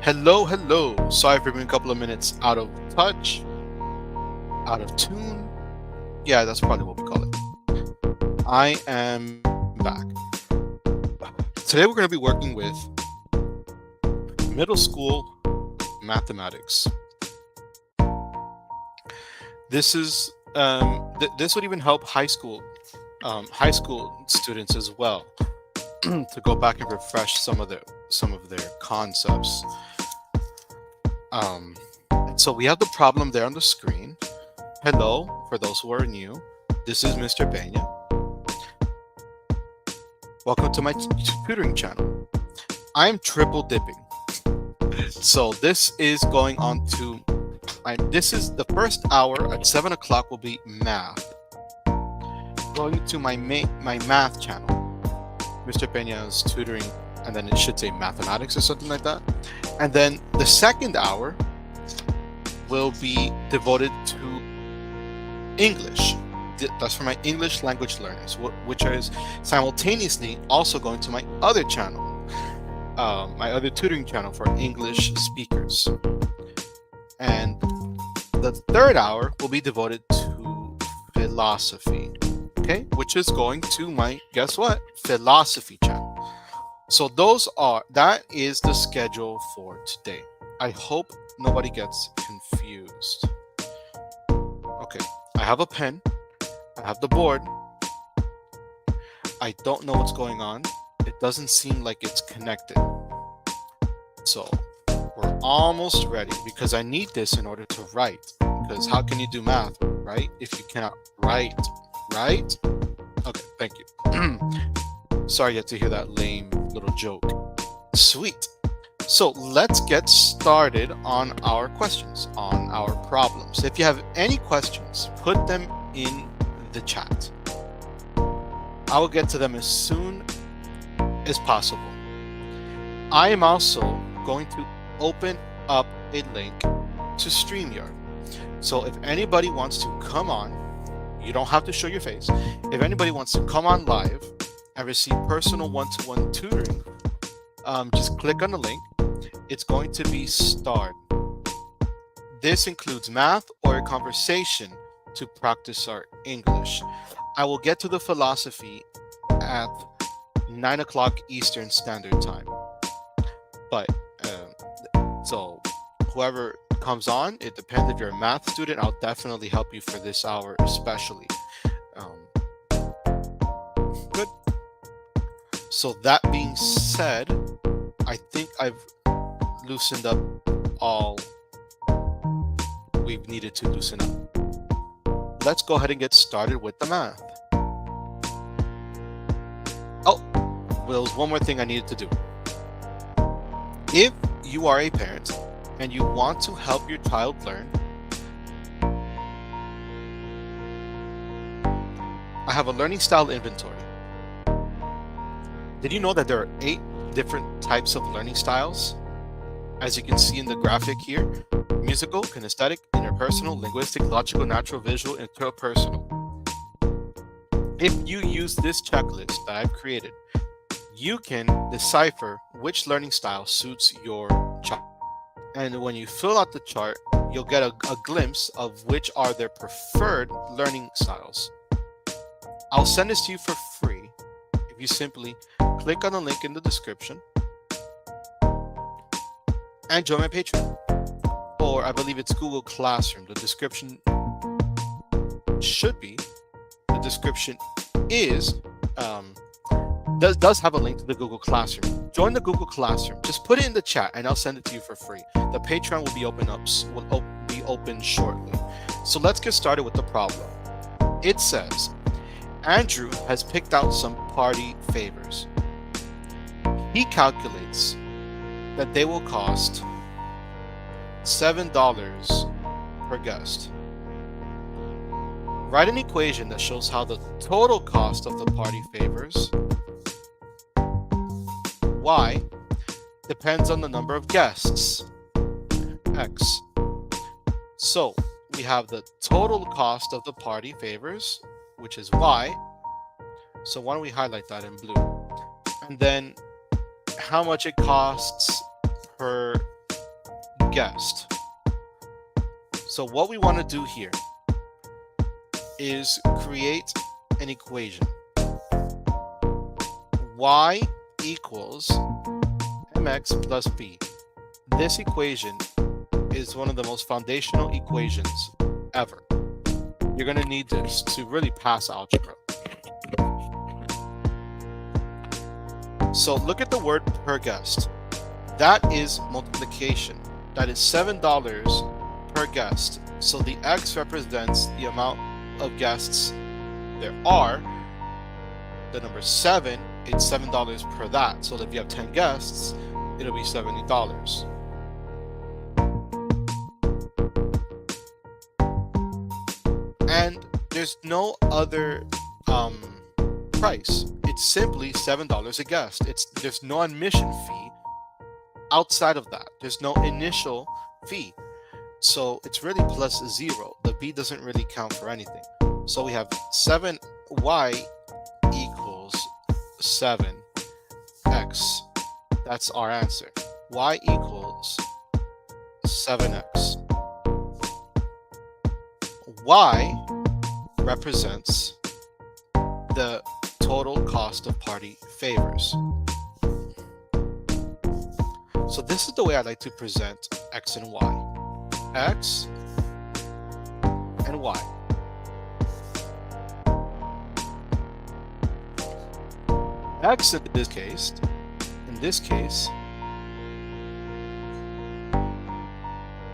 Hello, hello. Sorry for being a couple of minutes out of touch, out of tune. Yeah, that's probably what we call it. I am back. Today we're going to be working with middle school mathematics. This is this would even help high school students as well to go back and refresh some of their concepts. So we have the problem there on the screen. Hello, for those who are new, this is Mr. Peña. Welcome to my tutoring channel. I'm triple dipping. So this is going on to, this is the first hour at 7 o'clock will be math. Going to my math channel, Mr. Peña's tutoring, and then it should say mathematics or something like that. And then the second hour will be devoted to English. That's for my English language learners, which is simultaneously also going to my other channel, my other tutoring channel for English speakers. And the third hour will be devoted to philosophy, okay, which is going to my, guess what, philosophy channel. So that is the schedule for today. I hope nobody gets confused. Okay, I have a pen, I have the board. I don't know what's going on. It doesn't seem like it's connected. So we're almost ready because I need this in order to write. Because how can you do math, right, if you cannot write, right? Okay, thank you. Sorry you had to hear that lame little joke. Sweet. So let's get started on our questions, on our problems. If you have any questions, put them in the chat. I will get to them as soon as possible. I am also going to open up a link to StreamYard. So if anybody wants to come on, you don't have to show your face. If anybody wants to come on live and receive personal one-to-one tutoring, just click on the link. It's going to be starred. This includes math or a conversation to practice our English. I will get to the philosophy at 9 o'clock Eastern Standard Time. But so whoever comes on, it depends. If you're a math student, I'll definitely help you for this hour especially. Good. So that being said, I think I've loosened up all we've needed to loosen up. Let's go ahead and get started with the math. Oh, well, there's one more thing I needed to do. If you are a parent and you want to help your child learn, I have a learning style inventory. Did you know that there are 8 different types of learning styles? As you can see in the graphic here: musical, kinesthetic, interpersonal, linguistic, logical, natural, visual, interpersonal. If you use this checklist that I've created, you can decipher which learning style suits your child. And when you fill out the chart, you'll get a glimpse of which are their preferred learning styles. I'll send this to you for free if you simply click on the link in the description and join my Patreon. Or I believe it's Google Classroom. The description should be, the description is, does have a link to the Google Classroom. Join the Google Classroom. Just put it in the chat and I'll send it to you for free. The Patreon will be open shortly. So let's get started with the problem. It says, Andrew has picked out some party favors. He calculates that they will cost $7 per guest. Write an equation that shows how the total cost of the party favors, Y, depends on the number of guests, X. So we have the total cost of the party favors, which is Y. So why don't we highlight that in blue? And then how much it costs per guest. So what we want to do here is create an equation. Y equals mx plus b. This equation is one of the most foundational equations ever. You're going to need this to really pass algebra. So look at the word per guest. That is multiplication. That is $7 per guest. So the X represents the amount of guests there are. The number 7, it's $7 per that. So if you have 10 guests, it'll be $70. And there's no other price. It's simply $7 a guest. There's no admission fee outside of that. There's no initial fee. So it's really plus 0. The b doesn't really count for anything. So we have 7y equals 7x. That's our answer. Y equals 7x. Y represents the total cost of party favors. So this is the way I like to present X and Y. X and Y. X in this case,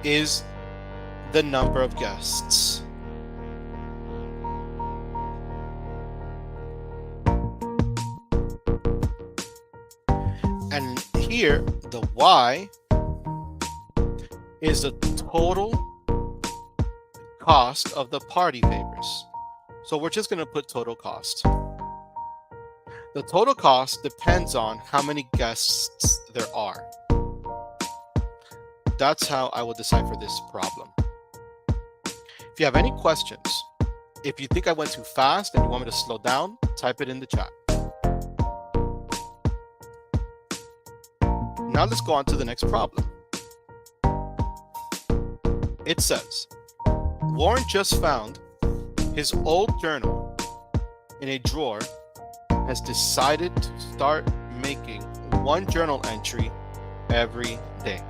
is the number of guests. And here, the Y is the total cost of the party favors. So we're just going to put total cost. The total cost depends on how many guests there are. That's how I will decipher this problem. If you have any questions, if you think I went too fast and you want me to slow down, type it in the chat. Now let's go on to the next problem. It says, Warren just found his old journal in a drawer, has decided to start making one journal entry every day.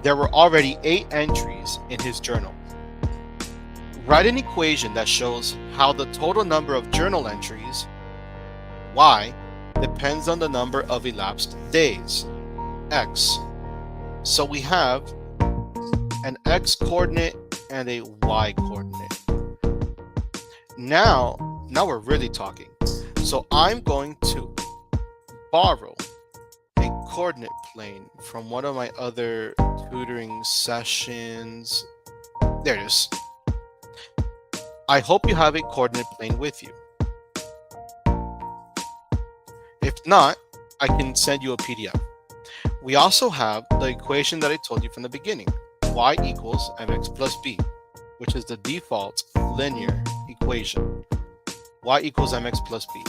There were already 8 entries in his journal. Write an equation that shows how the total number of journal entries, Y, depends on the number of elapsed days, X. So we have an X coordinate and a Y coordinate. Now we're really talking. So I'm going to borrow a coordinate plane from one of my other tutoring sessions. There it is. I hope you have a coordinate plane with you. If not, I can send you a PDF. We also have the equation that I told you from the beginning. Y equals mx plus b, which is the default linear equation. Y equals mx plus b.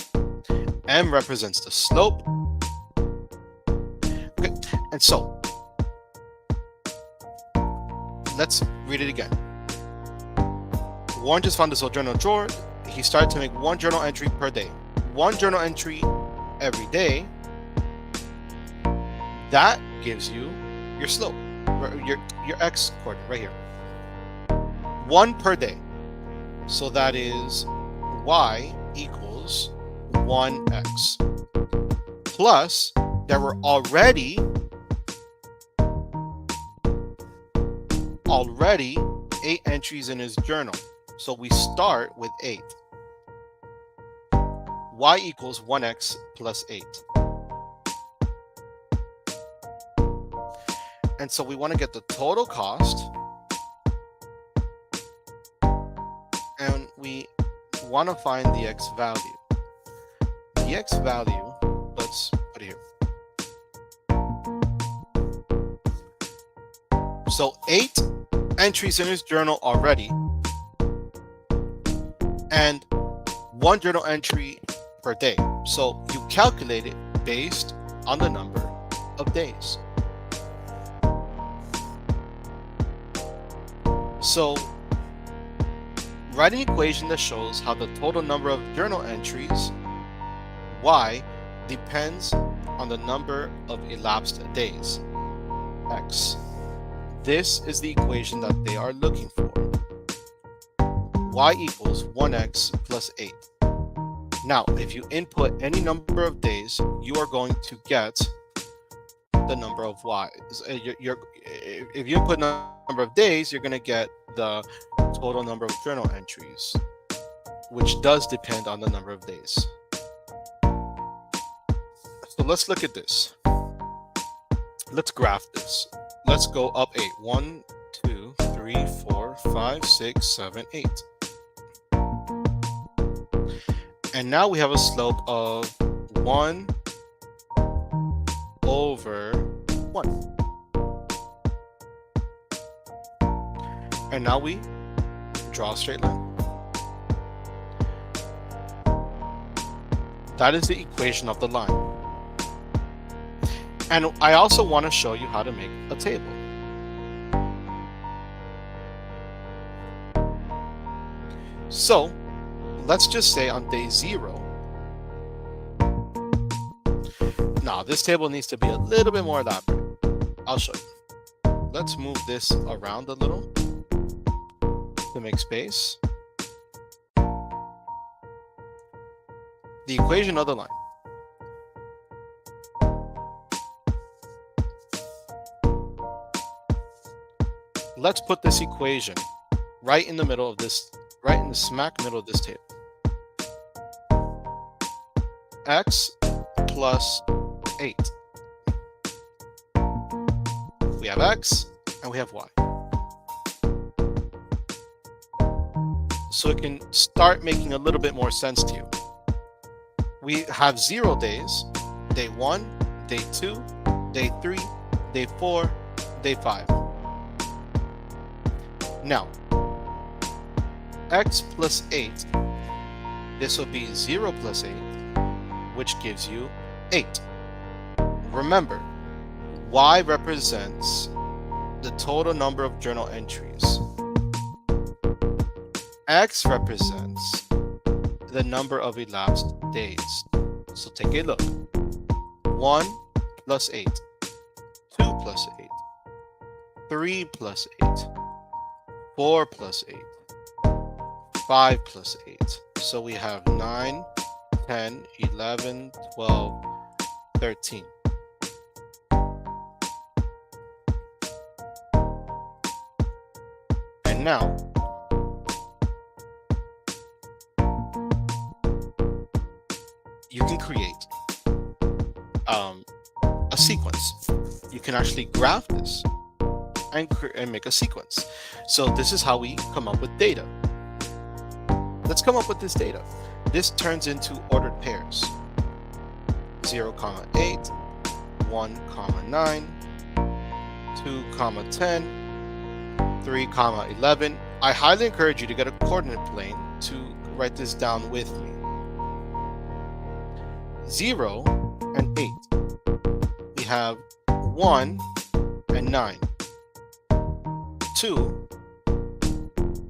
M represents the slope. Okay, and so let's read it again. Warren just found this old journal drawer. He started to make one journal entry per day. One journal entry every day. That gives you your slope, your x coordinate right here. 1 per day. So that is y equals 1x. Plus, there were already 8 entries in his journal. So we start with 8. Y equals 1x plus 8. And so we want to get the total cost. And we want to find the x value. The x value, let's put it here. So 8 entries in his journal already. And 1 journal entry per day. So you calculate it based on the number of days. So write an equation that shows how the total number of journal entries, y, depends on the number of elapsed days, x. This is the equation that they are looking for. Y equals 1x plus 8. Now, if you input any number of days, you are going to get the number of y. If you input number of days, you're going to get the total number of journal entries, which does depend on the number of days. So let's look at this. Let's graph this. Let's go up 8. 1, 2, 3, 4, 5, 6, 7, 8. And now we have a slope of 1 over 1. And now we draw a straight line. That is the equation of the line. And I also want to show you how to make a table. So let's just say on day 0. Now this table needs to be a little bit more elaborate. I'll show you. Let's move this around a little to make space. The equation of the line. Let's put this equation right in the middle of this, right in the smack middle of this table. X plus 8. We have X and we have Y. So it can start making a little bit more sense to you. We have 0 days, day 1, day 2, day 3, day 4, day 5. Now, x plus 8, this will be 0 plus 8, which gives you 8. Remember, y represents the total number of journal entries. X represents the number of elapsed days. So take a look. 1 plus 8, 2 plus 8, 3 plus 8, 4 plus 8, 5 plus 8. So we have 9, 10, 11, 12, 13. And now, you can create a sequence. You can actually graph this and make a sequence. So this is how we come up with data. Let's come up with this data. This turns into ordered pairs. 0, 8, 1, 9, 2, 10, 3, 11. I highly encourage you to get a coordinate plane to write this down with me. 0 and 8. We have 1 and 9. 2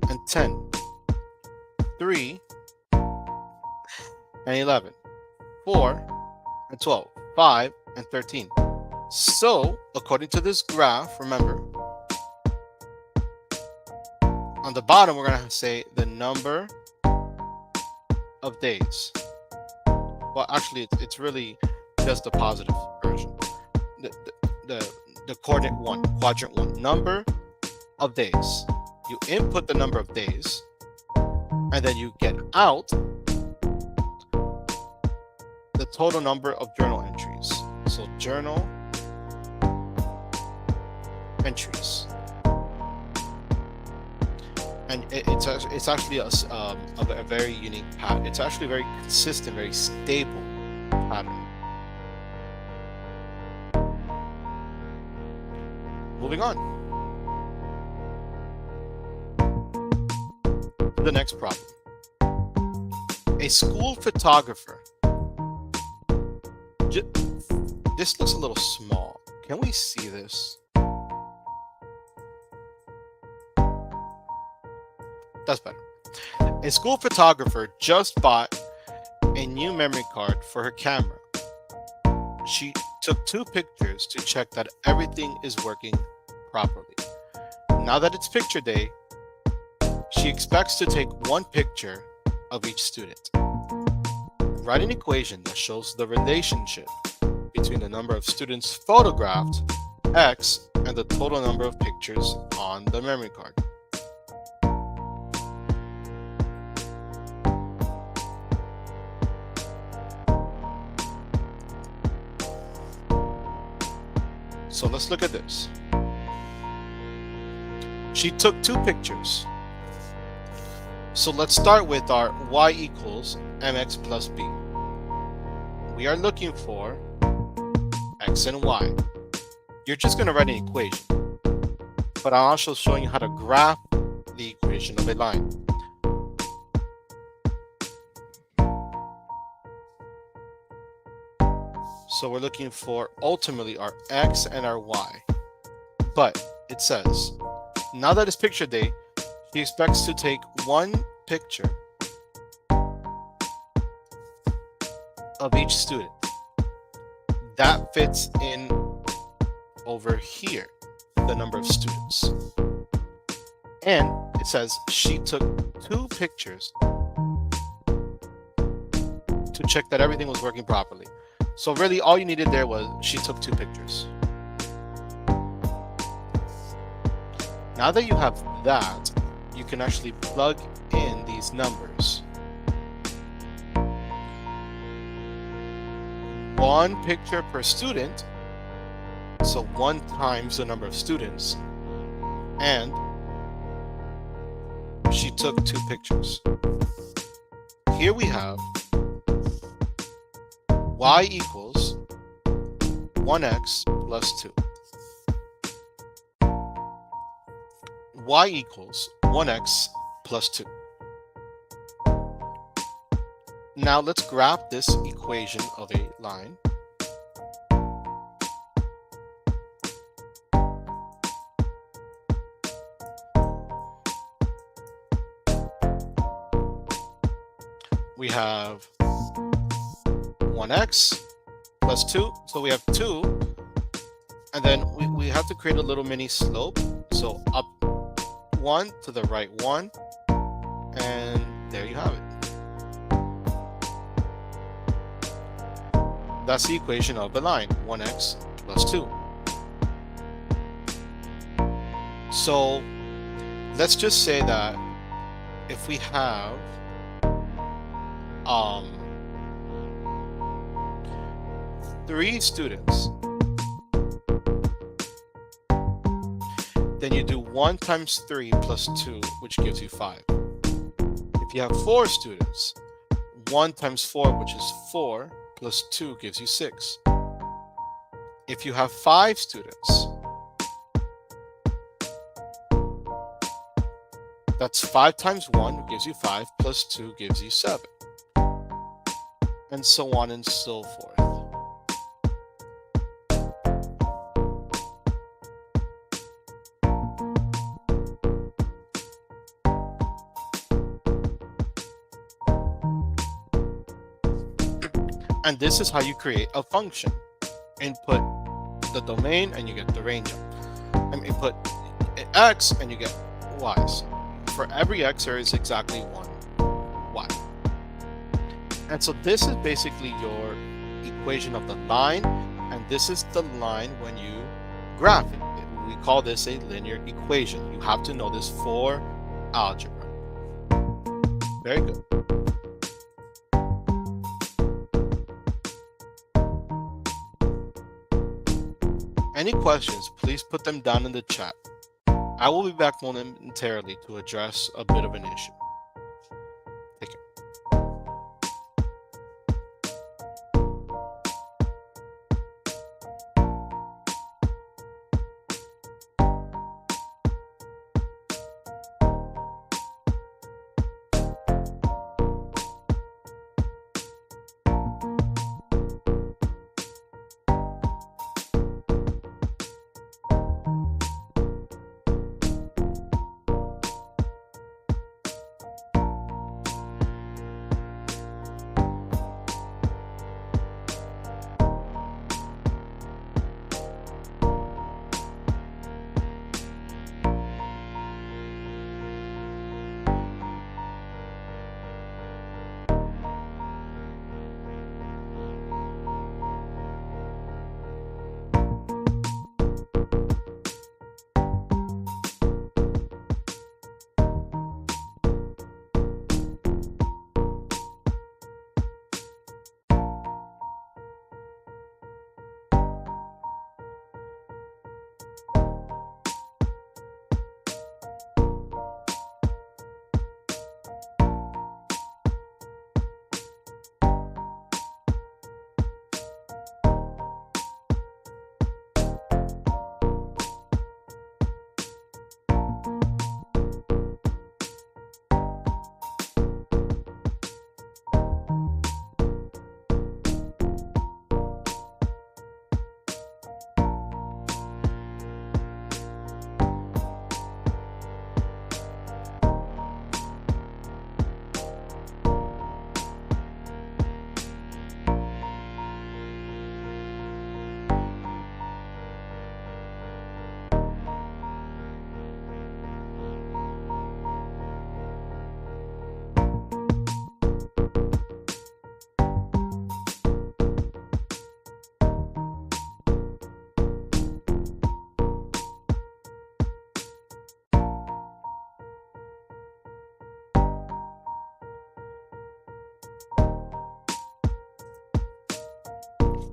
and 10. 3 and 11. 4 and 12. 5 and 13. So, according to this graph, remember, on the bottom, we're going to say the number of days. Well, actually, it's really just the positive version. The coordinate 1, quadrant 1, number of days. You input the number of days, and then you get out the total number of journal entries. So journal entries. And it's actually a very unique pattern. It's actually a very consistent, very stable pattern. Moving on to the next problem. A school photographer. This looks a little small. Can we see this? That's better. A school photographer just bought a new memory card for her camera. She took 2 pictures to check that everything is working properly. Now that it's picture day, she expects to take 1 picture of each student. Write an equation that shows the relationship between the number of students photographed, x, and the total number of pictures on the memory card. So let's look at this. She took 2 pictures. So let's start with our y equals mx plus b. We are looking for x and y. You're just going to write an equation, but I'm also showing you how to graph the equation of a line. So we're looking for ultimately our x and our y. But it says, now that it's picture day, she expects to take 1 picture of each student. That fits in over here, the number of students. And it says she took 2 pictures to check that everything was working properly. So really all you needed there was she took 2 pictures. Now that you have that, you can actually plug in these numbers. 1 picture per student, so 1 times the number of students, and she took 2 pictures. Here we have y equals 1x plus 2. Y equals 1x plus 2. Now let's graph this equation of a line. We have 1x plus 2, so we have 2, and then we have to create a little mini slope, so up 1 to the right 1, and there you have it. That's the equation of the line, 1x plus 2. So let's just say that if we have 3 students, then you do 1 times 3 plus 2, which gives you 5. If you have 4 students, 1 times 4, which is 4, plus 2 gives you 6. If you have 5 students, that's 5 times 1 gives you 5, plus 2 gives you 7. And so on and so forth. And this is how you create a function. Input the domain and you get the range of. And input x and you get y's. For every x there is exactly 1 y. And so this is basically your equation of the line, and this is the line when you graph it. We call this a linear equation. You have to know this for algebra. Very good. Any questions, please put them down in the chat. I will be back momentarily to address a bit of an issue. Take care.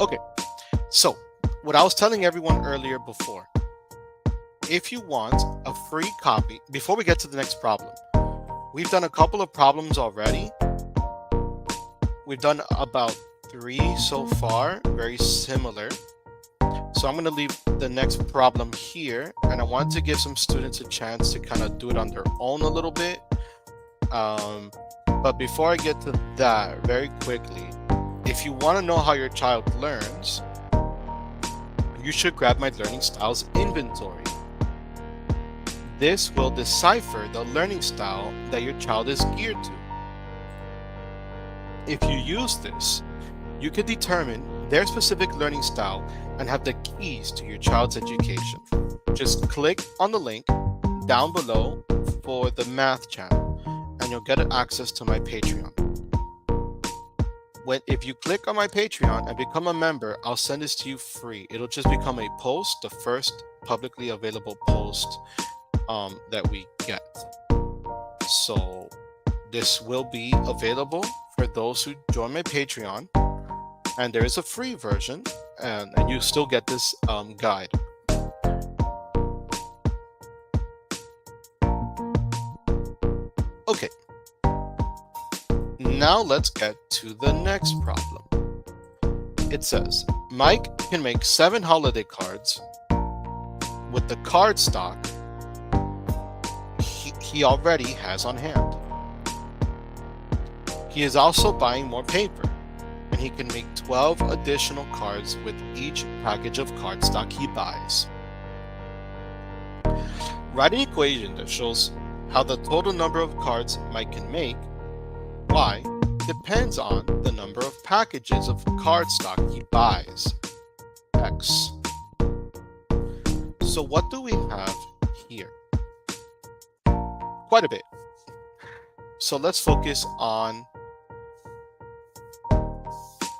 Okay, so what I was telling everyone earlier before, if you want a free copy, before we get to the next problem, we've done a couple of problems already. We've done about 3 so far, very similar. So I'm going to leave the next problem here, and I want to give some students a chance to kind of do it on their own a little bit. But before I get to that, very quickly, if you want to know how your child learns, you should grab my Learning Styles Inventory. This will decipher the learning style that your child is geared to. If you use this, you can determine their specific learning style and have the keys to your child's education. Just click on the link down below for the math channel, and you'll get access to my Patreon. If you click on my Patreon and become a member, I'll send this to you free. It'll just become a post, the first publicly available post that we get. So this will be available for those who join my Patreon, and there is a free version, and you still get this guide. Okay, now let's get to the next problem. It says, Mike can make 7 holiday cards with the card stock he already has on hand. He is also buying more paper, and he can make 12 additional cards with each package of cardstock he buys. Write an equation that shows how the total number of cards Mike can make, Y, depends on the number of packages of cardstock he buys, X. So what do we have here? Quite a bit. So let's focus on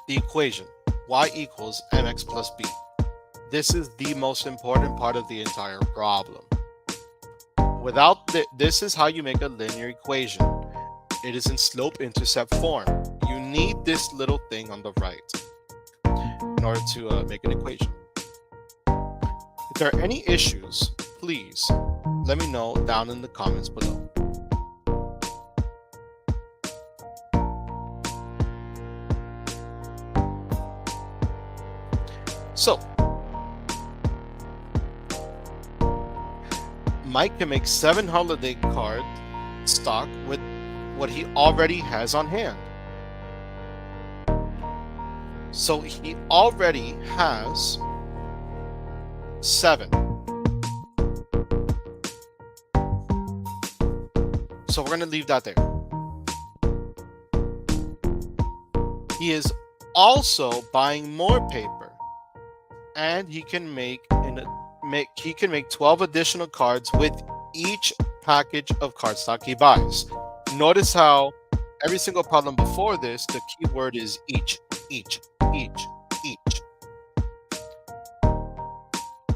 the equation, y equals mx plus b. This is the most important part of the entire problem. This is how you make a linear equation. It is in slope-intercept form. You need this little thing on the right in order to make an equation. If there are any issues, please let me know down in the comments below. So, Mike can make 7 holiday card stock with what he already has on hand. So he already has 7. So we're going to leave that there. He is also buying more paper, and he can make 12 additional cards with each package of cardstock he buys. Notice how every single problem before this, the key word is each.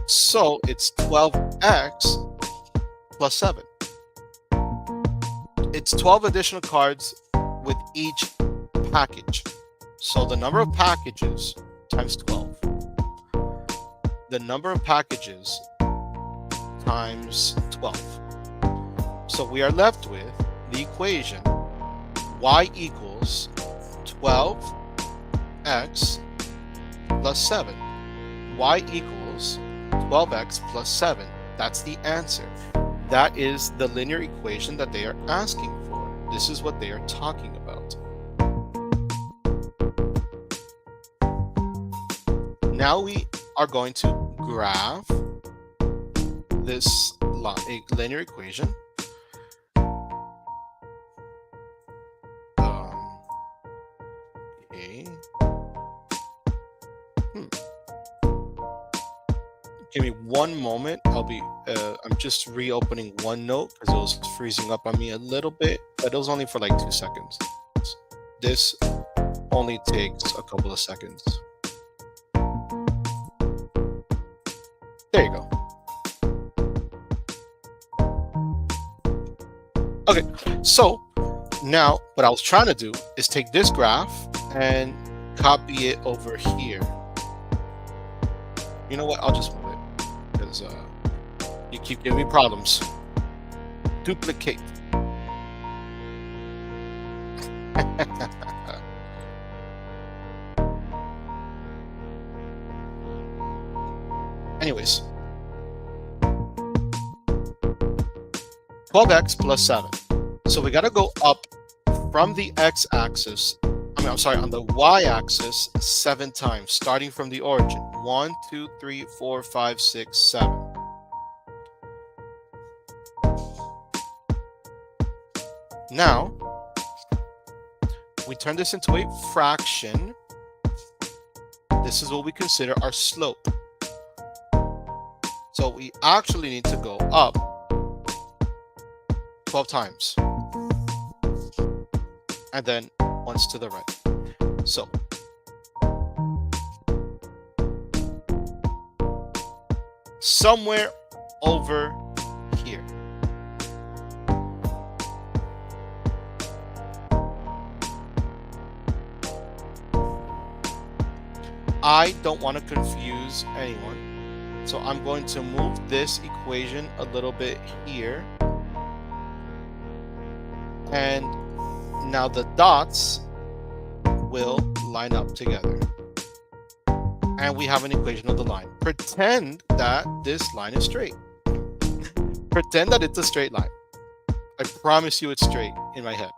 So it's 12x plus 7. It's 12 additional cards with each package. So the number of packages times 12. The number of packages times 12. So we are left with the equation y equals 12x plus 7. Y equals 12x plus 7. That's the answer. That is the linear equation that they are asking for. This is what they are talking about. Now we are going to graph this linear equation. Okay. Give me one moment. I'm just reopening OneNote because it was freezing up on me a little bit, but it was only for like 2 seconds. This only takes a couple of seconds. There you go. Okay, so now what I was trying to do is take this graph and copy it over here. You know what? I'll just move it because you keep giving me problems. Duplicate. Anyways, 12x plus 7. So we got to go up from the x-axis. I'm sorry, on the y-axis 7 times, starting from the origin. 1, 2, 3, 4, 5, 6, 7. Now, we turn this into a fraction. This is what we consider our slope. So we actually need to go up 12 times. And then once to the right. So somewhere over here. I don't want to confuse anyone. So I'm going to move this equation a little bit here. And now the dots will line up together. And we have an equation of the line. Pretend that this line is straight. Pretend that it's a straight line. I promise you it's straight in my head.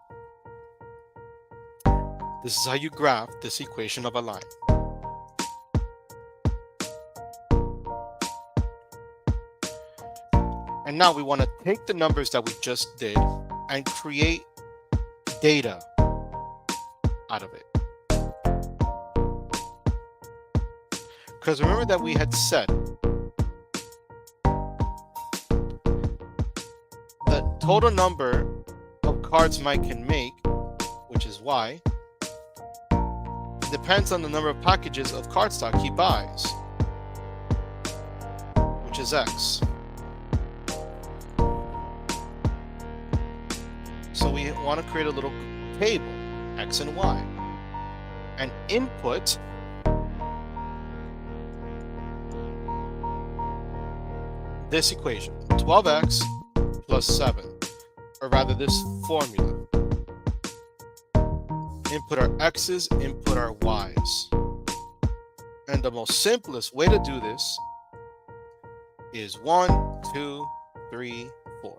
This is how you graph this equation of a line. And now we want to take the numbers that we just did and create data out of it. Because remember that we had said the total number of cards Mike can make, which is Y, depends on the number of packages of cardstock he buys, which is X. So we want to create a little table, X and Y, and input this equation, 12x plus 7, or rather this formula. Input our x's, input our y's. And the most simplest way to do this is 1, 2, 3, 4.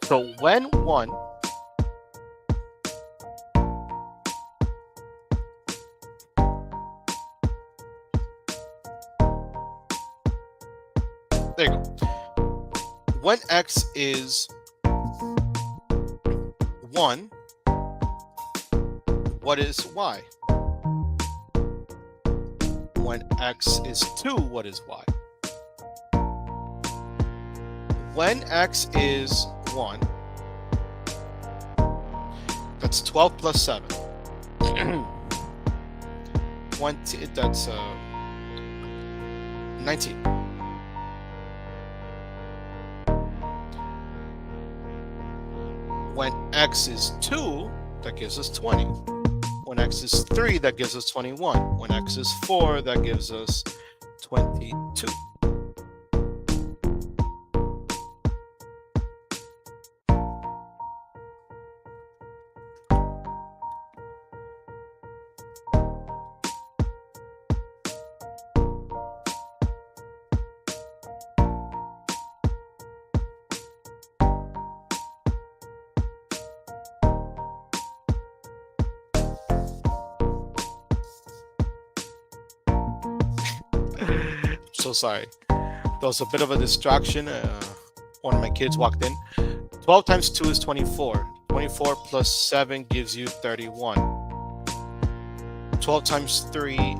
So when 1 there you go. When x is 1, what is y? When x is 2, what is y? When x is 1, that's 12 plus 7. 20, that's 19. When x is 2, that gives us 20. When x is 3, that gives us 21. When x is 4, that gives us 22. So sorry. That was a bit of a distraction. One of my kids walked in. 12 times 2 is 24. 24 plus 7 gives you 31. 12 times 3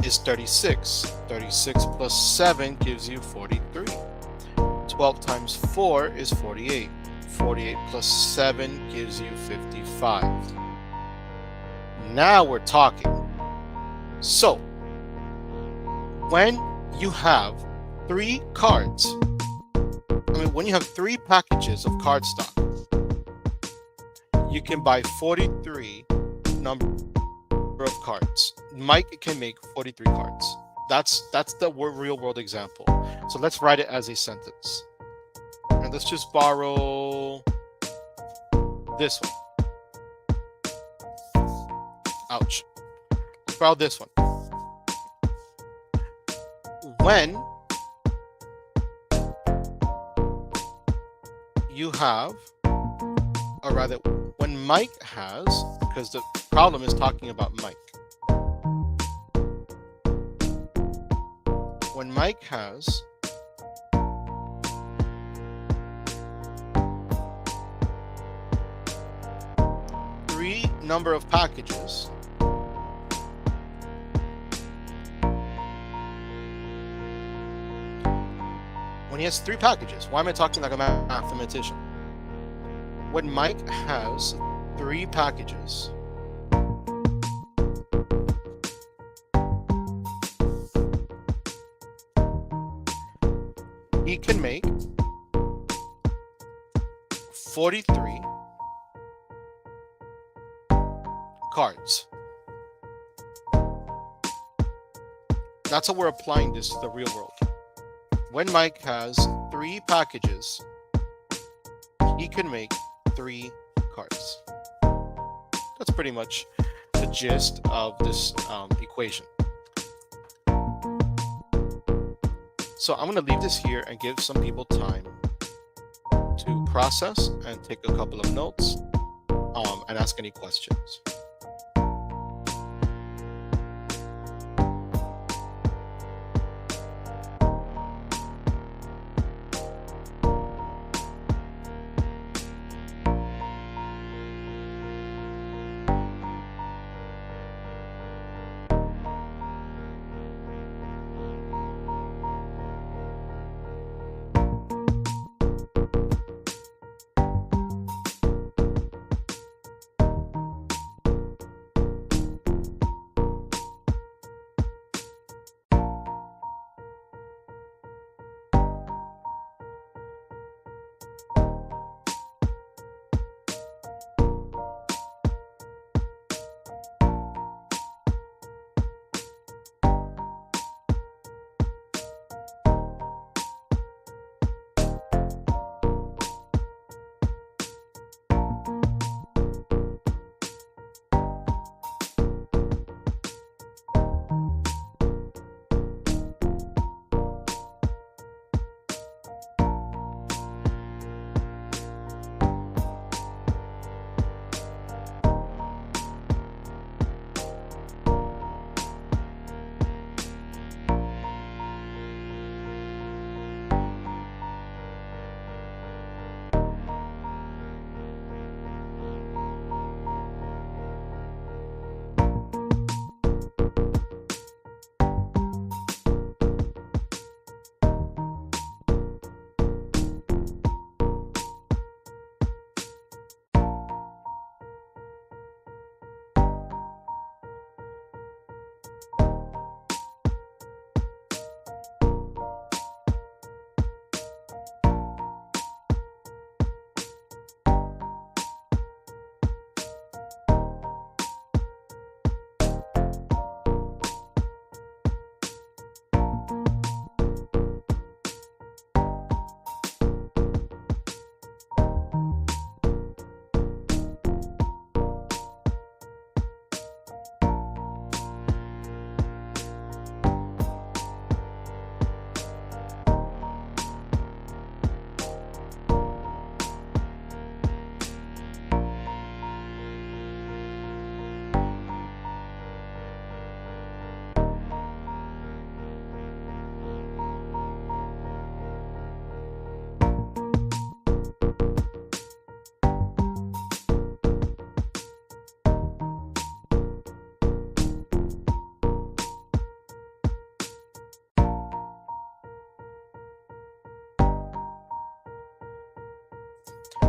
is 36. 36 plus 7 gives you 43. 12 times 4 is 48. 48 plus 7 gives you 55. Now we're talking. So, when you have 3 cards, when you have 3 packages of cardstock, you can buy 43 number of cards. Mike can make 43 cards. That's the real world example. So let's write it as a sentence. And let's just borrow this one. Ouch. Let's borrow this one. When you have, or rather, when Mike has, because the problem is talking about Mike. When Mike has three number of packages, when he has three packages, why am I talking like a mathematician? When Mike has three packages, he can make 43 cards. That's how we're applying this to the real world. When Mike has three packages, he can make 3 cards. That's pretty much the gist of this equation. So I'm going to leave this here and give some people time to process and take a couple of notes and ask any questions.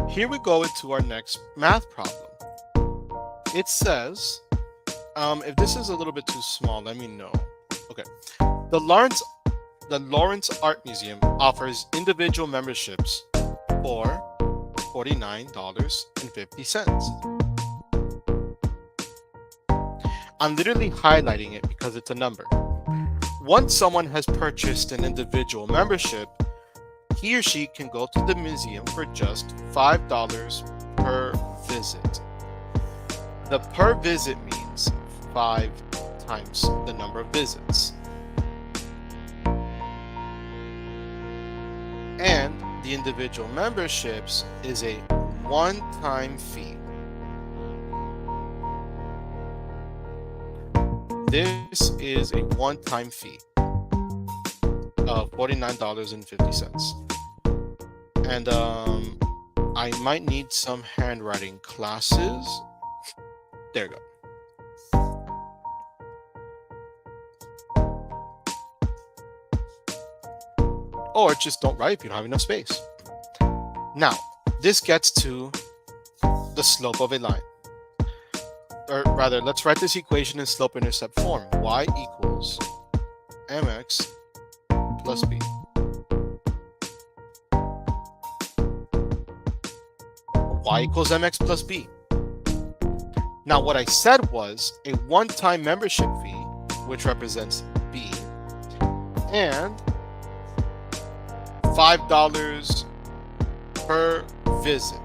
Here we go into our next math problem. It says, if this is a little bit too small, let me know. Okay. The Lawrence Art Museum offers individual memberships for $49.50. I'm literally highlighting it because it's a number. Once someone has purchased an individual membership, he or she can go to the museum for just $5 per visit. The per visit means 5 times the number of visits. And the individual memberships is a one-time fee. This is a one-time fee of $49.50. And I might need some handwriting classes. There you go. Or just don't write if you don't have enough space. Now, this gets to the slope of a line. Or rather, let's write this equation in slope-intercept form. Y equals mx plus b. Y equals mx plus b. Now, what I said was a one-time membership fee, which represents b, and $5 per visit.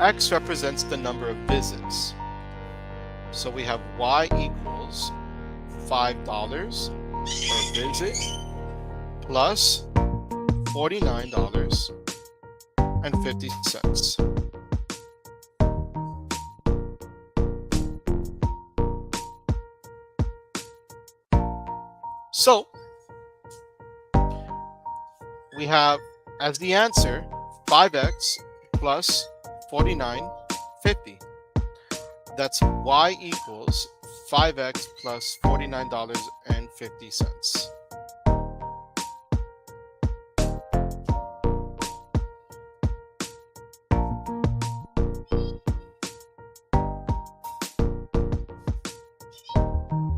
X represents the number of visits. So we have Y equals $5 per visit plus $49.50. So we have as the answer 5x plus 49.50. That's Y equals 5x plus $49.50.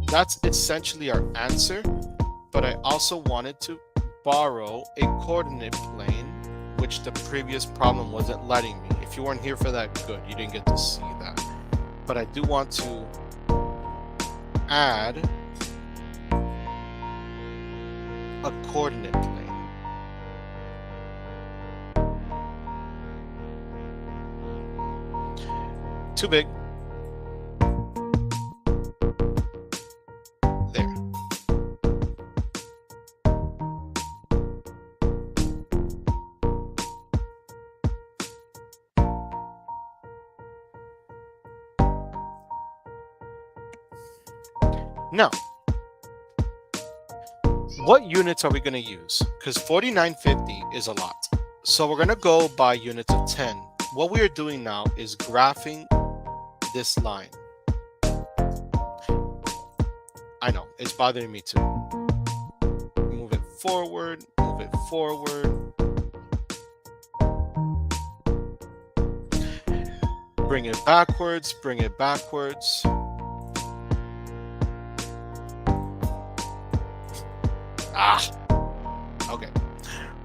That's essentially our answer, but I also wanted to borrow a coordinate plane, which the previous problem wasn't letting me. If you weren't here for that, good, you didn't get to see that. But I do want to add a coordinate plane. Too big. There. Now, what units are we going to use? Because 49.50 is a lot. So we're going to go by units of 10. What we are doing now is graphing this line. I know, it's bothering me too. Move it forward, move it forward. Bring it backwards, bring it backwards. Okay.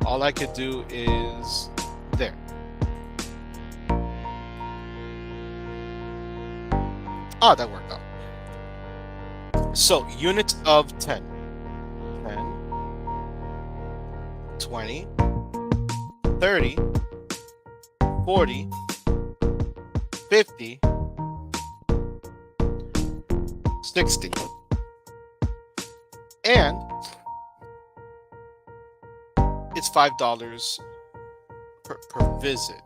All I could do is there. That worked out. So, units of 10. 10, 20, 30, 40, 50, 60. And it's $5 per visit.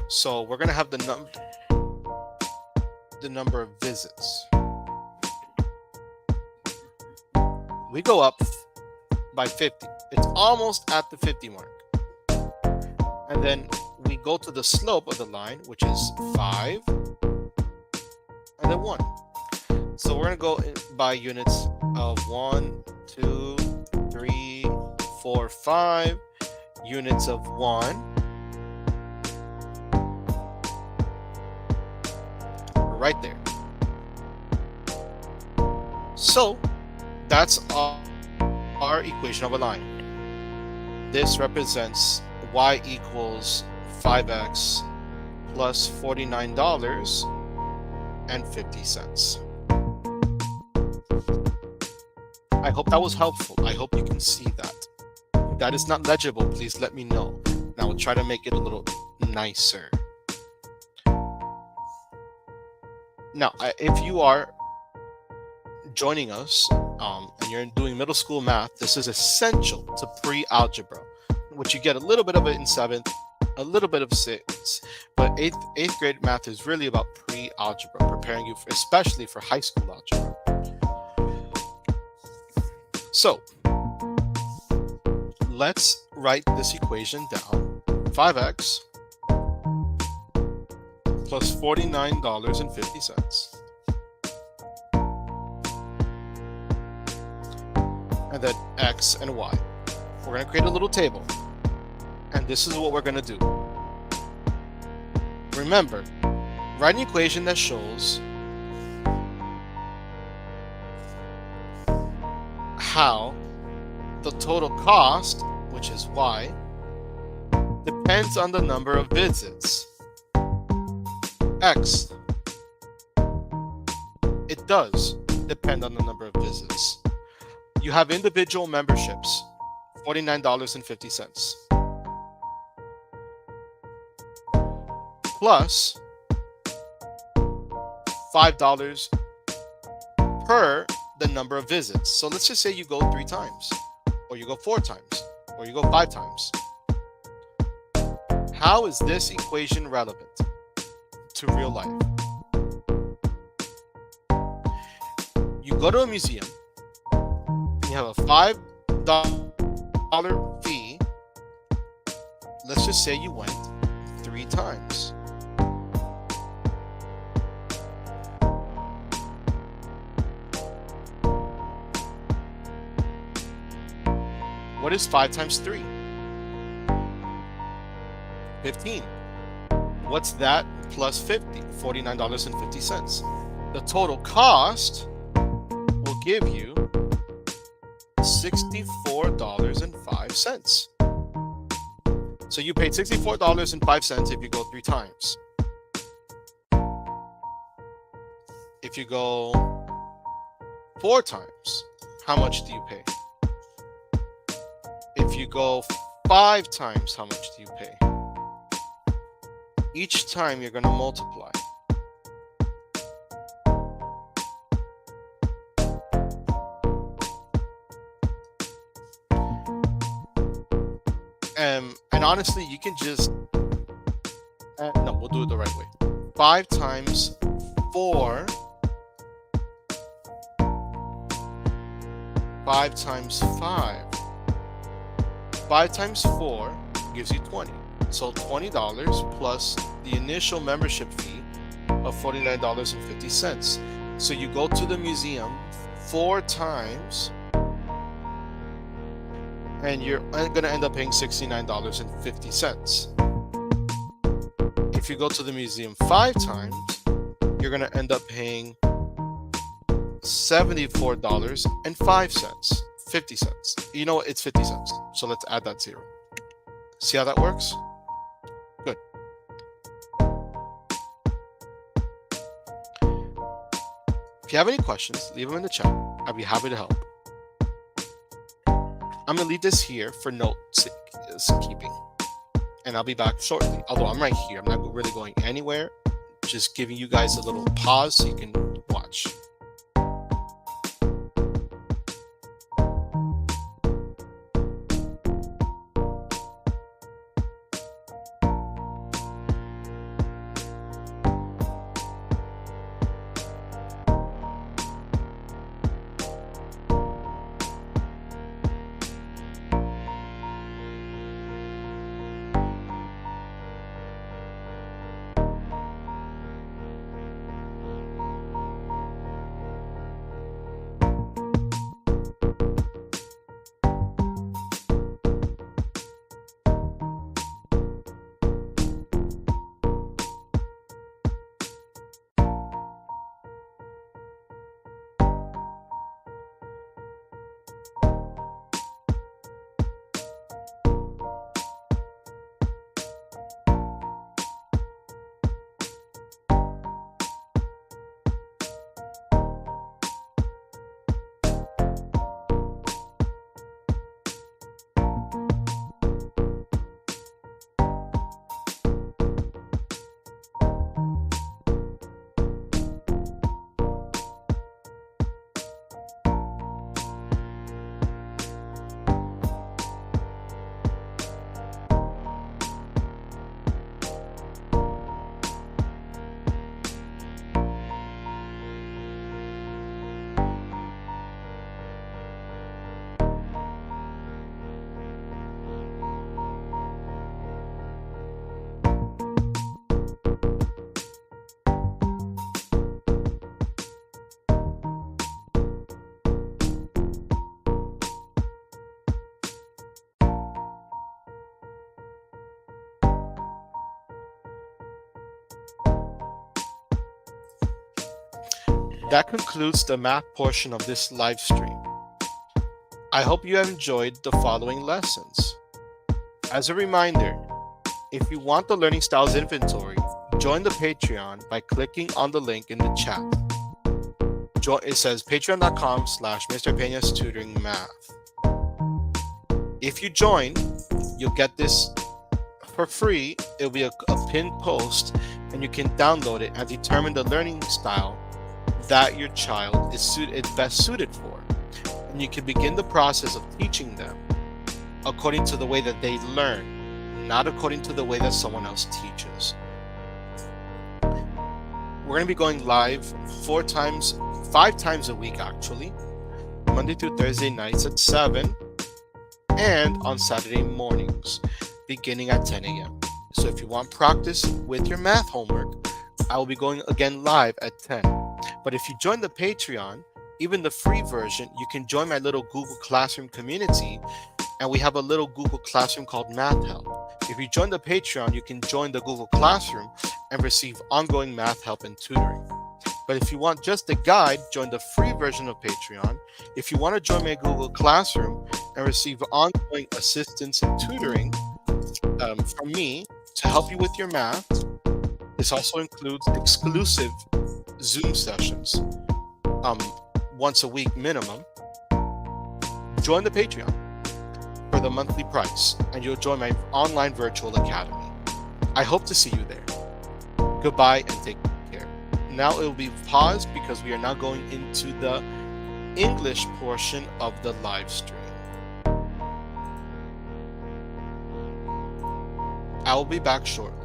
So we're gonna have the number of visits. We go up by 50. It's almost at the 50 mark. And then we go to the slope of the line, which is 5, and then 1. So we're gonna go by units of 1, 2, 3, 4, 5. Units of 1, right there. So that's our equation of a line. This represents y equals 5x plus $49 I hope that was helpful. I hope you can see that. If that is not legible, please let me know. And I will try to make it a little nicer. Now, if you are joining us and you're doing middle school math, this is essential to pre-algebra, which you get a little bit of it in 7th, a little bit of 6th, but 8th grade math is really about pre-algebra, preparing you especially for high school algebra. So let's write this equation down. 5x plus $49.50. And then x and y. We're going to create a little table. And this is what we're going to do. Remember, write an equation that shows how the total cost, which is y, depends on the number of visits. X. It does depend on the number of visits. You have individual memberships, $49.50. Plus $5 per the number of visits. So let's just say you go 3 times, or you go 4 times, or you go 5 times. How is this equation relevant to real life? You go to a museum, and you have a $5 fee. Let's just say you went 3 times. What is 5 times 3? 15. What's that plus 50? $49.50. The total cost will give you $64.05. So you paid $64.05 if you go 3 times. If you go 4 times, how much do you pay? If you go 5 times, how much do you pay? Each time you're going to multiply. And honestly, you can just... no, we'll do it the right way. 5 times 4. 5 times 5. 5 times 4 gives you 20. So $20 plus the initial membership fee of $49.50. So you go to the museum 4 times and you're going to end up paying $69.50. If you go to the museum 5 times, you're going to end up paying $74.05. 50 cents. You know what? It's 50 cents. So let's add that 0. See how that works? Good. If you have any questions, leave them in the chat. I'll be happy to help. I'm going to leave this here for note keeping. And I'll be back shortly. Although I'm right here. I'm not really going anywhere. Just giving you guys a little pause so you can watch. That concludes the math portion of this live stream. I hope you have enjoyed the following lessons. As a reminder, if you want the Learning Styles inventory, join the Patreon by clicking on the link in the chat. It says patreon.com/Mr. Peña's Tutoring Math. If you join, you'll get this for free. It'll be a pinned post, and you can download it and determine the learning style that your child is best suited for. And you can begin the process of teaching them according to the way that they learn, not according to the way that someone else teaches. We're going to be going live 5 times a week actually, Monday through Thursday nights at 7 and on Saturday mornings beginning at 10 a.m. So if you want practice with your math homework, I will be going again live at 10. But if you join the Patreon, even the free version, you can join my little Google Classroom community, and we have a little Google Classroom called Math Help. If you join the Patreon, you can join the Google Classroom and receive ongoing math help and tutoring. But if you want just the guide, join the free version of Patreon. If you want to join my Google Classroom and receive ongoing assistance and tutoring from me to help you with your math, this also includes exclusive Zoom sessions, once a week minimum. Join the Patreon for the monthly price, and you'll join my online virtual academy. I hope to see you there. Goodbye and take care. Now it will be paused because we are now going into the English portion of the live stream. I will be back shortly.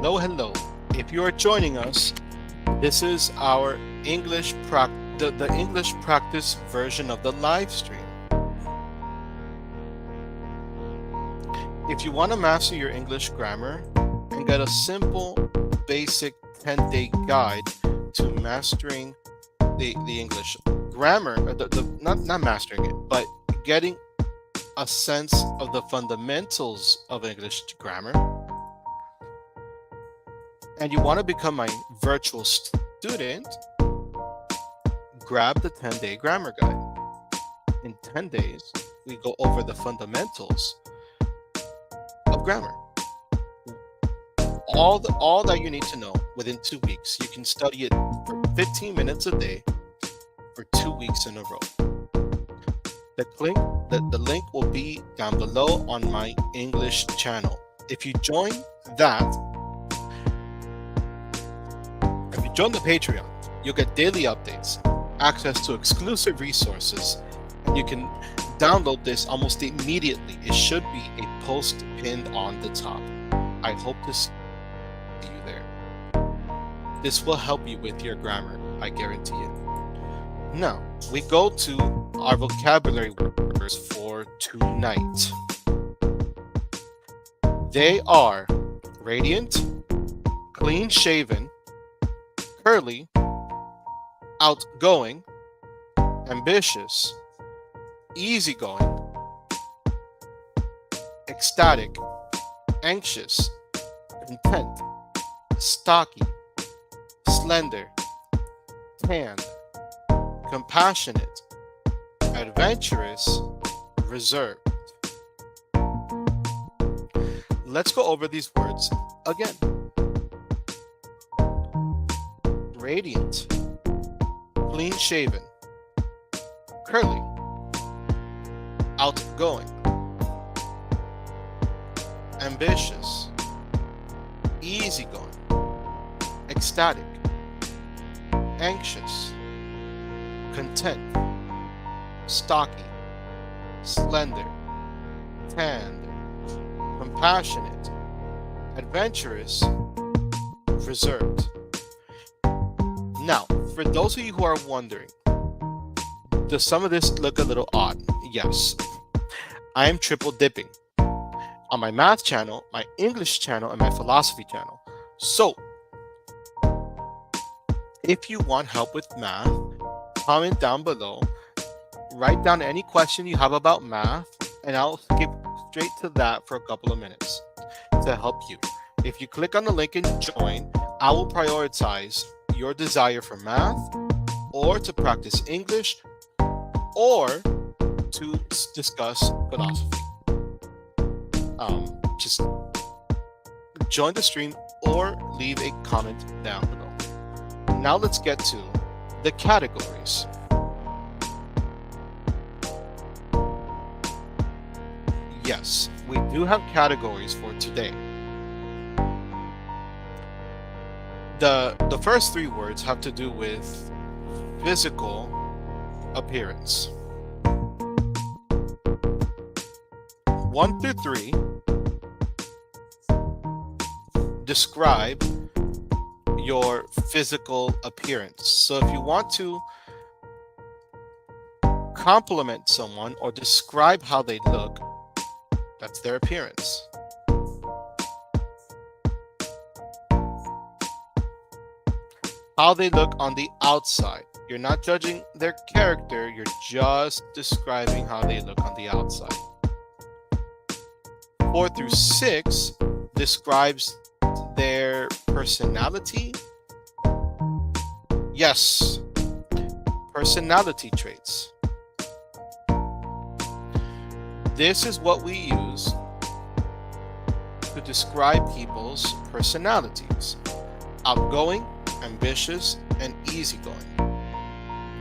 Hello, hello. If you are joining us, this is our the English practice version of the live stream. If you want to master your English grammar and get a simple, basic 10-day guide to mastering the English grammar, not mastering it, but getting a sense of the fundamentals of English grammar, and you want to become my virtual student, grab the 10-day grammar guide. In 10 days, we go over the fundamentals of grammar. All that you need to know within 2 weeks. You can study it for 15 minutes a day for 2 weeks in a row. The link will be down below on my English channel. If you join the Patreon, you'll get daily updates, access to exclusive resources, and you can download this almost immediately. It should be a post pinned on the top. I hope to see you there. This will help you with your grammar, I guarantee it. Now, we go to our vocabulary words for tonight. They are radiant, clean-shaven, curly, outgoing, ambitious, easygoing, ecstatic, anxious, content, stocky, slender, tanned, compassionate, adventurous, reserved. Let's go over these words again. Radiant, clean-shaven, curly, outgoing, ambitious, easygoing, ecstatic, anxious, content, stocky, slender, tanned, compassionate, adventurous, reserved. Now, for those of you who are wondering, does some of this look a little odd? Yes. I am triple dipping on my math channel, my English channel, and my philosophy channel. So, if you want help with math, comment down below. Write down any question you have about math, and I'll skip straight to that for a couple of minutes to help you. If you click on the link and join, I will prioritize your desire for math, or to practice English, or to discuss philosophy. Just join the stream or leave a comment down below. Now let's get to the categories. Yes, we do have categories for today. The first 3 words have to do with physical appearance. 1 through 3 describe your physical appearance. So if you want to compliment someone or describe how they look, that's their appearance. How they look on the outside. You're not judging their character, you're just describing how they look on the outside. 4 through 6 describes their personality. Yes, personality traits. This is what we use to describe people's personalities: outgoing, ambitious, and easygoing.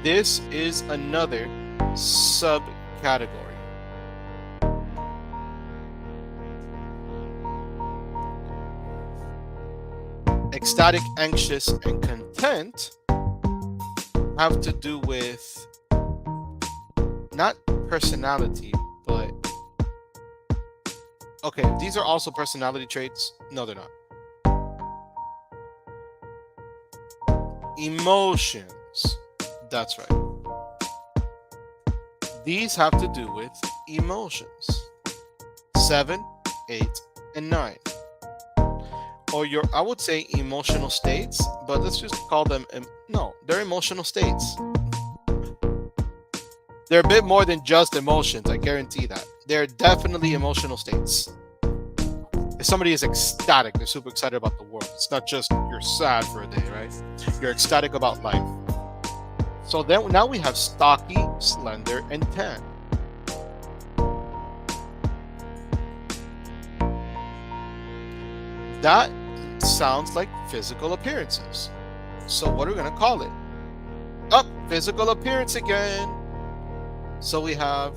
This is another subcategory. Ecstatic, anxious, and content have to do with not personality, but okay, these are also personality traits. No, they're not. emotions. That's right. These have to do with emotions. 7, 8, and 9. Or I would say emotional states, but let's just call them, no, they're emotional states. They're a bit more than just emotions, I guarantee that. They're definitely emotional states. If somebody is ecstatic, they're super excited about the world. It's not just you're sad for a day, right? You're ecstatic about life. So then now we have stocky, slender, and tan. That sounds like physical appearances. So what are we going to call it? Physical appearance again. So we have,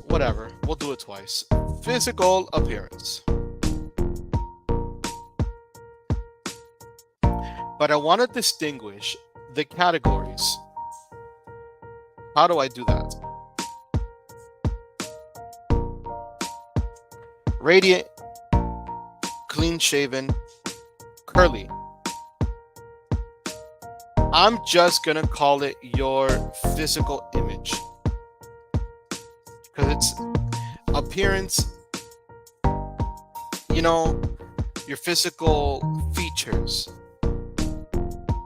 whatever, we'll do it twice. Physical appearance. But I want to distinguish the categories. How do I do that? Radiant, clean shaven, curly. I'm just gonna call it your physical image because it's appearance, your physical features.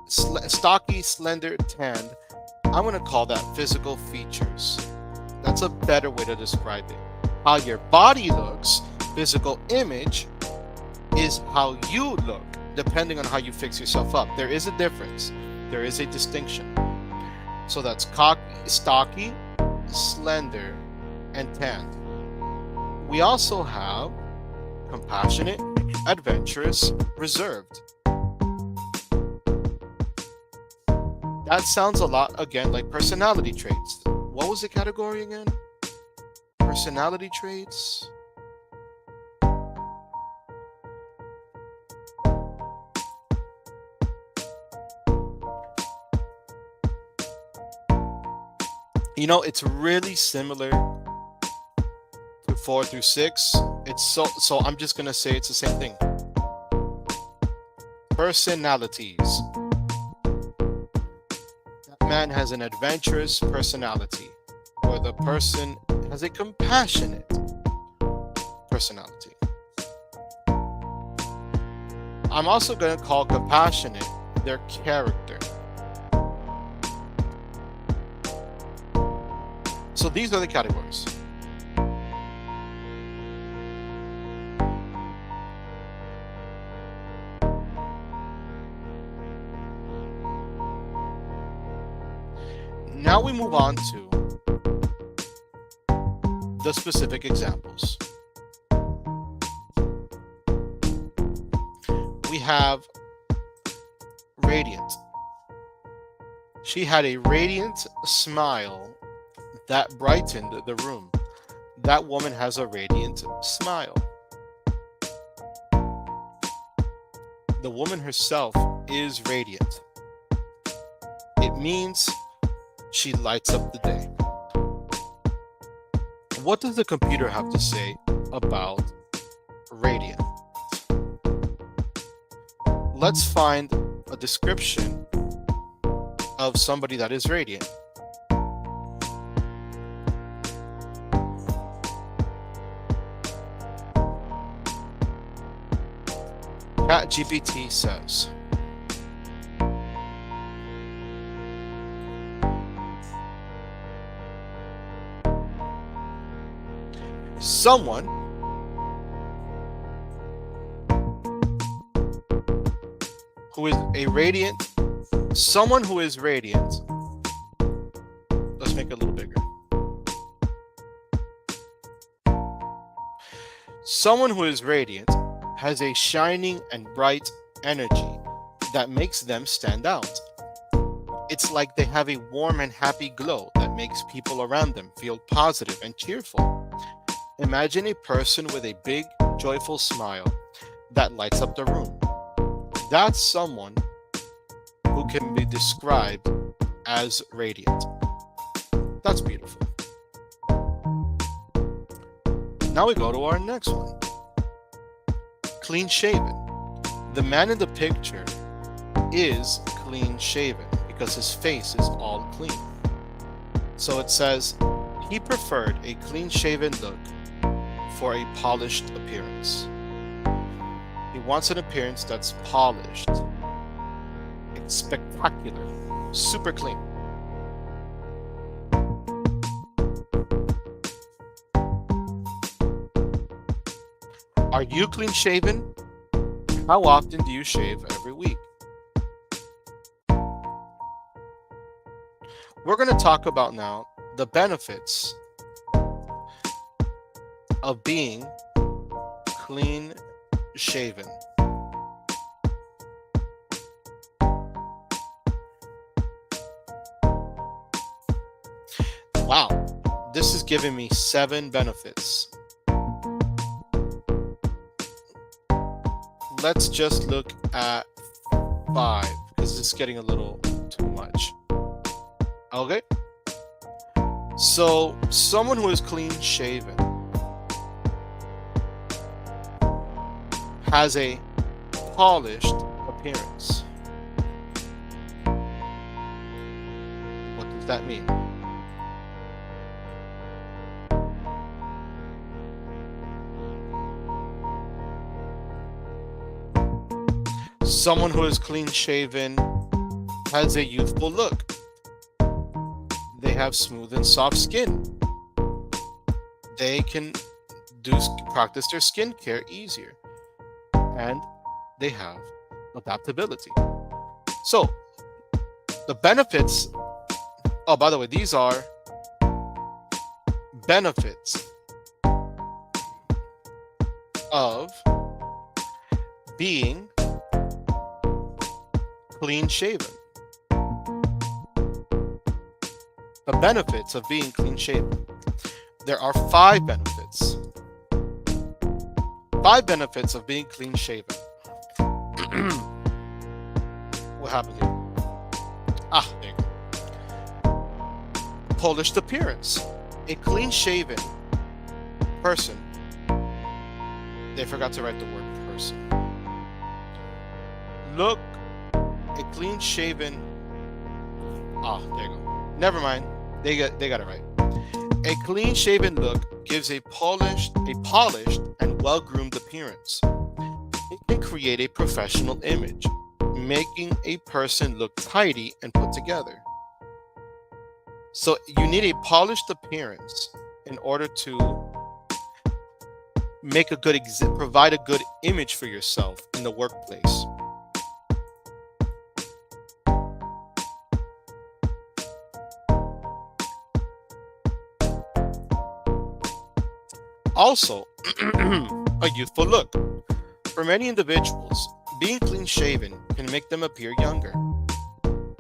Stocky, slender, tanned. I'm gonna call that physical features. That's a better way to describe it. How your body looks, physical image, is how you look, depending on how you fix yourself up. There is a difference. There is a distinction. So that's stocky, slender, and tanned. We also have compassionate, adventurous, reserved. That sounds a lot, again, like personality traits. What was the category again? Personality traits. It's really similar to 4 through 6. It's so I'm just gonna say it's the same thing. Personalities. That man has an adventurous personality, or the person has a compassionate personality. I'm also gonna call compassionate their character. So these are the categories. Now we move on to the specific examples. We have radiant. She had a radiant smile that brightened the room. That woman has a radiant smile. The woman herself is radiant. It means she lights up the day. What does the computer have to say about radiant? Let's find a description of somebody that is radiant. ChatGPT says, someone who is radiant, let's make it a little bigger. Someone who is radiant has a shining and bright energy that makes them stand out. It's like they have a warm and happy glow that makes people around them feel positive and cheerful. Imagine a person with a big, joyful smile that lights up the room. That's someone who can be described as radiant. That's beautiful. Now we go to our next one. Clean shaven. The man in the picture is clean shaven because his face is all clean. So it says he preferred a clean shaven look for a polished appearance. He wants an appearance that's polished, spectacular, super clean. Are you clean shaven? How often do you shave every week? We're going to talk about now the benefits of being clean shaven. Wow, this is giving me 7 benefits. Let's just look at 5 because it's getting a little too much. Okay. So, someone who is clean shaven has a polished appearance. What does that mean? Someone who is clean shaven has a youthful look. They have smooth and soft skin. They can practice their skincare easier. And they have adaptability. So, the benefits, oh, by the way, these are benefits of being clean shaven. The benefits of being clean shaven. There are 5 benefits. 5 benefits of being clean shaven. What happened here? There you go. Polished appearance. A clean shaven person. They forgot to write the word person. Look, a clean shaven. There you go. Never mind. They got it right. A clean shaven look gives a polished and well-groomed appearance. It can create a professional image, making a person look tidy and put together. So you need a polished appearance in order to make a good provide a good image for yourself in the workplace. Also, a youthful look. For many individuals, being clean shaven can make them appear younger.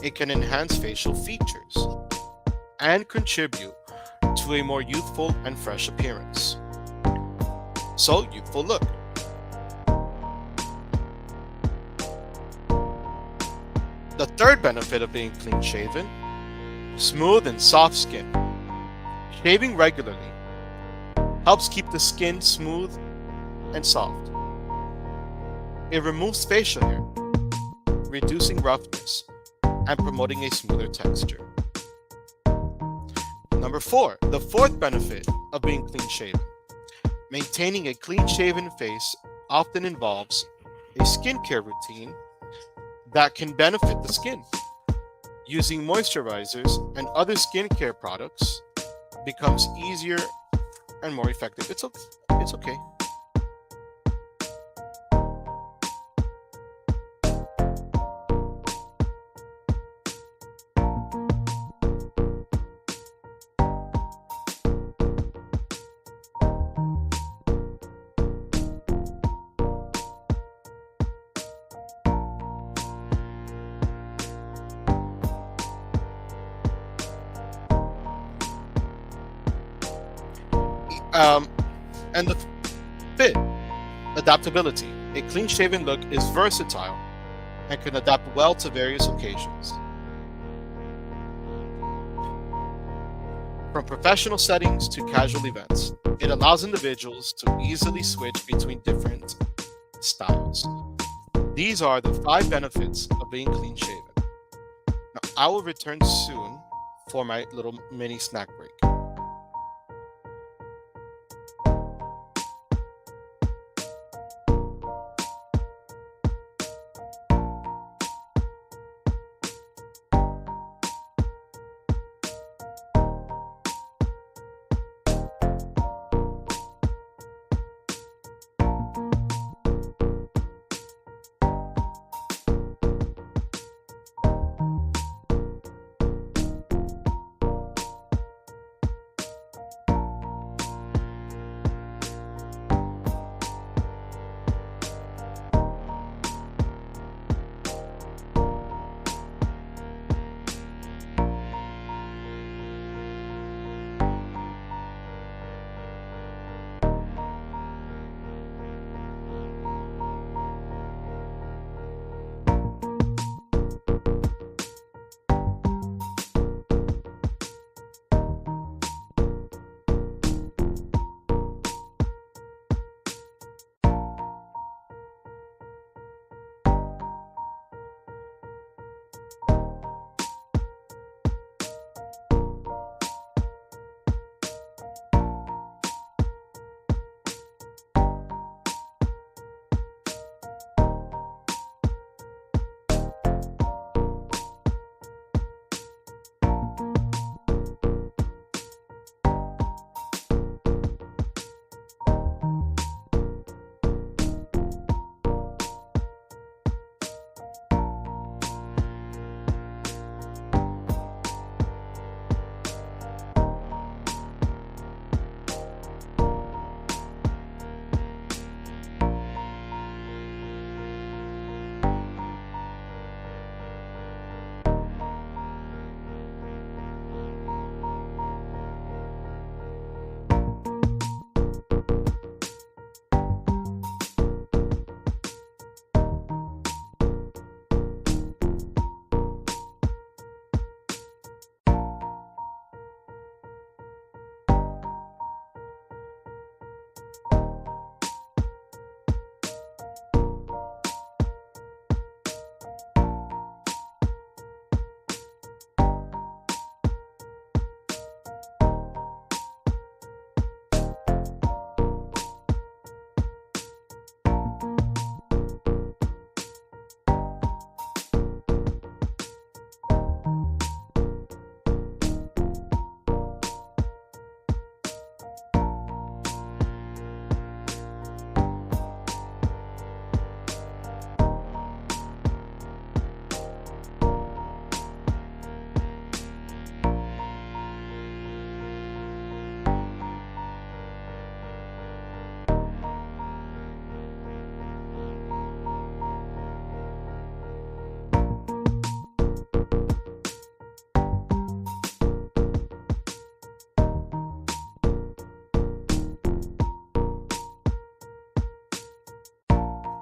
It can enhance facial features and contribute to a more youthful and fresh appearance. So, youthful look. The third benefit of being clean shaven, smooth and soft skin. Shaving regularly helps keep the skin smooth and soft. It removes facial hair, reducing roughness and promoting a smoother texture. Number 4, the fourth benefit of being clean shaven. Maintaining a clean shaven face often involves a skincare routine that can benefit the skin. Using moisturizers and other skincare products becomes easier and more effective. It's okay. And the fifth, adaptability. A clean-shaven look is versatile and can adapt well to various occasions. From professional settings to casual events, it allows individuals to easily switch between different styles. These are the 5 benefits of being clean shaven. Now, I will return soon for my little mini snack break.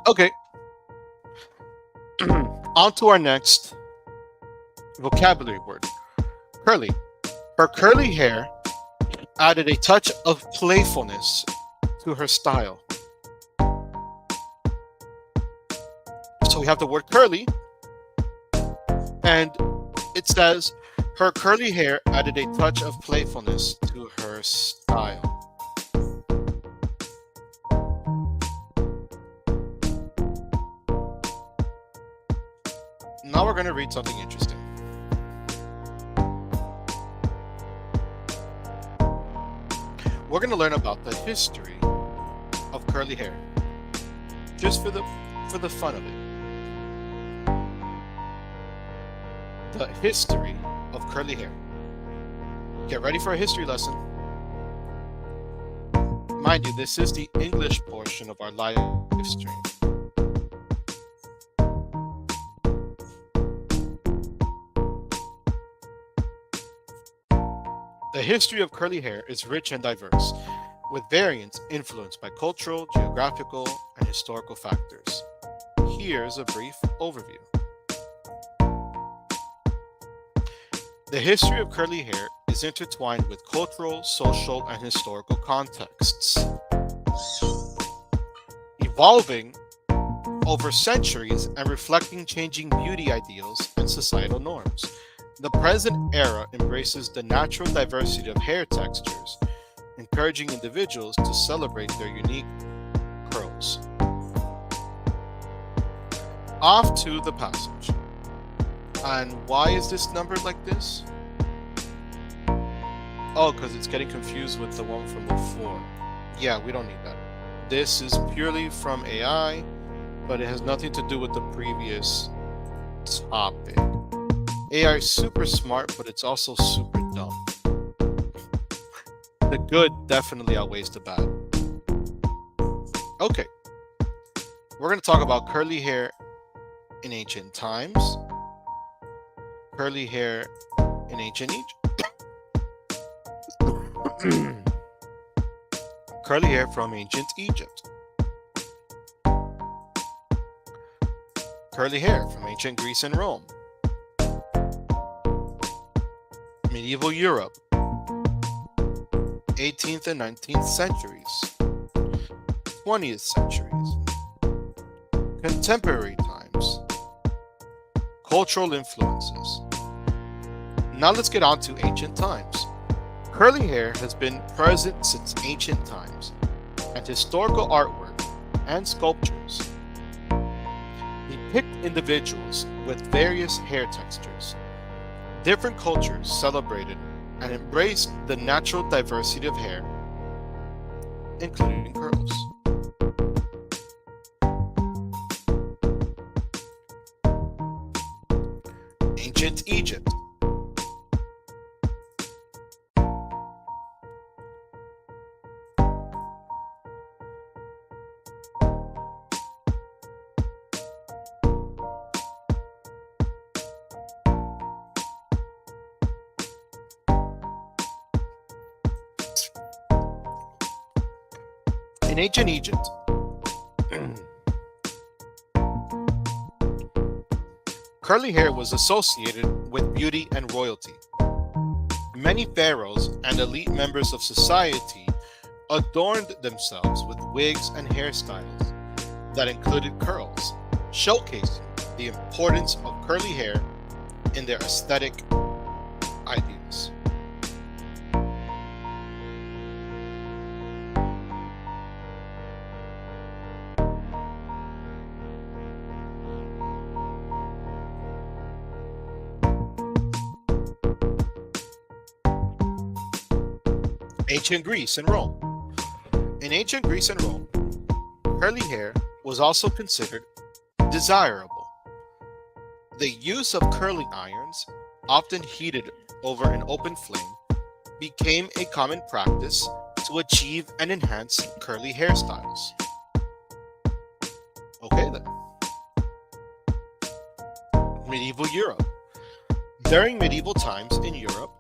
Okay, on to our next vocabulary word, curly. Her curly hair added a touch of playfulness to her style. So we have the word curly, and it says her curly hair added a touch of playfulness to her style. Now we're going to read something interesting. We're going to learn about the history of curly hair, just for the fun of it. The history of curly hair. Get ready for a history lesson. Mind you, this is the English portion of our live stream. The history of curly hair is rich and diverse, with variants influenced by cultural, geographical, and historical factors. Here's a brief overview. The history of curly hair is intertwined with cultural, social, and historical contexts, evolving over centuries and reflecting changing beauty ideals and societal norms. The present era embraces the natural diversity of hair textures, encouraging individuals to celebrate their unique curls. Off to the passage. And why is this numbered like this? Oh, because it's getting confused with the one from before. Yeah, we don't need that. This is purely from AI, but it has nothing to do with the previous topic. AI is super smart, but it's also super dumb. The good definitely outweighs the bad. Okay, we're going to talk about curly hair in ancient times, curly hair in ancient Egypt, curly hair from ancient Egypt, curly hair from ancient Greece and Rome, medieval Europe, 18th and 19th centuries, 20th centuries, contemporary times, cultural influences. Now let's get on to ancient times. Curly hair has been present since ancient times, and historical artwork and sculptures depict individuals with various hair textures. Different cultures celebrated and embraced the natural diversity of hair, including curls. Ancient Egypt. In ancient Egypt, curly hair was associated with beauty and royalty. Many pharaohs and elite members of society adorned themselves with wigs and hairstyles that included curls, showcasing the importance of curly hair in their aesthetic ideals. Ancient Greece and Rome. In ancient Greece and Rome, curly hair was also considered desirable. The use of curling irons, often heated over an open flame, became a common practice to achieve and enhance curly hairstyles. Okay then. Medieval Europe. During medieval times in Europe,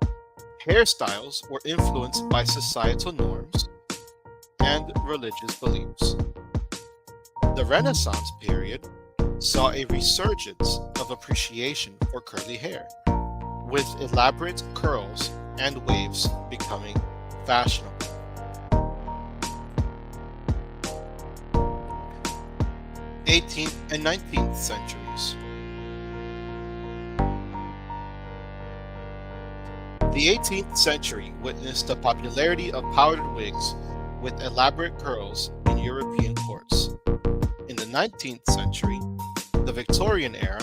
hairstyles were influenced by societal norms and religious beliefs. The Renaissance period saw a resurgence of appreciation for curly hair, with elaborate curls and waves becoming fashionable. 18th and 19th centuries. The 18th century witnessed the popularity of powdered wigs with elaborate curls in European courts. In the 19th century, the Victorian era,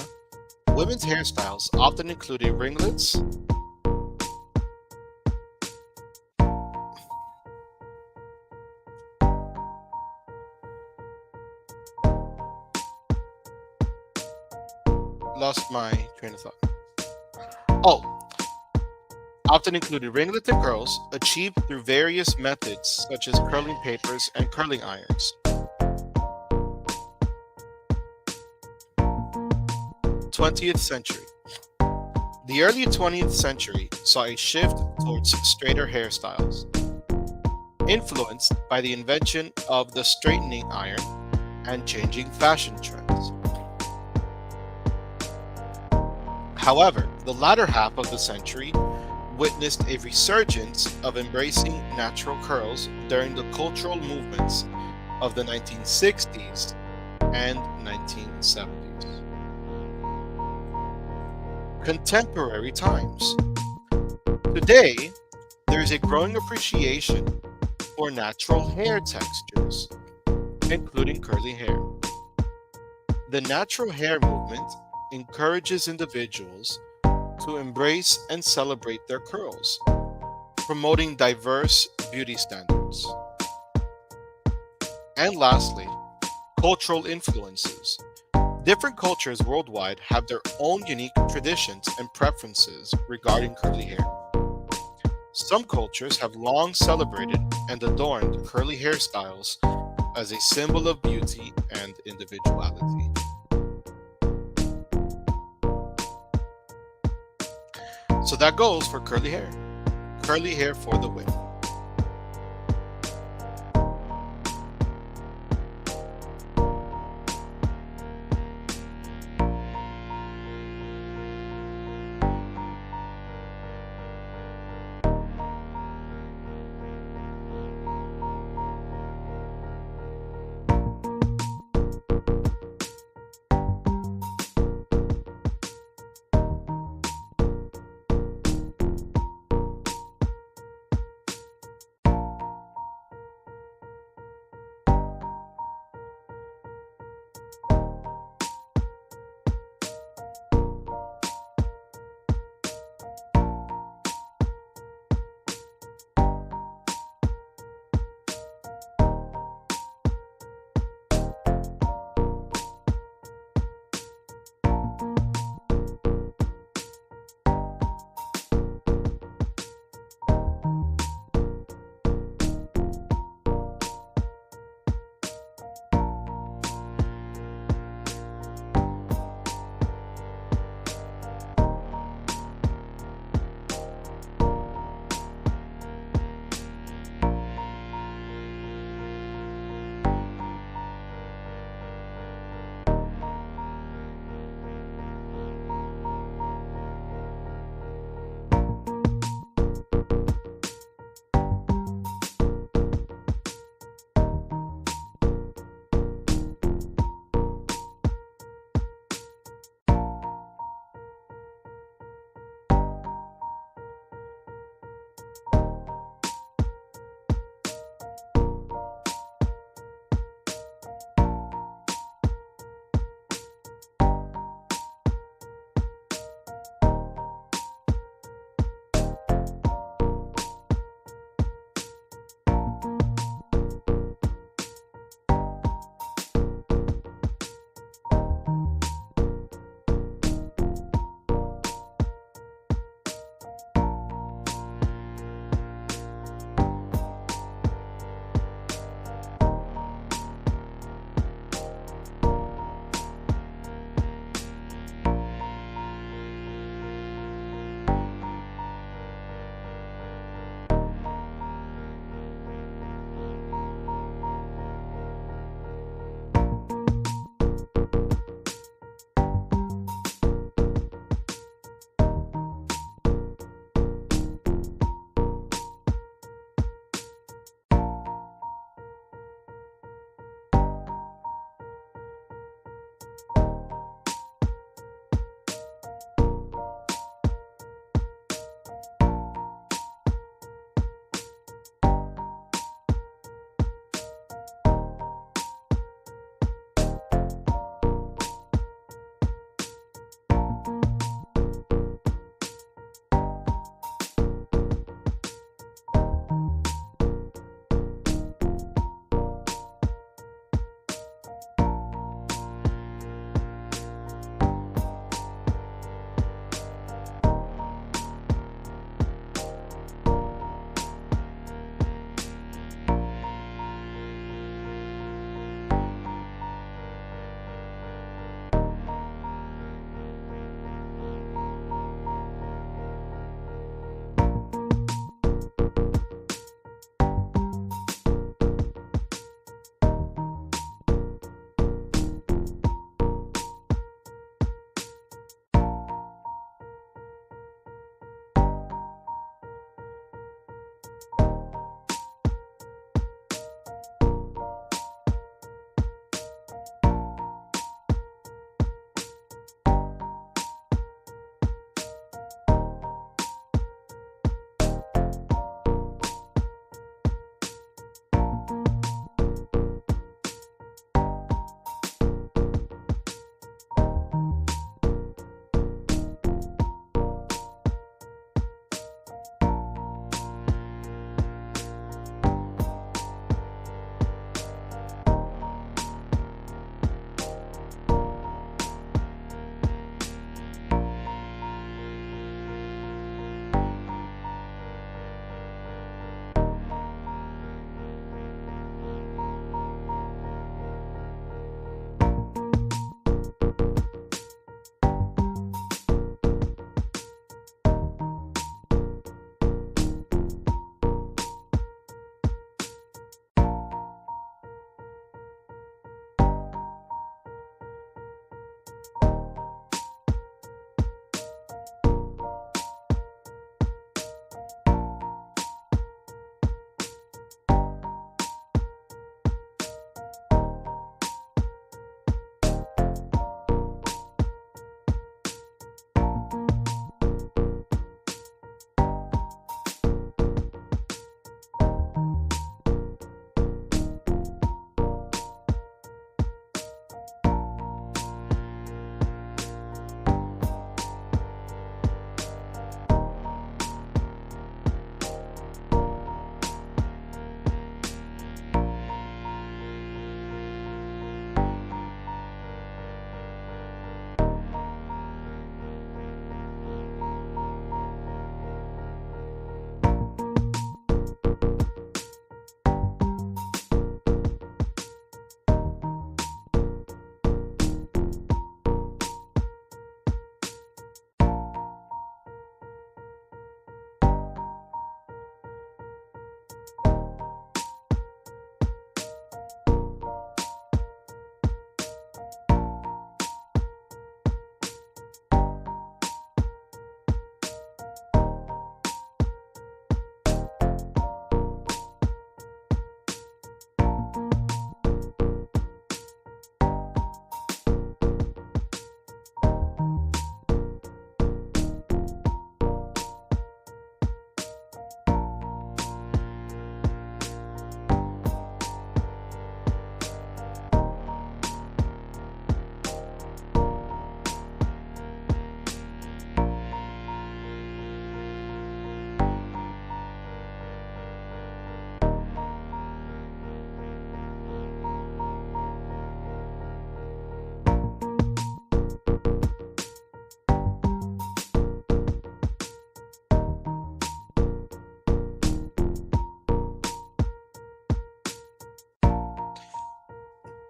women's hairstyles often included ringlets, lost my train of thought. Often included ringlets and curls achieved through various methods such as curling papers and curling irons. 20th century. The early 20th century saw a shift towards straighter hairstyles, influenced by the invention of the straightening iron and changing fashion trends. However, the latter half of the century witnessed a resurgence of embracing natural curls during the cultural movements of the 1960s and 1970s. Contemporary times. Today, there is a growing appreciation for natural hair textures, including curly hair. The natural hair movement encourages individuals to embrace and celebrate their curls, promoting diverse beauty standards. And lastly, cultural influences. Different cultures worldwide have their own unique traditions and preferences regarding curly hair. Some cultures have long celebrated and adorned curly hairstyles as a symbol of beauty and individuality. So that goes for curly hair. Curly hair for the win.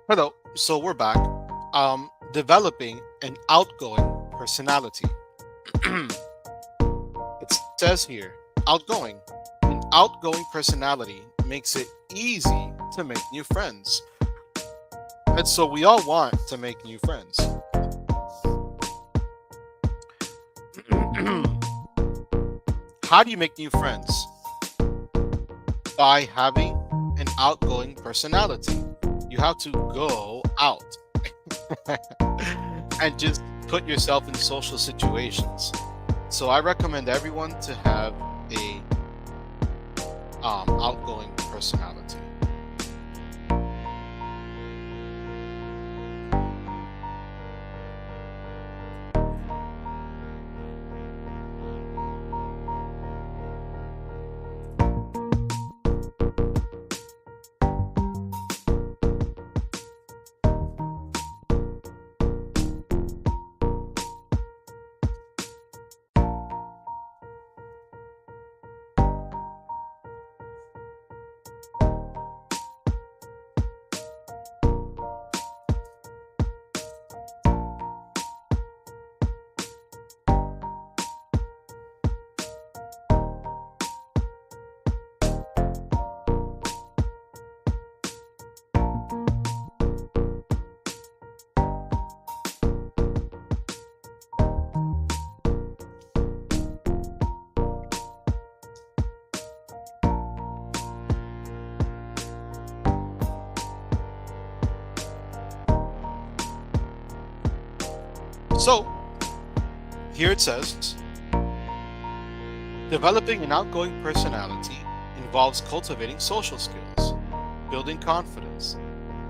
Hello. So we're back. Developing an outgoing personality. It says here, outgoing. An outgoing personality makes it easy to make new friends. And so we all want to make new friends. How do you make new friends? By having an outgoing personality. You have to go out and just put yourself in social situations. So I recommend everyone to have a outgoing personality. So here it says, developing an outgoing personality involves cultivating social skills, building confidence,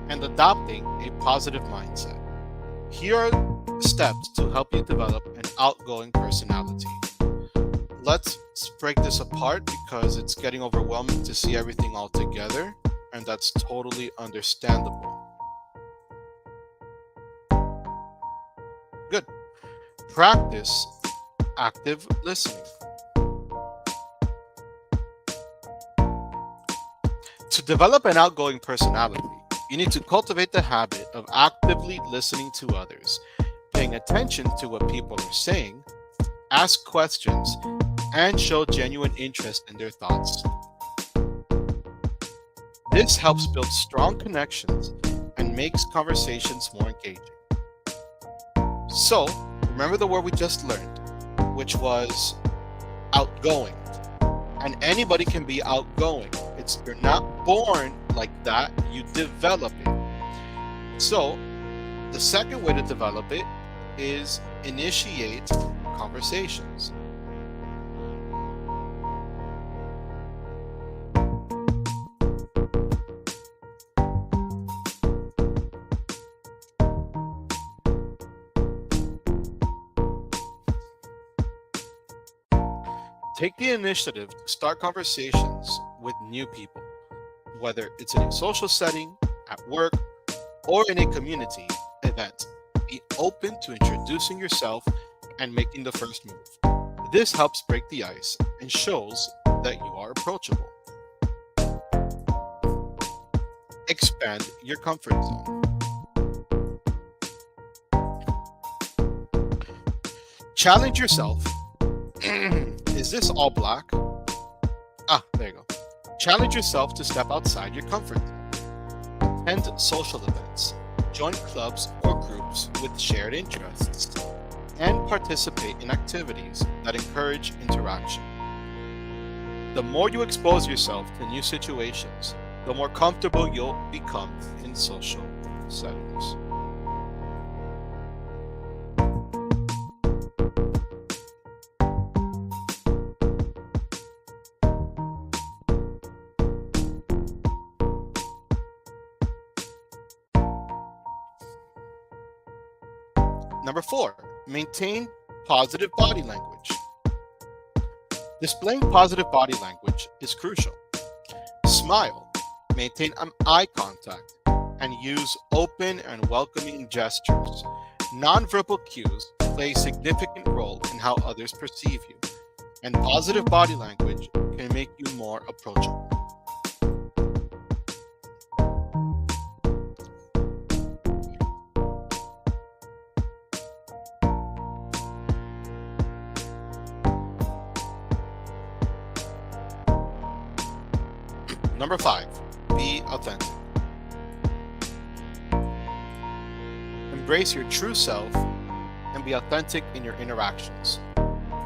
and adopting a positive mindset. Here are steps to help you develop an outgoing personality. Let's break this apart because it's getting overwhelming to see everything all together, and that's totally understandable. Good. Practice active listening. To develop an outgoing personality, you need to cultivate the habit of actively listening to others, paying attention to what people are saying, ask questions, and show genuine interest in their thoughts. This helps build strong connections and makes conversations more engaging. So, remember the word we just learned, which was outgoing. And anybody can be outgoing. You're not born like that, you develop it. So, the second way to develop it is initiate conversations. Take the initiative to start conversations with new people, whether it's in a social setting, at work, or in a community event. Be open to introducing yourself and making the first move. This helps break the ice and shows that you are approachable. Expand your comfort zone. Challenge yourself. Is this all black? There you go. Challenge yourself to step outside your comfort zone. Attend social events, join clubs or groups with shared interests, and participate in activities that encourage interaction. The more you expose yourself to new situations, the more comfortable you'll become in social settings. Number 4, maintain positive body language. Displaying positive body language is crucial. Smile, maintain eye contact, and use open and welcoming gestures. Nonverbal cues play a significant role in how others perceive you, and positive body language can make you more approachable. Number 5, be authentic. Embrace your true self and be authentic in your interactions.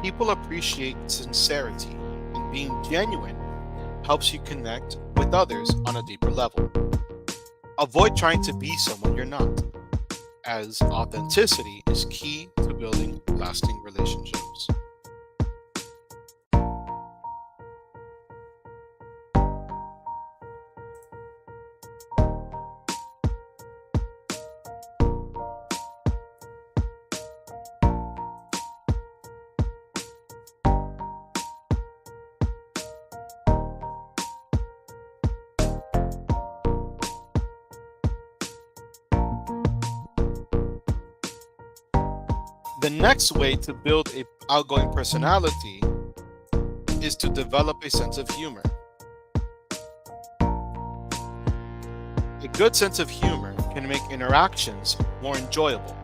People appreciate sincerity, and being genuine helps you connect with others on a deeper level. Avoid trying to be someone you're not, as authenticity is key to building lasting relationships. The next way to build an outgoing personality is to develop a sense of humor. A good sense of humor can make interactions more enjoyable.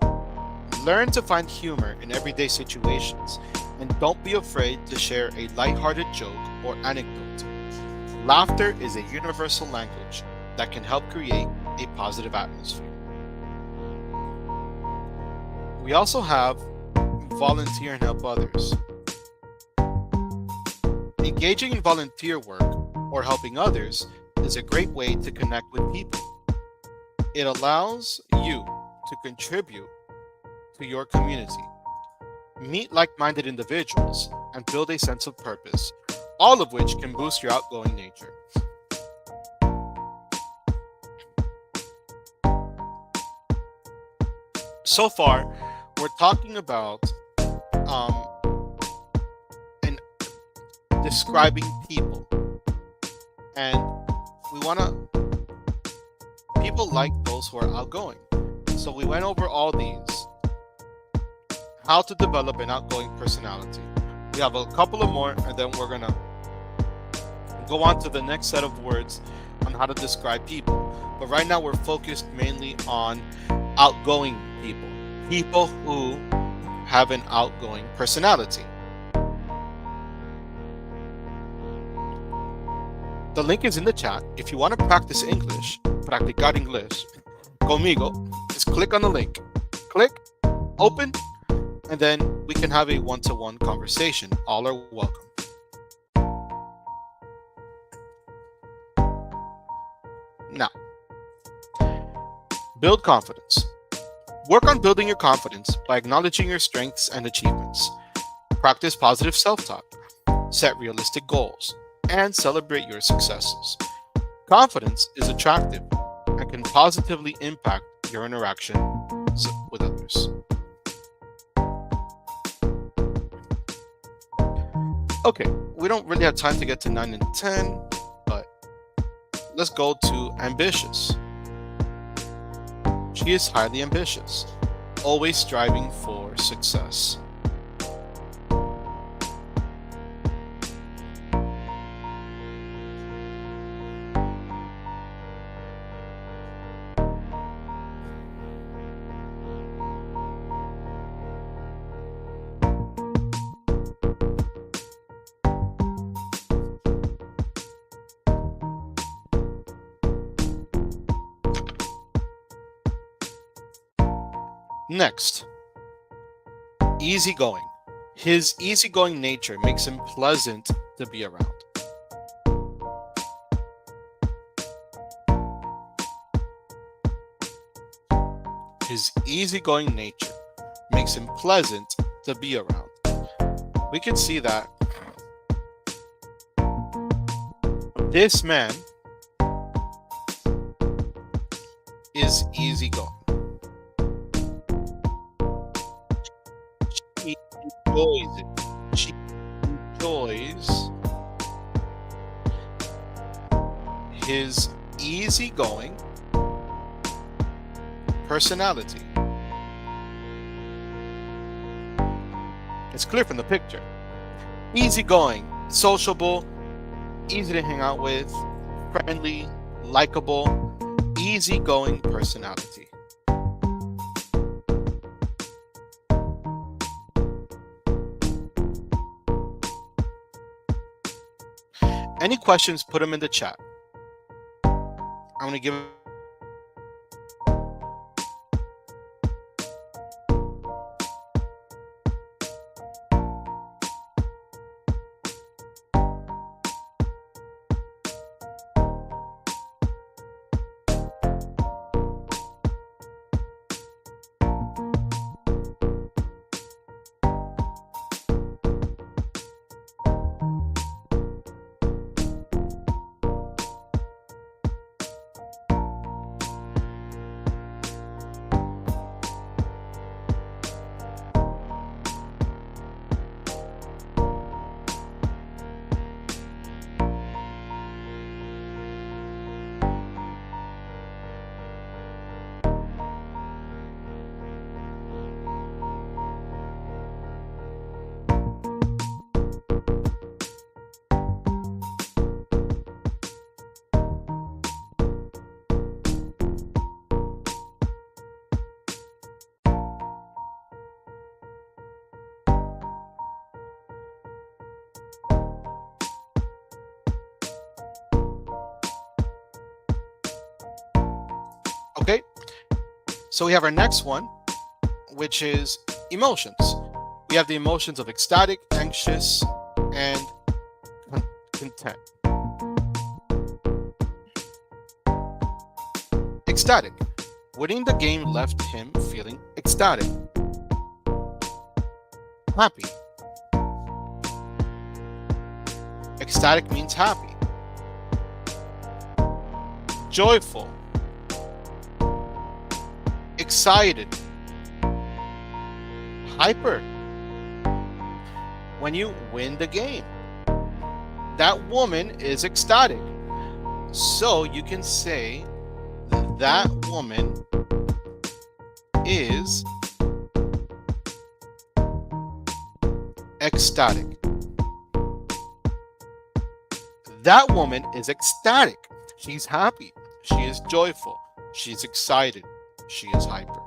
Learn to find humor in everyday situations and don't be afraid to share a lighthearted joke or anecdote. Laughter is a universal language that can help create a positive atmosphere. We also have volunteer and help others. Engaging in volunteer work or helping others is a great way to connect with people. It allows you to contribute to your community, meet like-minded individuals, and build a sense of purpose, all of which can boost your outgoing nature. So far, we're talking about and describing people, and we want to people like those who are outgoing. So we went over all these, how to develop an outgoing personality. We have a couple of more, and then we're gonna go on to the next set of words on how to describe people. But right now we're focused mainly on outgoing people who have an outgoing personality. The link is in the chat. If you want to practice English, practicar inglés conmigo, just click on the link. Click, open, and then we can have a one-to-one conversation. All are welcome. Now, build confidence. Work on building your confidence by acknowledging your strengths and achievements. Practice positive self-talk. Set realistic goals and celebrate your successes. Confidence is attractive and can positively impact your interactions with others. Okay, we don't really have time to get to 9 and 10, but let's go to ambitious. She is highly ambitious, always striving for success. Next, easygoing. His easygoing nature makes him pleasant to be around. His easygoing nature makes him pleasant to be around. We can see that this man is easygoing. She enjoys it. She enjoys his easygoing personality. It's clear from the picture. Easygoing, sociable, easy to hang out with, friendly, likable, easygoing personality. Any questions, put them in the chat. I'm going to give Okay, so we have our next one, which is emotions. We have the emotions of ecstatic, anxious, and content. Ecstatic. Winning the game left him feeling ecstatic. Happy. Ecstatic means happy. Joyful. Excited. Hyper. When you win the game. That woman is ecstatic. So you can say that woman is ecstatic. That woman is ecstatic. She's happy. She is joyful. She's excited. She is hyper.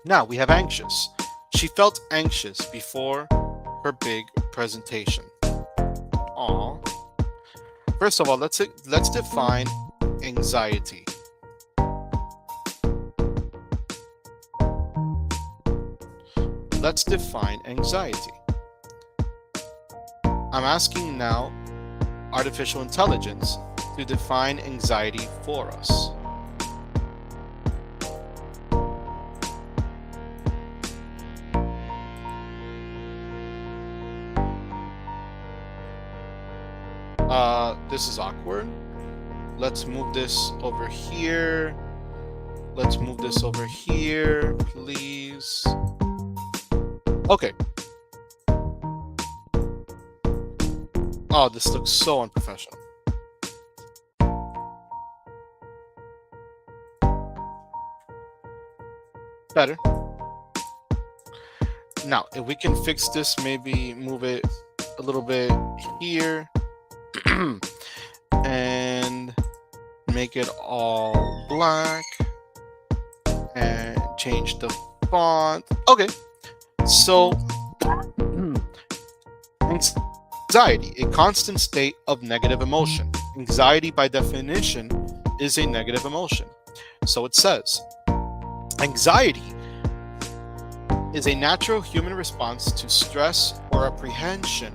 Now we have anxious. She felt anxious before her big presentation. Aw. First of all, let's define anxiety. Let's define anxiety. I'm asking now artificial intelligence to define anxiety for us. This is awkward. Let's move this over here. Let's move this over here, please. Okay. Oh, this looks so unprofessional. Better. Now, if we can fix this, maybe move it a little bit here and make it all black and change the font. Okay. So, anxiety, a constant state of negative emotion. Anxiety, by definition, is a negative emotion. So it says, anxiety is a natural human response to stress or apprehension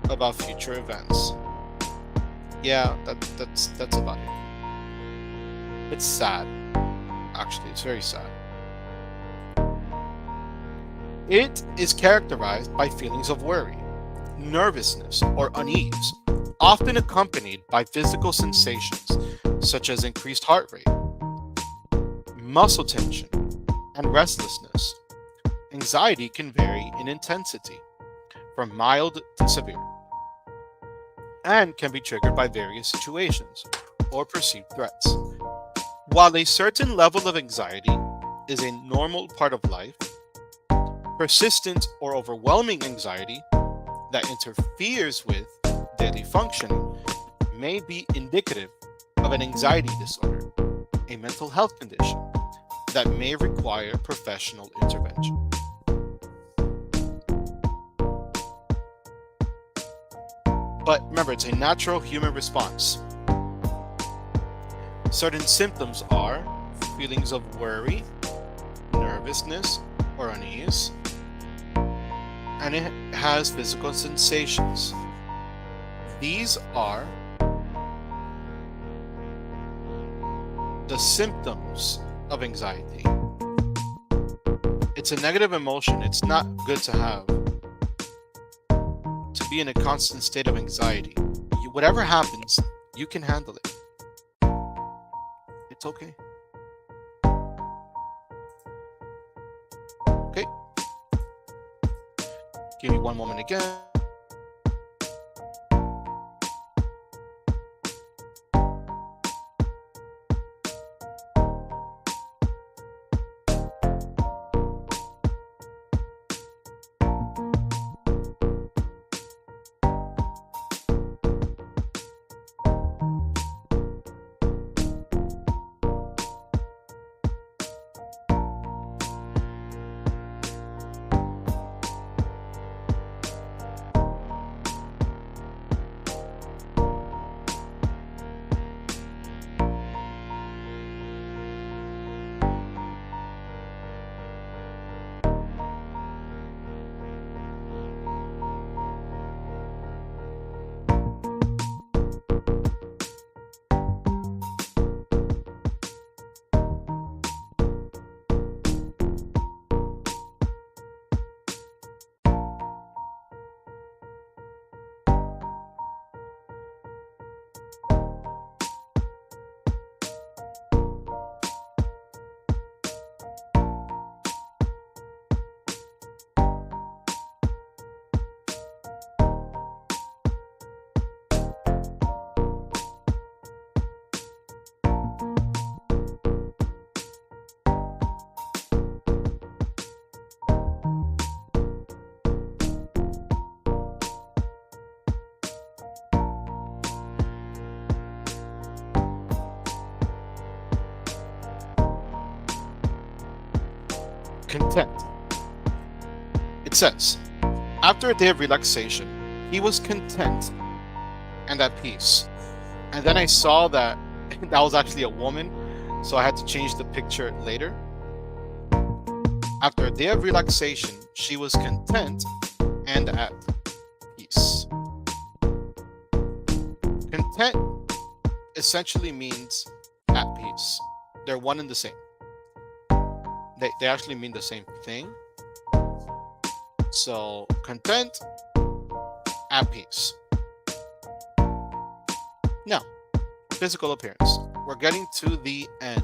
about future events. Yeah, that's about it. It's sad. Actually, it's very sad. It is characterized by feelings of worry, nervousness, or unease, often accompanied by physical sensations such as increased heart rate, muscle tension, and restlessness. Anxiety can vary in intensity, from mild to severe, and can be triggered by various situations or perceived threats. While a certain level of anxiety is a normal part of life, persistent or overwhelming anxiety that interferes with daily functioning may be indicative of an anxiety disorder, a mental health condition that may require professional intervention. But remember, it's a natural human response. Certain symptoms are feelings of worry, nervousness, or unease, and it has physical sensations. These are the symptoms of anxiety. It's a negative emotion. It's not good to have. To be in a constant state of anxiety. Whatever happens, you can handle it. It's okay. Okay. Give me one moment again. Content. It says, after a day of relaxation, he was content and at peace. And then I saw that that was actually a woman, so I had to change the picture later. After a day of relaxation, she was content and at peace. Content essentially means at peace. They're one and the same. They actually mean the same thing. So, content, at peace. Now, physical appearance. We're getting to the end.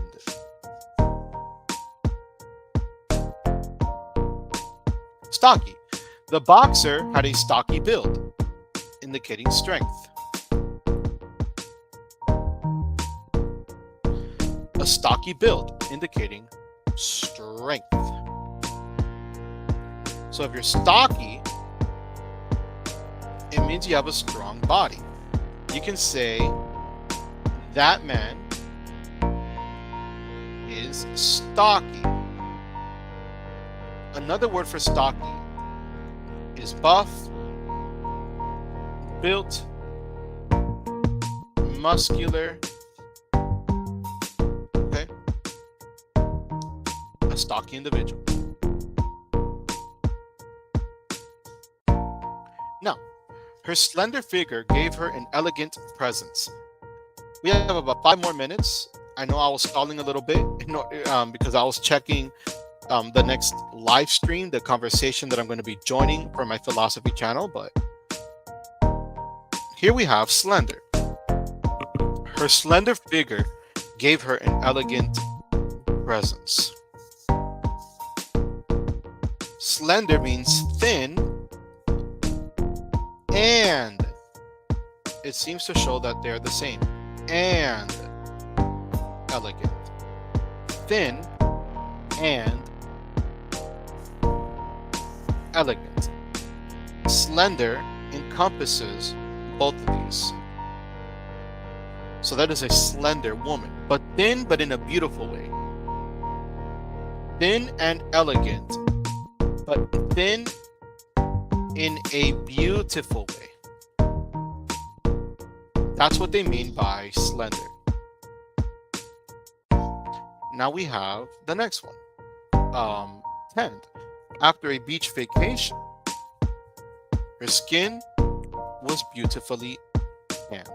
Stocky. The boxer had a stocky build, indicating strength. A stocky build, indicating strength. So if you're stocky, it means you have a strong body. You can say, that man is stocky. Another word for stocky is buff, built, muscular. Okay? A stocky individual. Now, her slender figure gave her an elegant presence. We have about 5 more minutes. I know I was stalling a little bit because I was checking the next live stream, the conversation that I'm going to be joining for my philosophy channel. But here we have slender. Her slender figure gave her an elegant presence. Slender means thin, and it seems to show that they're the same. And elegant. Thin and elegant. Slender encompasses both of these. So that is a slender woman, but thin, but in a beautiful way. Thin and elegant, but thin in a beautiful way. That's what they mean by slender. Now we have the next one. Tanned. After a beach vacation, her skin was beautifully tanned.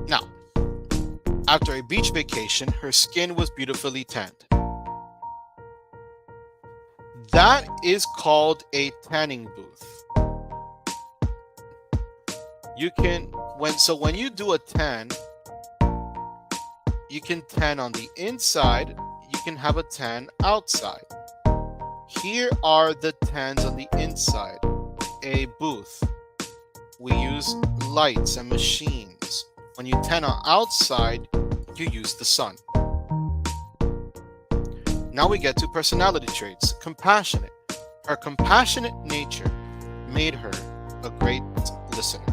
Now, after a beach vacation, her skin was beautifully tanned. That is called a tanning booth. When you do a tan, you can tan on the inside, you can have a tan outside. Here are the tans on the inside. A booth. We use lights and machines. When you tan on outside, you use the sun. Now we get to personality traits. Compassionate. Her compassionate nature made her a great listener.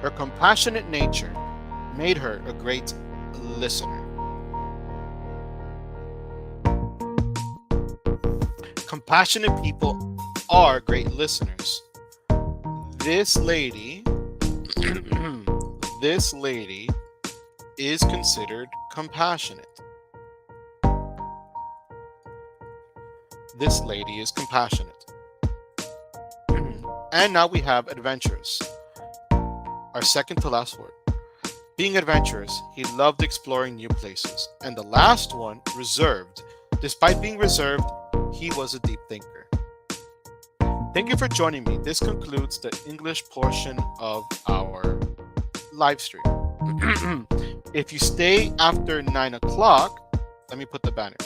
Her compassionate nature made her a great listener. Compassionate people are great listeners. This lady is considered compassionate. This lady is compassionate. And now we have adventurous. Our second to last word. Being adventurous, he loved exploring new places. And the last one, reserved. Despite being reserved, he was a deep thinker. Thank you for joining me. This concludes the English portion of our live stream. If you stay after 9 o'clock, let me put the banner.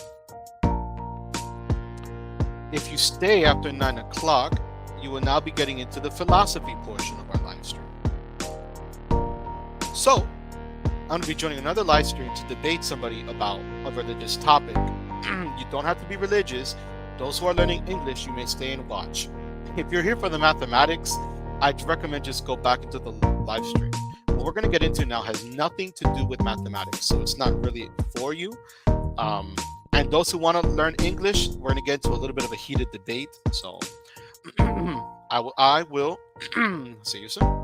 If you stay after 9 o'clock, you will now be getting into the philosophy portion of our live stream. So, I'm going to be joining another live stream to debate somebody about a religious topic. You don't have to be religious. Those who are learning English, you may stay and watch. If you're here for the mathematics, I'd recommend just go back into the live stream. What we're going to get into now has nothing to do with mathematics, so it's not really for you. And those who want to learn English, we're going to get into a little bit of a heated debate. So I will see you soon.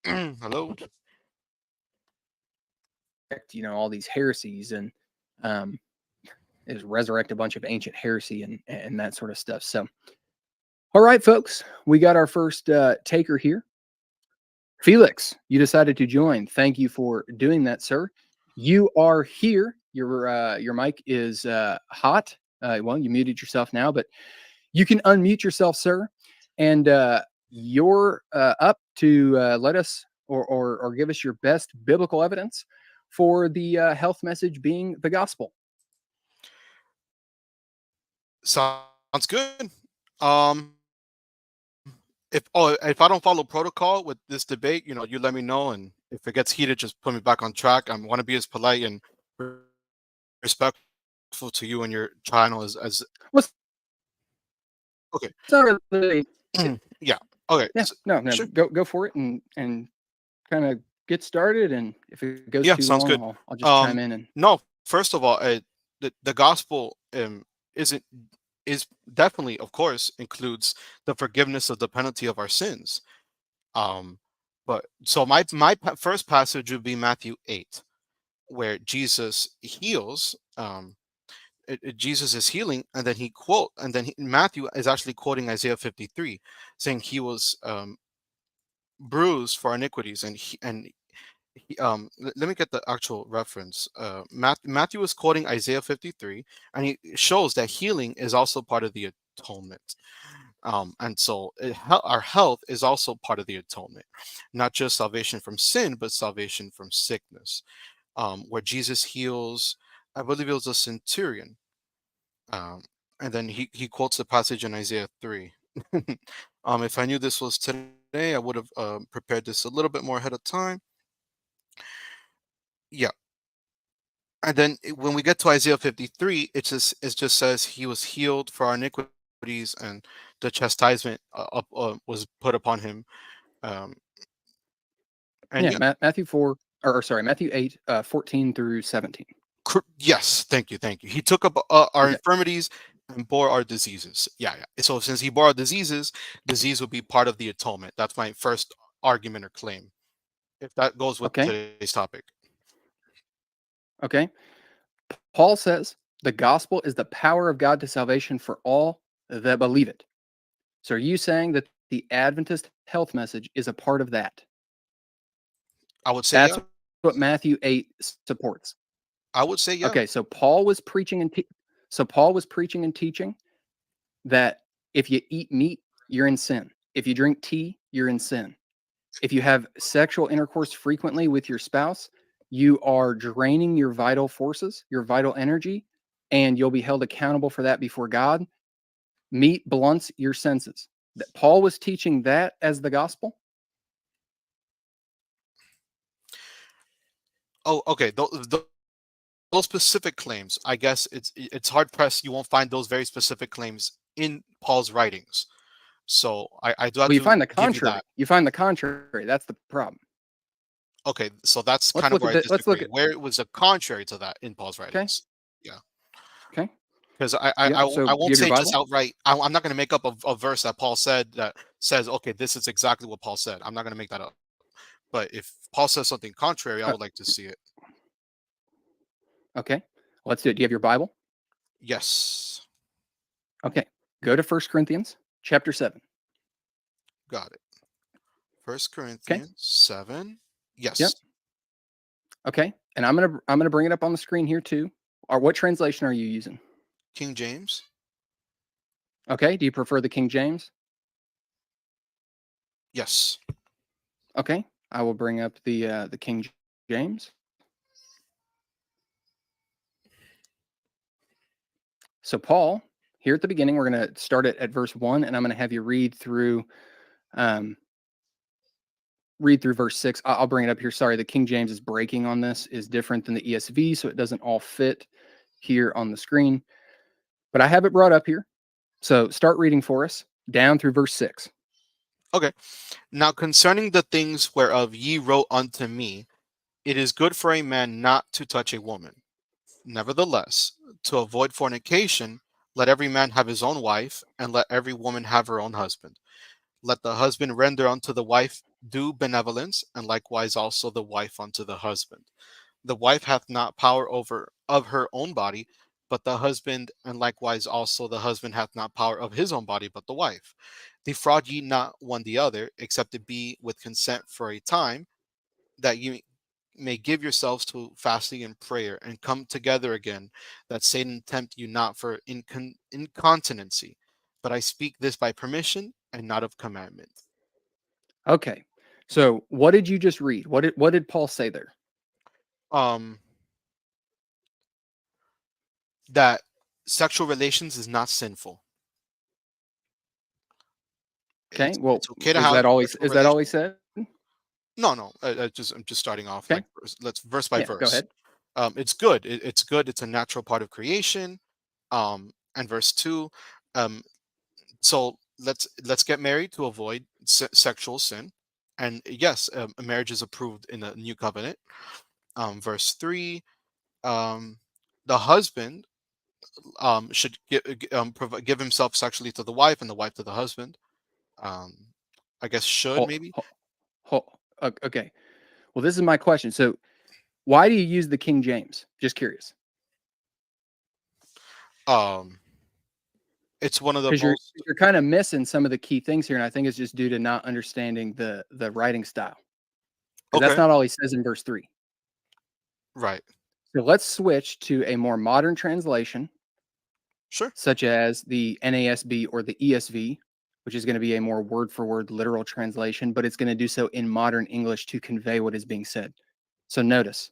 Hello. All these heresies and um, is resurrect a bunch of ancient heresy and that sort of stuff. So, all right, folks, we got our first taker here. Felix, you decided to join. Thank you for doing that, sir. You are here. Your mic is hot. Well, you muted yourself now, but you can unmute yourself, sir. And you're up to let us or give us your best biblical evidence for the health message being the gospel. Sounds good. If I don't follow protocol with this debate, you let me know, and if it gets heated, just put me back on track. I want to be as polite and respectful to you and your channel as Well, okay. it's not really. Yeah. Okay. Yeah, no, no, Sure. go for it and kind of get started. And if it goes Yeah, too sounds long, good. I'll just chime in. And No, first of all, the gospel isn't is definitely, of course, includes the forgiveness of the penalty of our sins. Um, but so first passage would be Matthew 8, where Jesus heals. Jesus is healing, and then Matthew is actually quoting Isaiah 53, saying he was bruised for our iniquities, let me get the actual reference. Matthew is quoting Isaiah 53, and he shows that healing is also part of the atonement. And so our health is also part of the atonement, not just salvation from sin, but salvation from sickness. Where Jesus heals, I believe it was a centurion. Um, and then he quotes the passage in Isaiah 3. If I knew this was today, I would have prepared this a little bit more ahead of time. Yeah. And then when we get to Isaiah 53, it just says he was healed for our iniquities, and the chastisement was put upon him. Um, and yeah, yeah, Matthew 4, or sorry, Matthew 8, 14 through 17. yes, thank you. He took up our Okay. infirmities and bore our diseases. Yeah, yeah. So since he bore our diseases, disease will be part of the atonement. That's my first argument or claim, if that goes with Okay. today's topic. Okay. Paul says the gospel is the power of God to salvation for all that believe it. So are you saying that the Adventist health message is a part of that? I would say That's yeah. what Matthew 8 supports. I would say yeah. Okay, so Paul was preaching and teaching that if you eat meat, you're in sin. If you drink tea, you're in sin. If you have sexual intercourse frequently with your spouse, you are draining your vital forces, your vital energy, and you'll be held accountable for that before God. Meat blunts your senses. That Paul was teaching that as the gospel. Oh, okay. Those specific claims, I guess it's hard pressed. You won't find those very specific claims in Paul's writings. So I do have Well, you to find the give you contrary. that. You find the contrary. That's the problem. Okay, so that's Let's kind of look where at I the. Let's look disagree. at. Where it was a contrary to that in Paul's Okay. writings. Yeah, Okay. because I I, Yeah. I, So I do you won't have your say just Bible? outright. I'm not going to make up a verse that Paul said that says, okay, this is exactly what Paul said. I'm not going to make that up. But if Paul says something contrary, I Uh, would like to see it. okay. Let's do it. Do you have your Bible? Yes, Okay. Go to 1 Corinthians chapter 7. got it. First Okay. Corinthians 7. Yep. Yes, Okay. And I'm gonna bring it up on the screen here too. Or what translation are you using? King James. Okay. Do you prefer the King James? Yes. Okay. I will bring up the King James. So Paul, here at the beginning, we're going to start it at verse 1, and I'm going to have you um, read through verse 6. I'll bring it up here. Sorry, the King James is breaking on this, is different than the ESV, so it doesn't all fit here on the screen. But I have it brought up here. So start reading for us down through verse 6. Okay. Now concerning the things whereof ye wrote unto me, it is good for a man not to touch a woman. Nevertheless, to avoid fornication, let every man have his own wife, and let every woman have her own husband. Let the husband render unto the wife due benevolence, and likewise also the wife unto the husband. The wife hath not power over of her own body, but the husband, and likewise also the husband hath not power of his own body, but the wife. Defraud ye not one the other, except it be with consent for a time, that you may give yourselves to fasting and prayer, and come together again, that Satan tempt you not for incontinency. But I speak this by permission and not of commandment. Okay. So what did you just read? What did Paul say there? Um, that sexual relations is not sinful. Okay. Well, It's okay to is have that all he sexual is that all he relations. said? No, no. I'm just starting off Okay. like let's verse by Yeah, go verse. ahead. It's good. It's good. It's a natural part of creation. And verse 2. Um, so let's get married to avoid sexual sin. And yes, a marriage is approved in the new covenant. Verse 3. Um, the husband should give himself sexually to the wife, and the wife to the husband. Um, I guess should Ho- maybe. ho- okay. Well, this is my question. So why do you use the King James? Just curious. Um, it's one of the Because you're most you're kind of missing some of the key things here, and I think it's just due to not understanding the writing style. Because that's okay, not all he says in verse 3. right? So let's switch to a more modern translation, Sure. such as the NASB or the ESV, which is going to be a more word for word literal translation, but it's going to do so in modern English to convey what is being said. So notice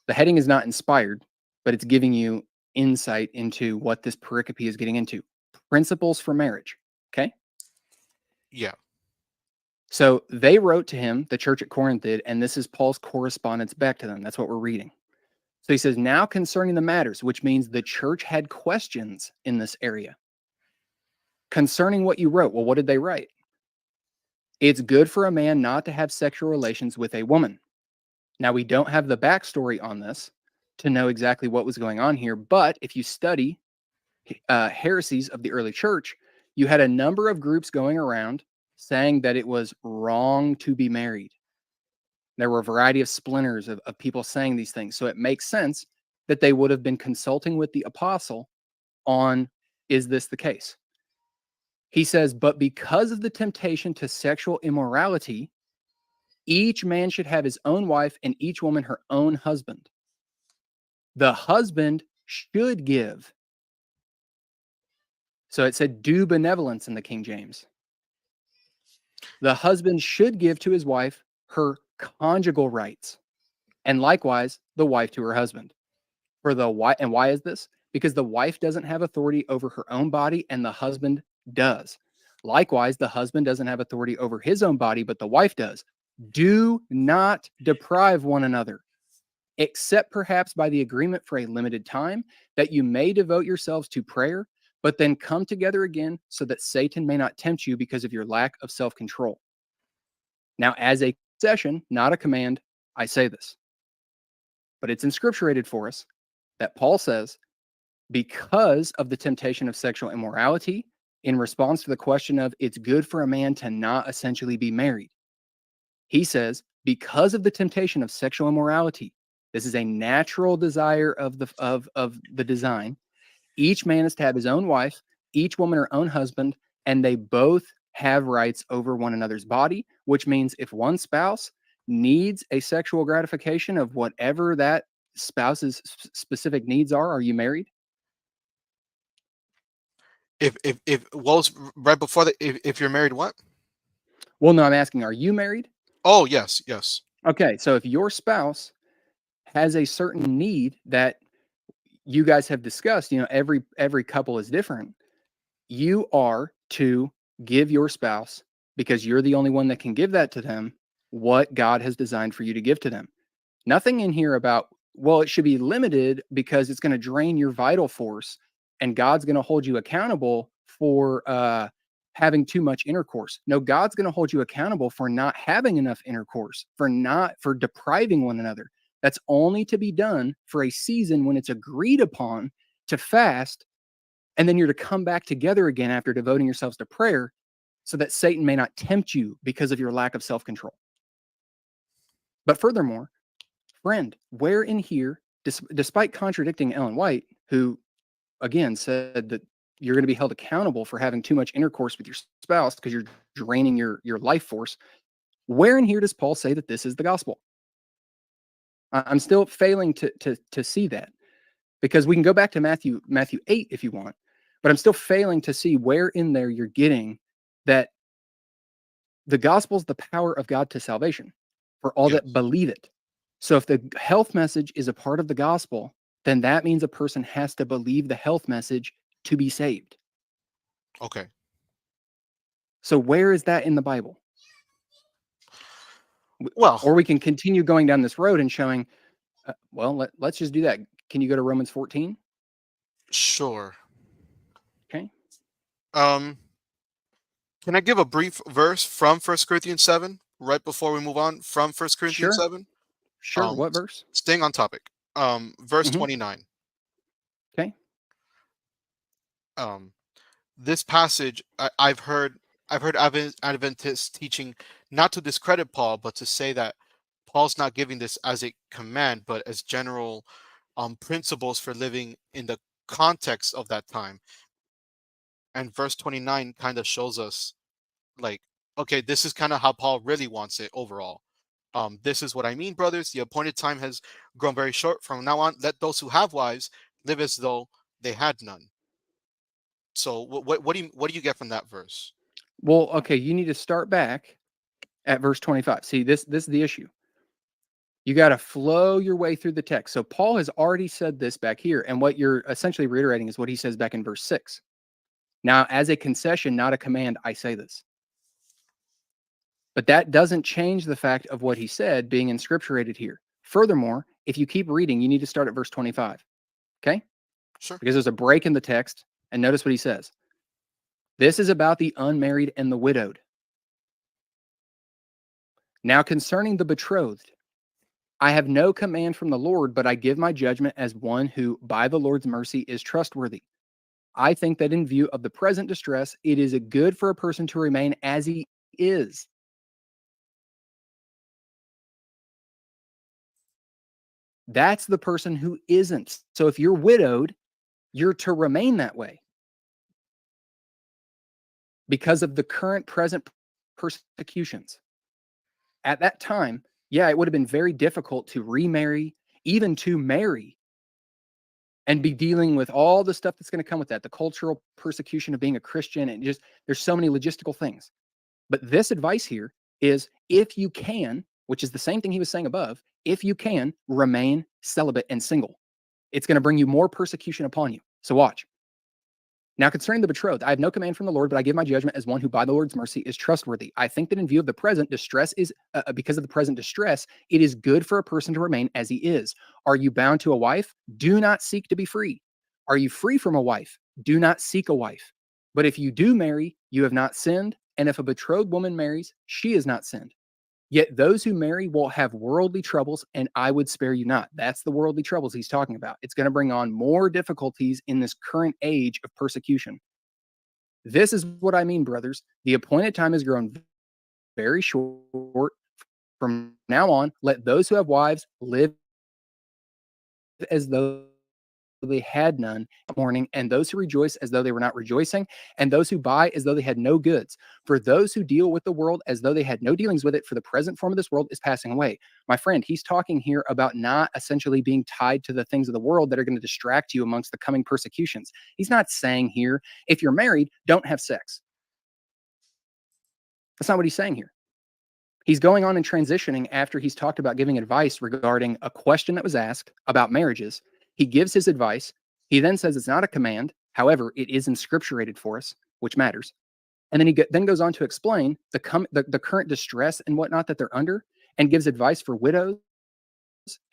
the heading is not inspired, but it's giving you insight into what this pericope is getting into. Principles for marriage. Okay. Yeah. So they wrote to him, the church at Corinth did, and this is Paul's correspondence back to them. That's what we're reading. So he says, now concerning the matters, which means the church had questions in this area. Concerning what you wrote, well, what did they write? It's good for a man not to have sexual relations with a woman. Now, we don't have the backstory on this to know exactly what was going on here, but if you study heresies of the early church, you had a number of groups going around saying that it was wrong to be married. There were a variety of splinters of people saying these things. So it makes sense that they would have been consulting with the apostle on, is this the case? He says, but because of the temptation to sexual immorality, each man should have his own wife and each woman her own husband. The husband should give. So it said due benevolence in the King James. The husband should give to his wife her conjugal rights, and likewise the wife to her husband. For the wife, and why is this? Because the wife doesn't have authority over her own body, and the husband does. Likewise, the husband doesn't have authority over his own body, but the wife does. Do not deprive one another, except perhaps by the agreement for a limited time, that you may devote yourselves to prayer, but then come together again so that Satan may not tempt you because of your lack of self control. Now, as a concession, not a command, I say this, but it's inscripturated for us that Paul says, because of the temptation of sexual immorality, in response to the question of it's good for a man to not essentially be married, he says, because of the temptation of sexual immorality, this is a natural desire of the design. Each man is to have his own wife, each woman her own husband, and they both have rights over one another's body, which means if one spouse needs a sexual gratification of whatever that spouse's specific needs are you married? If well, it's right before that, if you're married, what? Well, no, I'm asking, are you married? Oh, yes, yes. Okay, so if your spouse has a certain need that you guys have discussed, every couple is different. You are to give your spouse, because you're the only one that can give that to them, what God has designed for you to give to them. Nothing in here about, well, it should be limited because it's going to drain your vital force and God's going to hold you accountable for having too much intercourse. No, God's going to hold you accountable for not having enough intercourse, for depriving one another. That's only to be done for a season when it's agreed upon to fast, and then you're to come back together again after devoting yourselves to prayer so that Satan may not tempt you because of your lack of self-control. But furthermore, friend, where in here, despite contradicting Ellen White, who again said that you're going to be held accountable for having too much intercourse with your spouse because you're draining your life force, where in here does Paul say that this is the gospel? I'm still failing to see that, because we can go back to Matthew 8 if you want, but I'm still failing to see where in there you're getting that the gospel is the power of God to salvation for all Yes. that believe it. So if the health message is a part of the gospel, then that means a person has to believe the health message to be saved. Okay. So where is that in the Bible? Well, Or we can continue going down this road and showing, let's just do that. Can you go to Romans 14? sure. Okay. Can I give a brief verse from 1 Corinthians 7 right before we move on from 1 Corinthians Sure. 7? Sure. What verse? Staying on topic. Verse Mhm. 29. Okay. Um, this passage, I've heard Adventists teaching not to discredit Paul, but to say that Paul's not giving this as a command, but as general principles for living in the context of that time. And verse 29 kind of shows us, like, okay, this is kind of how Paul really wants it overall. This is what I mean, brothers. The appointed time has grown very short. From now on, let those who have wives live as though they had none. So, what do you get from that verse? Well, okay, you need to start back at verse 25. See, this is the issue. You got to flow your way through the text. So Paul has already said this back here, and what you're essentially reiterating is what he says back in verse 6. Now, as a concession, not a command, I say this. But that doesn't change the fact of what he said being inscripturated here. Furthermore, if you keep reading, you need to start at verse 25. Okay? Sure. Because there's a break in the text, and notice what he says. This is about the unmarried and the widowed. Now, concerning the betrothed, I have no command from the Lord, but I give my judgment as one who, by the Lord's mercy, is trustworthy. I think that in view of the present distress, it is a good for a person to remain as he is. That's the person who isn't. So if you're widowed, you're to remain that way because of the current present persecutions. At that time, yeah, it would have been very difficult to remarry, even to marry, and be dealing with all the stuff that's going to come with that, the cultural persecution of being a Christian, and just there's so many logistical things. But this advice here is, if you can, which is the same thing he was saying above, if you can, remain celibate and single. It's going to bring you more persecution upon you. So watch. Now, concerning the betrothed, I have no command from the Lord, but I give my judgment as one who by the Lord's mercy is trustworthy. I think that in view of the present distress because of the present distress, it is good for a person to remain as he is. Are you bound to a wife? Do not seek to be free. Are you free from a wife? Do not seek a wife. But if you do marry, you have not sinned. And if a betrothed woman marries, she has not sinned. Yet those who marry will have worldly troubles, and I would spare you not. That's the worldly troubles he's talking about. It's going to bring on more difficulties in this current age of persecution. This is what I mean, brothers. The appointed time has grown very short. From now on, let those who have wives live as though they had none mourning, and those who rejoice as though they were not rejoicing, and those who buy as though they had no goods. For those who deal with the world as though they had no dealings with it, for the present form of this world is passing away. My friend, he's talking here about not essentially being tied to the things of the world that are going to distract you amongst the coming persecutions. He's not saying here, if you're married, don't have sex. That's not what he's saying here. He's going on and transitioning after he's talked about giving advice regarding a question that was asked about marriages. He gives his advice. He then says it's not a command. However, it is inscripturated for us, which matters. And then he then goes on to explain the current distress and whatnot that they're under, and gives advice for widows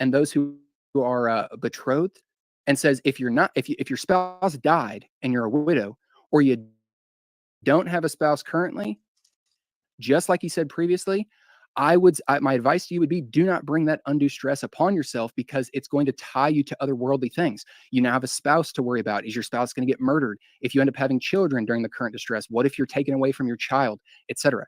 and those who are betrothed, and says if your spouse died and you're a widow, or you don't have a spouse currently, just like he said previously, my advice to you would be, do not bring that undue stress upon yourself, because it's going to tie you to other worldly things. You now have a spouse to worry about. Is your spouse going to get murdered? If you end up having children during the current distress, what if you're taken away from your child, etc.?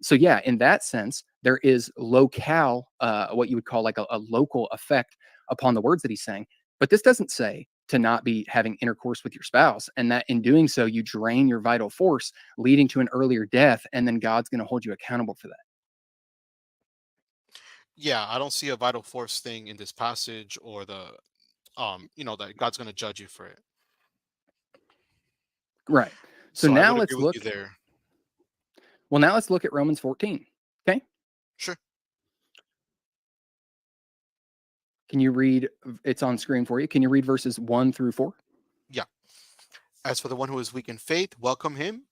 So yeah, in that sense, there is locale, what you would call like a local effect upon the words that he's saying. But this doesn't say to not be having intercourse with your spouse, and that in doing so, you drain your vital force, leading to an earlier death, and then God's going to hold you accountable for that. Yeah, I don't see a vital force thing in this passage, or that God's going to judge you for it. Right. So So I now would agree let's with look. you there. Well, now let's look at Romans 14. Okay. Sure. Can you read? It's on screen for you. Can you read verses 1 through 4? Yeah. As for the one who is weak in faith, welcome him,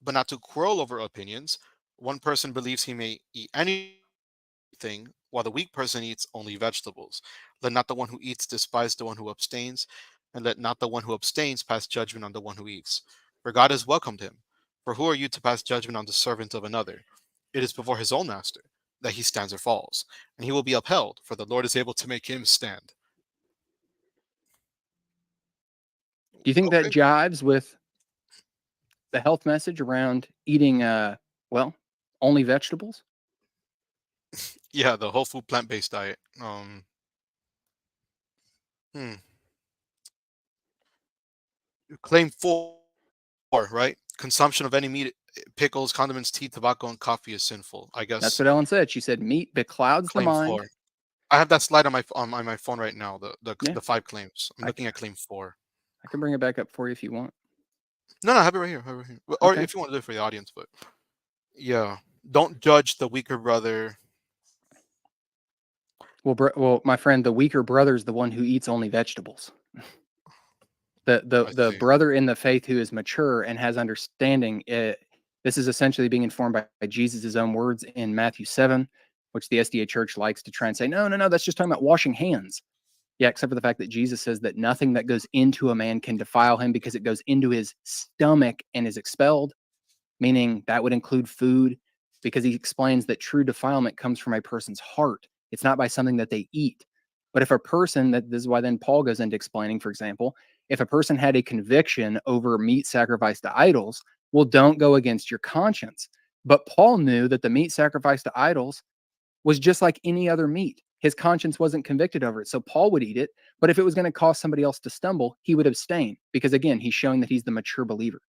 but not to quarrel over opinions. One person believes he may eat anything, while the weak person eats only vegetables. Let not the one who eats despise the one who abstains, and let not the one who abstains pass judgment on the one who eats. For God has welcomed him. For who are you to pass judgment on the servant of another? It is before his own master that he stands or falls, and he will be upheld, for the Lord is able to make him stand. Do you think that Okay. jives with the health message around eating, well, only vegetables? Yeah, the whole food plant-based diet. Hmm. Claim 4, right? Consumption of any meat, pickles, condiments, tea, tobacco, and coffee is sinful. I That's guess what Ellen said. She said, meat beclouds the claim mind. 4. I have that slide on my phone right now. The the Yeah, the 5 claims. I'm I, looking at claim 4. I can bring it back up for you if you want. No, I have it right here. I have it right here. Or Okay. if you want to do it for the audience, but yeah, don't judge the weaker brother. Well, my friend, the weaker brother is the one who eats only vegetables. The I the see. brother in the faith who is mature and has understanding. This is essentially being informed by Jesus' own words in Matthew 7, which the SDA Church likes to try and say, no, that's just talking about washing hands. Yeah, except for the fact that Jesus says that nothing that goes into a man can defile him, because it goes into his stomach and is expelled, meaning that would include food, because he explains that true defilement comes from a person's heart. It's not by something that they eat. But if a person, this is why then Paul goes into explaining, for example, if a person had a conviction over meat sacrificed to idols, well, don't go against your conscience. But Paul knew that the meat sacrificed to idols was just like any other meat. His conscience wasn't convicted over it. So Paul would eat it. But if it was going to cause somebody else to stumble, he would abstain, because again, he's showing that he's the mature believer.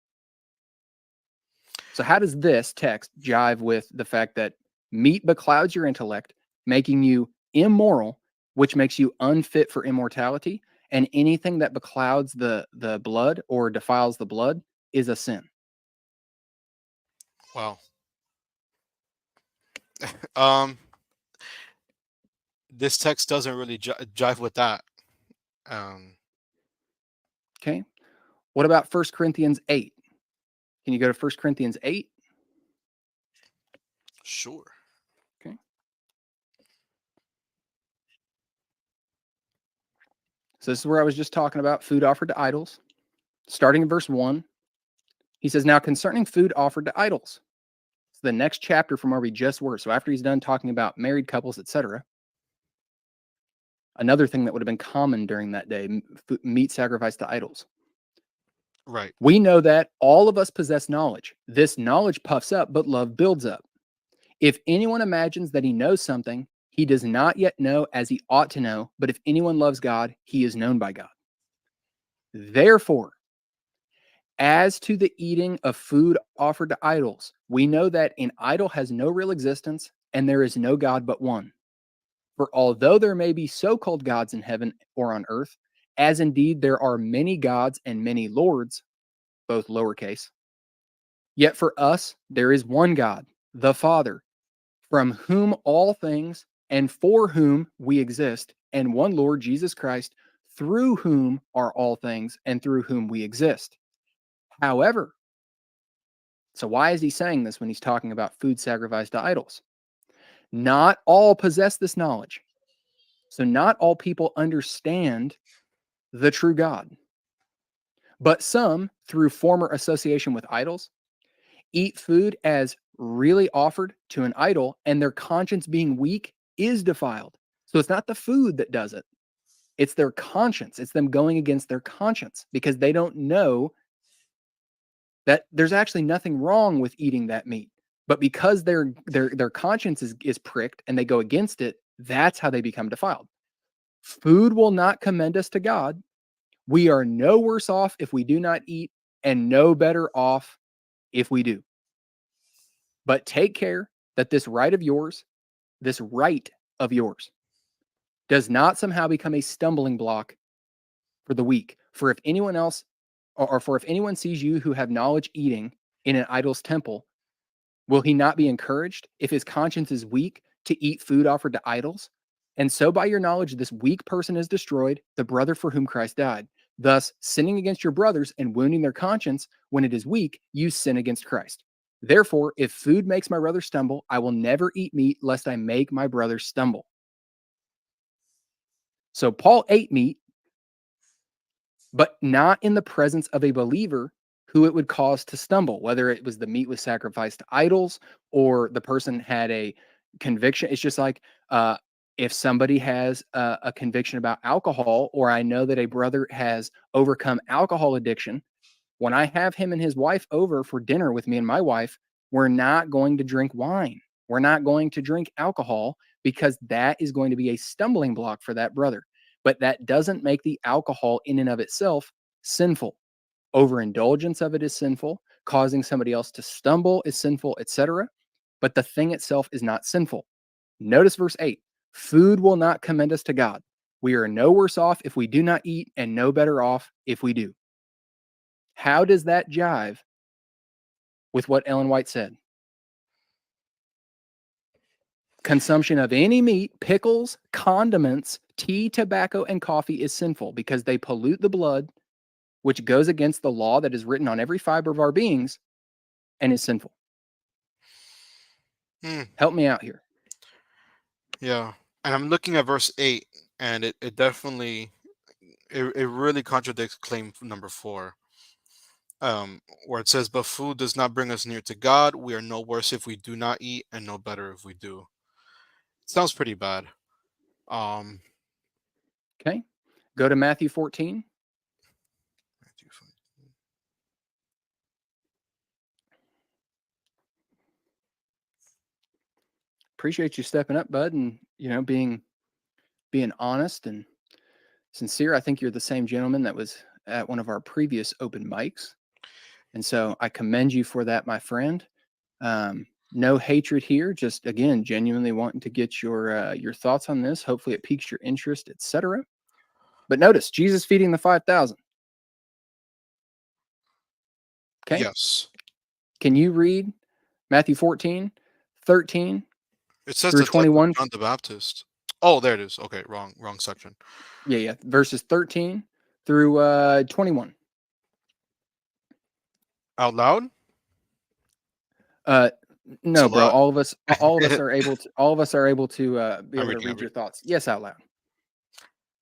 So how does this text jive with the fact that meat beclouds your intellect, making you immoral, which makes you unfit for immortality, and anything that beclouds the blood or defiles the blood is a sin? Wow. Um, this text doesn't really jive with that. Um, Okay. What about 1 Corinthians 8? Can you go to 1 Corinthians 8? sure. Okay. So this is where I was just talking about food offered to idols. Starting in verse 1, he says, now concerning food offered to idols. It's the next chapter from where we just were. So after he's done talking about married couples, etc., another thing that would have been common during that day, meat sacrificed to idols. Right. We know that all of us possess knowledge. This knowledge puffs up, but love builds up. If anyone imagines that he knows something, he does not yet know as he ought to know. But if anyone loves God, he is known by God. Therefore, as to the eating of food offered to idols, we know that an idol has no real existence, and there is no God but one. For although there may be so-called gods in heaven or on earth, as indeed there are many gods and many lords, both lowercase, yet for us there is one God, the Father, from whom all things and for whom we exist, and one Lord Jesus Christ, through whom are all things and through whom we exist. However, so why is he saying this when he's talking about food sacrificed to idols? Not all possess this knowledge. So not all people understand the true God. But some, through former association with idols, eat food as really offered to an idol and their conscience being weak is defiled. So it's not the food that does it. It's their conscience. It's them going against their conscience because they don't know that there's actually nothing wrong with eating that meat. But because their conscience is pricked and they go against it, that's how they become defiled. Food will not commend us to God. We are no worse off if we do not eat, and no better off if we do. But take care that this right of yours, does not somehow become a stumbling block for the weak. For if anyone else, or for if anyone sees you who have knowledge eating in an idol's temple, will he not be encouraged if his conscience is weak to eat food offered to idols? And so by your knowledge, this weak person is destroyed, the brother for whom Christ died. Thus, sinning against your brothers and wounding their conscience when it is weak, you sin against Christ. Therefore, if food makes my brother stumble, I will never eat meat lest I make my brother stumble. So Paul ate meat, but not in the presence of a believer who it would cause to stumble, whether it was the meat was sacrificed to idols or the person had a conviction. It's just like if somebody has a conviction about alcohol, or I know that a brother has overcome alcohol addiction, when I have him and his wife over for dinner with me and my wife, we're not going to drink wine. We're not going to drink alcohol because that is going to be a stumbling block for that brother. But that doesn't make the alcohol in and of itself sinful. Overindulgence of it is sinful. Causing somebody else to stumble is sinful, etc. But the thing itself is not sinful. Notice verse 8. Food will not commend us to God. We are no worse off if we do not eat, and no better off if we do. How does that jive with what Ellen White said? Consumption of any meat, pickles, condiments, tea, tobacco, and coffee is sinful because they pollute the blood, which goes against the law that is written on every fiber of our beings and is sinful. Help me out here. Yeah. And I'm looking at verse 8, and it definitely, it really contradicts claim number 4. Where it says, but food does not bring us near to God. We are no worse if we do not eat, and no better if we do. It sounds pretty bad. Okay. Go to Matthew 14. Appreciate you stepping up, bud, and being honest and sincere. I think you're the same gentleman that was at one of our previous open mics. And so I commend you for that, my friend. No hatred here, just again, genuinely wanting to get your thoughts on this. Hopefully it piques your interest, etc. But notice Jesus feeding the 5,000. Okay. Yes. Can you read Matthew 14, 13 It says through the death of 21? John the Baptist. Oh, there it is. Okay, wrong section. Yeah. Verses 13 through 21. Out loud? No, bro. lot. All of us are able to be I'm able to reading, read your thoughts. Yes, out loud.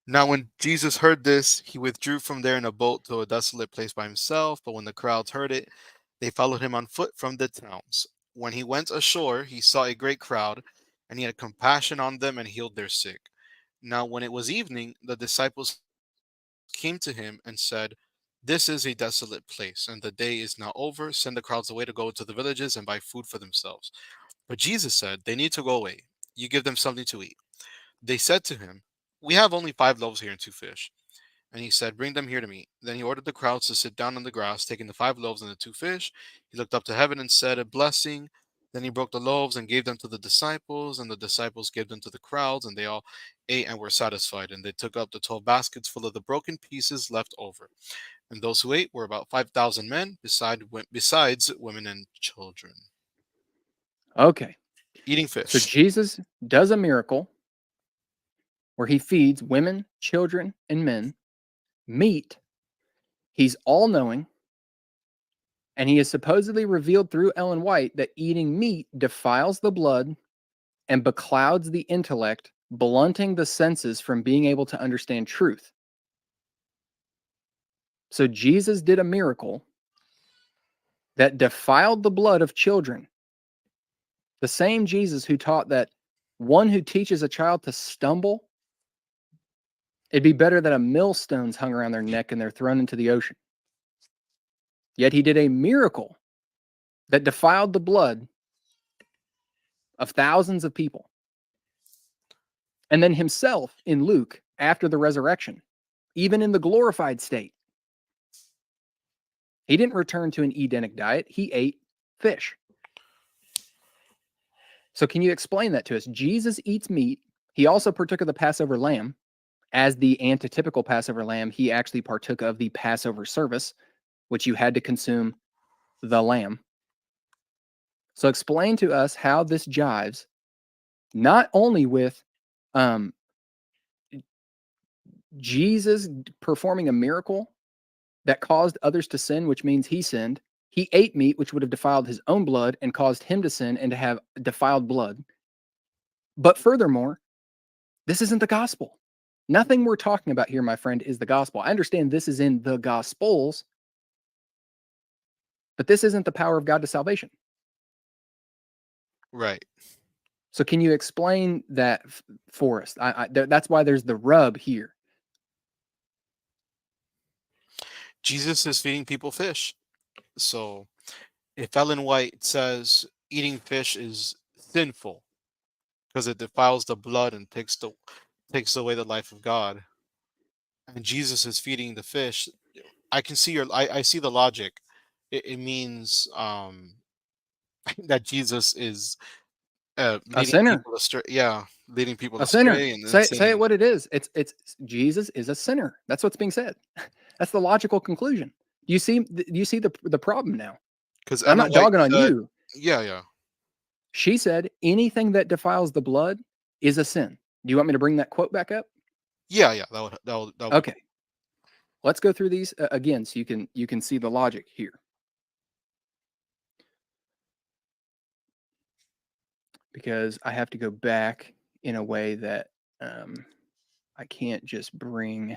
Now, when Jesus heard this, he withdrew from there in a boat to a desolate place by himself. But when the crowds heard it, they followed him on foot from the towns. When he went ashore, he saw a great crowd, and he had compassion on them and healed their sick. Now, when it was evening, the disciples came to him and said, this is a desolate place, and the day is now over. Send the crowds away to go to the villages and buy food for themselves. But Jesus said, they need to go away. You give them something to eat. They said to him, we have only 5 loaves here and 2 fish. And he said, bring them here to me. Then he ordered the crowds to sit down on the grass, taking the 5 loaves and the 2 fish. He looked up to heaven and said a blessing. Then he broke the loaves and gave them to the disciples, and the disciples gave them to the crowds, and they all ate and were satisfied. And they took up the 12 baskets full of the broken pieces left over. And those who ate were about 5,000 men, besides women and children. Okay. Eating So fish. Jesus does a miracle where he feeds women, children, and men meat. He's all-knowing, and he is supposedly revealed through Ellen White that eating meat defiles the blood and beclouds the intellect, blunting the senses from being able to understand truth. So Jesus did a miracle that defiled the blood of children The same Jesus who taught that one who teaches a child to stumble, it'd be better that a millstone's hung around their neck and they're thrown into the ocean. Yet he did a miracle that defiled the blood of thousands of people. And then himself in Luke, after the resurrection, even in the glorified state, he didn't return to an Edenic diet. He ate fish. So can you explain that to us? Jesus eats meat. He also partook of the Passover lamb. As the antitypical Passover lamb, he actually partook of the Passover service, which you had to consume the lamb. So explain to us how this jives, not only with Jesus performing a miracle that caused others to sin, which means he sinned. He ate meat, which would have defiled his own blood and caused him to sin and to have defiled blood. But furthermore, this isn't the gospel. Nothing we're talking about here, my friend, is the gospel. I understand this is in the Gospels, but this isn't the power of God to salvation. Right. So can you explain that for us? That's why there's the rub here. Jesus is feeding people fish. So if Ellen White says eating fish is sinful because it defiles the blood and takes away the life of God, and Jesus is feeding the fish, I can see I see the logic. It means that Jesus is A leading sinner. people astray. Yeah, leading people A sinner. astray and then Say it sinning. what it is. It's Jesus is a sinner. That's what's being said. That's the logical conclusion. Do you see the problem now? Because I'm Ellen not White dogging on said, you. yeah. She said anything that defiles the blood is a sin. Do you want me to bring that quote back up? Yeah, that would Okay. Let's go through these again so you can see the logic here. Because I have to go back in a way that I can't just bring.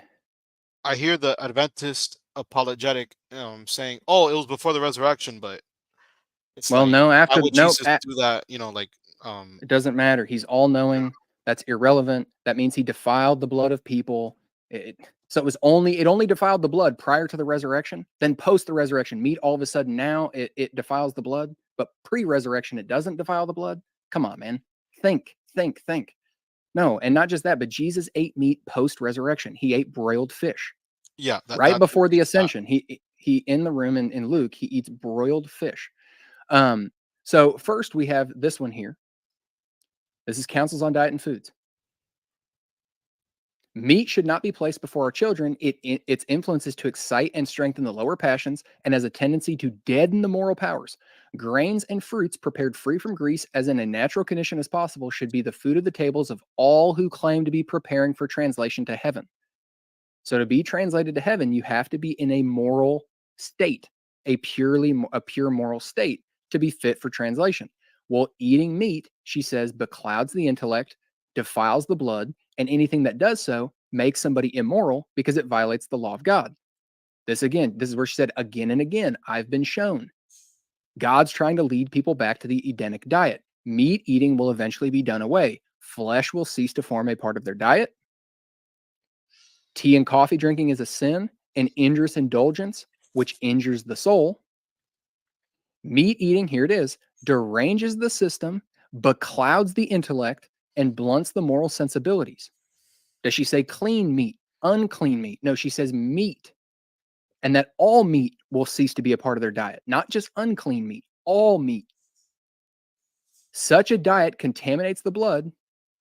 I hear the Adventist apologetic saying, "Oh, it was before the resurrection," but it's Well, like, no, why would Jesus it do that? Like, um, doesn't matter. He's all knowing. That's irrelevant. That means he defiled the blood of people. So it only defiled the blood prior to the resurrection. Then post the resurrection, meat all of a sudden now it defiles the blood, but pre-resurrection it doesn't defile the blood. Come on, man. Think. No, and not just that, but Jesus ate meat post-resurrection. He ate broiled fish yeah, right before the it's that. ascension. He in the room in Luke, he eats broiled fish. So first we have this one here. This is Counsels on Diet and Foods. Meat should not be placed before our children. Its influence is to excite and strengthen the lower passions and has a tendency to deaden the moral powers. Grains and fruits prepared free from grease as in a natural condition as possible should be the food of the tables of all who claim to be preparing for translation to heaven. So to be translated to heaven, you have to be in a moral state, a pure moral state to be fit for translation. Well, eating meat, she says, beclouds the intellect, defiles the blood, and anything that does so makes somebody immoral because it violates the law of God. This is where she said again and again, I've been shown. God's trying to lead people back to the Edenic diet. Meat eating will eventually be done away. Flesh will cease to form a part of their diet. Tea and coffee drinking is a sin, an injurious indulgence, which injures the soul. Meat eating, here it is, deranges the system, beclouds the intellect, and blunts the moral sensibilities. Does she say clean meat, unclean meat? No, she says meat. And that all meat will cease to be a part of their diet, not just unclean meat, all meat. Such a diet contaminates the blood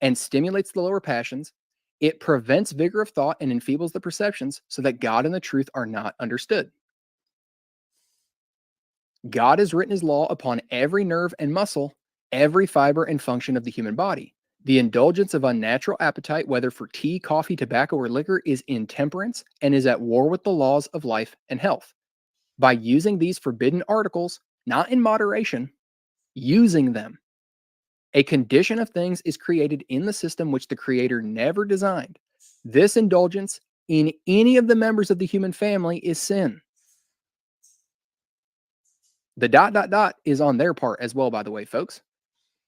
and stimulates the lower passions. It prevents vigor of thought and enfeebles the perceptions so that God and the truth are not understood. God has written his law upon every nerve and muscle, every fiber and function of the human body. The indulgence of unnatural appetite, whether for tea, coffee, tobacco, or liquor, is intemperance and is at war with the laws of life and health. By using these forbidden articles, not in moderation, using them, a condition of things is created in the system which the Creator never designed. This indulgence in any of the members of the human family is sin. The ... is on their part as well, by the way, folks.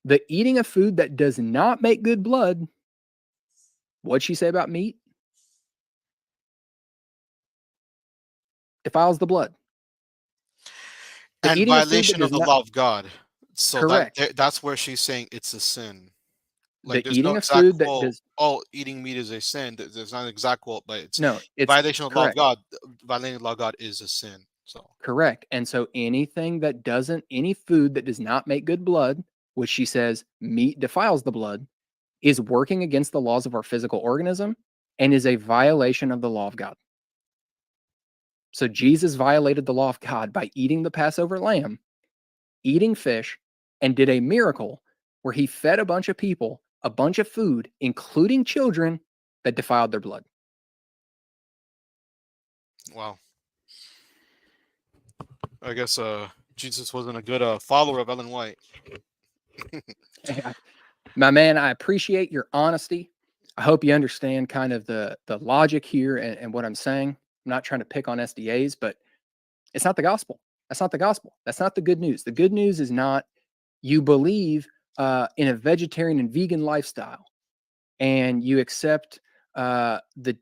The eating of food that does not make good blood, what'd she say about meat? Defiles the blood. The And eating of food that violation of does the not, law of God. So correct. that's where she's saying it's a sin. Like The there's no eating of exact food that quote, does, oh, eating meat is a sin. There's not an exact quote, but it's no, it's violation of the law of correct. God. Violating the law of God is a sin. So Correct. And so any food that does not make good blood, which she says meat defiles the blood, is working against the laws of our physical organism and is a violation of the law of God. So Jesus violated the law of God by eating the Passover lamb, eating fish, and did a miracle where he fed a bunch of people a bunch of food, including children, that defiled their blood. wow. I guess Jesus wasn't a good follower of Ellen White. My man, I appreciate your honesty. I hope you understand kind of the logic here and what I'm saying. I'm not trying to pick on SDAs, but it's not the gospel. That's not the gospel. That's not the good news. The good news is not you believe in a vegetarian and vegan lifestyle, and you accept the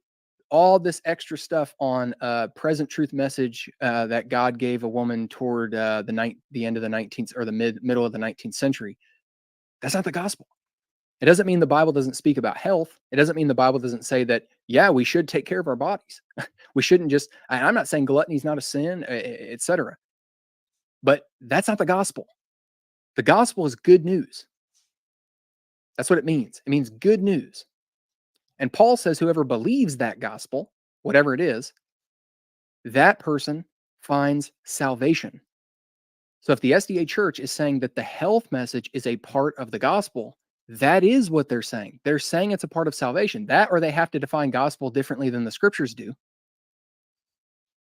all this extra stuff on present truth message that God gave a woman toward the end of the 19th or the middle of the 19th century. That's not the gospel. It doesn't mean the Bible doesn't speak about health. It doesn't mean the Bible doesn't say that, yeah, we should take care of our bodies. We shouldn't just, I'm not saying gluttony is not a sin, etc. But that's not the gospel. The gospel is good news. That's what it means. It means good news. And Paul says whoever believes that gospel, whatever it is, that person finds salvation. So if the SDA church is saying that the health message is a part of the gospel, that is what they're saying. They're saying it's a part of salvation. That or they have to define gospel differently than the scriptures do.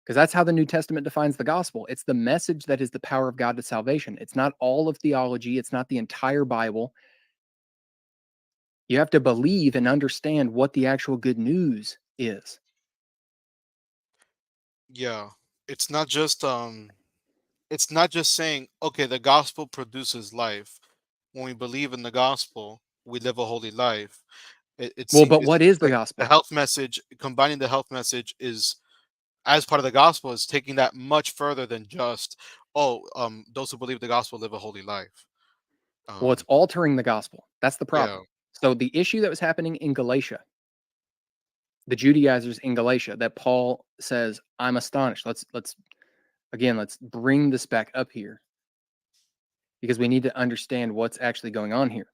Because that's how the New Testament defines the gospel. It's the message that is the power of God to salvation. It's not all of theology, it's not the entire Bible. You have to believe and understand what the actual good news is. Yeah, it's not just it's not just saying, okay, the gospel produces life. When we believe in the gospel, we live a holy life. Well, but It what seems is the like the gospel? health message, combining the health message is as part of the gospel is taking that much further than just, oh, those who believe the gospel live a holy life. Well, it's Um, altering the gospel. That's the yeah, problem. So the issue that was happening in Galatia, the Judaizers in Galatia, that Paul says, I'm astonished. Let's bring this back up here because we need to understand what's actually going on here.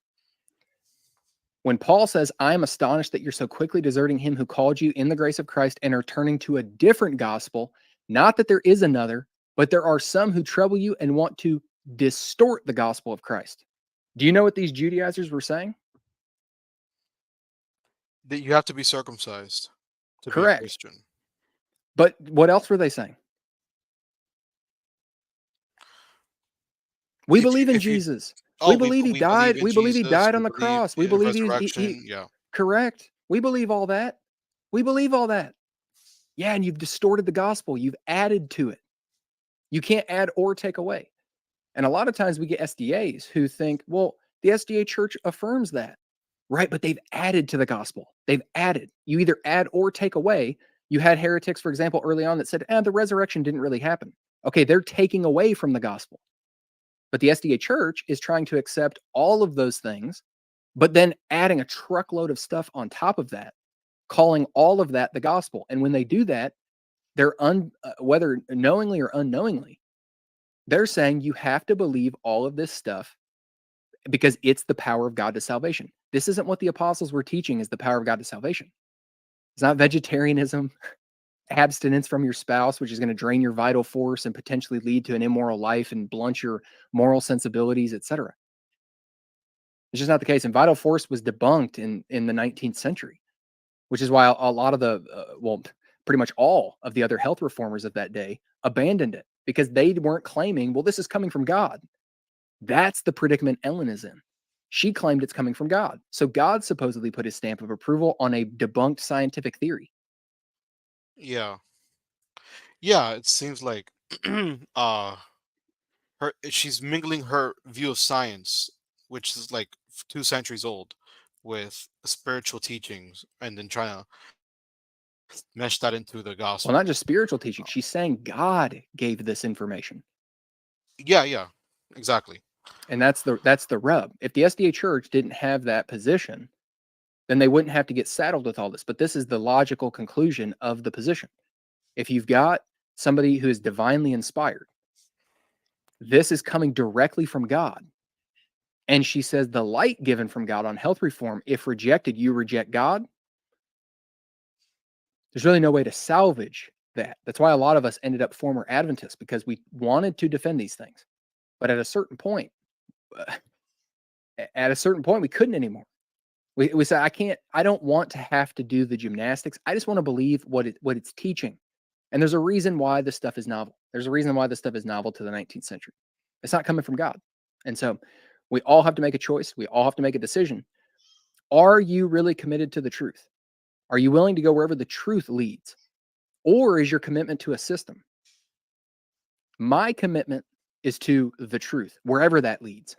When Paul says, I am astonished that you're so quickly deserting him who called you in the grace of Christ and are turning to a different gospel, not that there is another, but there are some who trouble you and want to distort the gospel of Christ. Do you know what these Judaizers were saying? that you have to be circumcised to be a Correct. Christian. But what else were they saying? We believe in If you, Jesus. We oh, believe he we believe died. in We believe he Jesus, died we on the believe cross. We in believe resurrection. Yeah, correct. We believe all that. We believe all that. Yeah, and you've distorted the gospel. You've added to it. You can't add or take away. And a lot of times we get SDAs who think, well, the SDA church affirms that, right? But they've added to the gospel. They've added. You either add or take away. You had heretics, for example, early on that said, the resurrection didn't really happen. Okay, they're taking away from the gospel. But the SDA church is trying to accept all of those things, but then adding a truckload of stuff on top of that, calling all of that the gospel. And when they do that, they're whether knowingly or unknowingly, they're saying you have to believe all of this stuff because it's the power of God to salvation. This isn't what the apostles were teaching is the power of God to salvation. It's not vegetarianism, abstinence from your spouse, which is going to drain your vital force and potentially lead to an immoral life and blunt your moral sensibilities, etc. It's just not the case. And vital force was debunked in the 19th century, which is why a lot of pretty much all of the other health reformers of that day abandoned it because they weren't claiming, well, this is coming from God. That's the predicament Ellen is in. She claimed it's coming from God. So God supposedly put his stamp of approval on a debunked scientific theory. yeah, yeah. It seems like uh, she's mingling her view of science which is like 2 centuries old, with spiritual teachings, and then trying to mesh that into the Well, not gospel. just spiritual teaching. She's saying God gave this information. Yeah, exactly. And that's the rub. If the SDA church didn't have that position, then they wouldn't have to get saddled with all this. But this is the logical conclusion of the position. If you've got somebody who is divinely inspired, this is coming directly from God. And she says the light given from God on health reform, if rejected, you reject God. There's really no way to salvage that. That's why a lot of us ended up former Adventists, because we wanted to defend these things. But at a certain point, we couldn't anymore. We said, I don't want to have to do the gymnastics. I just want to believe what it's teaching. And there's a reason why this stuff is novel. There's a reason why this stuff is novel to the 19th century. It's not coming from God. And so we all have to make a choice. We all have to make a decision. Are you really committed to the truth? Are you willing to go wherever the truth leads? Or is your commitment to a system? My commitment is to the truth, wherever that leads,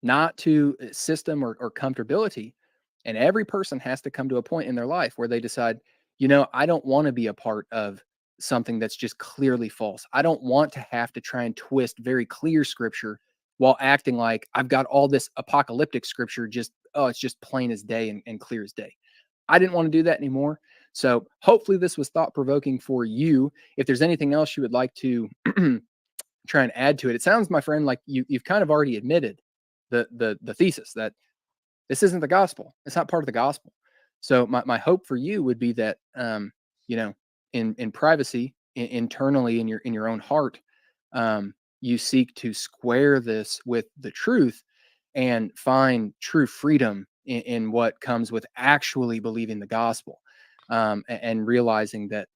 not to system or comfortability. And every person has to come to a point in their life where they decide, I don't want to be a part of something that's just clearly false. I don't want to have to try and twist very clear scripture while acting like I've got all this apocalyptic scripture it's just plain as day and clear as day. I didn't want to do that anymore. So hopefully this was thought-provoking for you. If there's anything else you would like to try and add to it, it sounds, my friend, like you've kind of already admitted the thesis that this isn't the gospel. It's not part of the gospel. So my hope for you would be that, in privacy, internally in your own heart, you seek to square this with the truth and find true freedom in what comes with actually believing the gospel, and realizing that,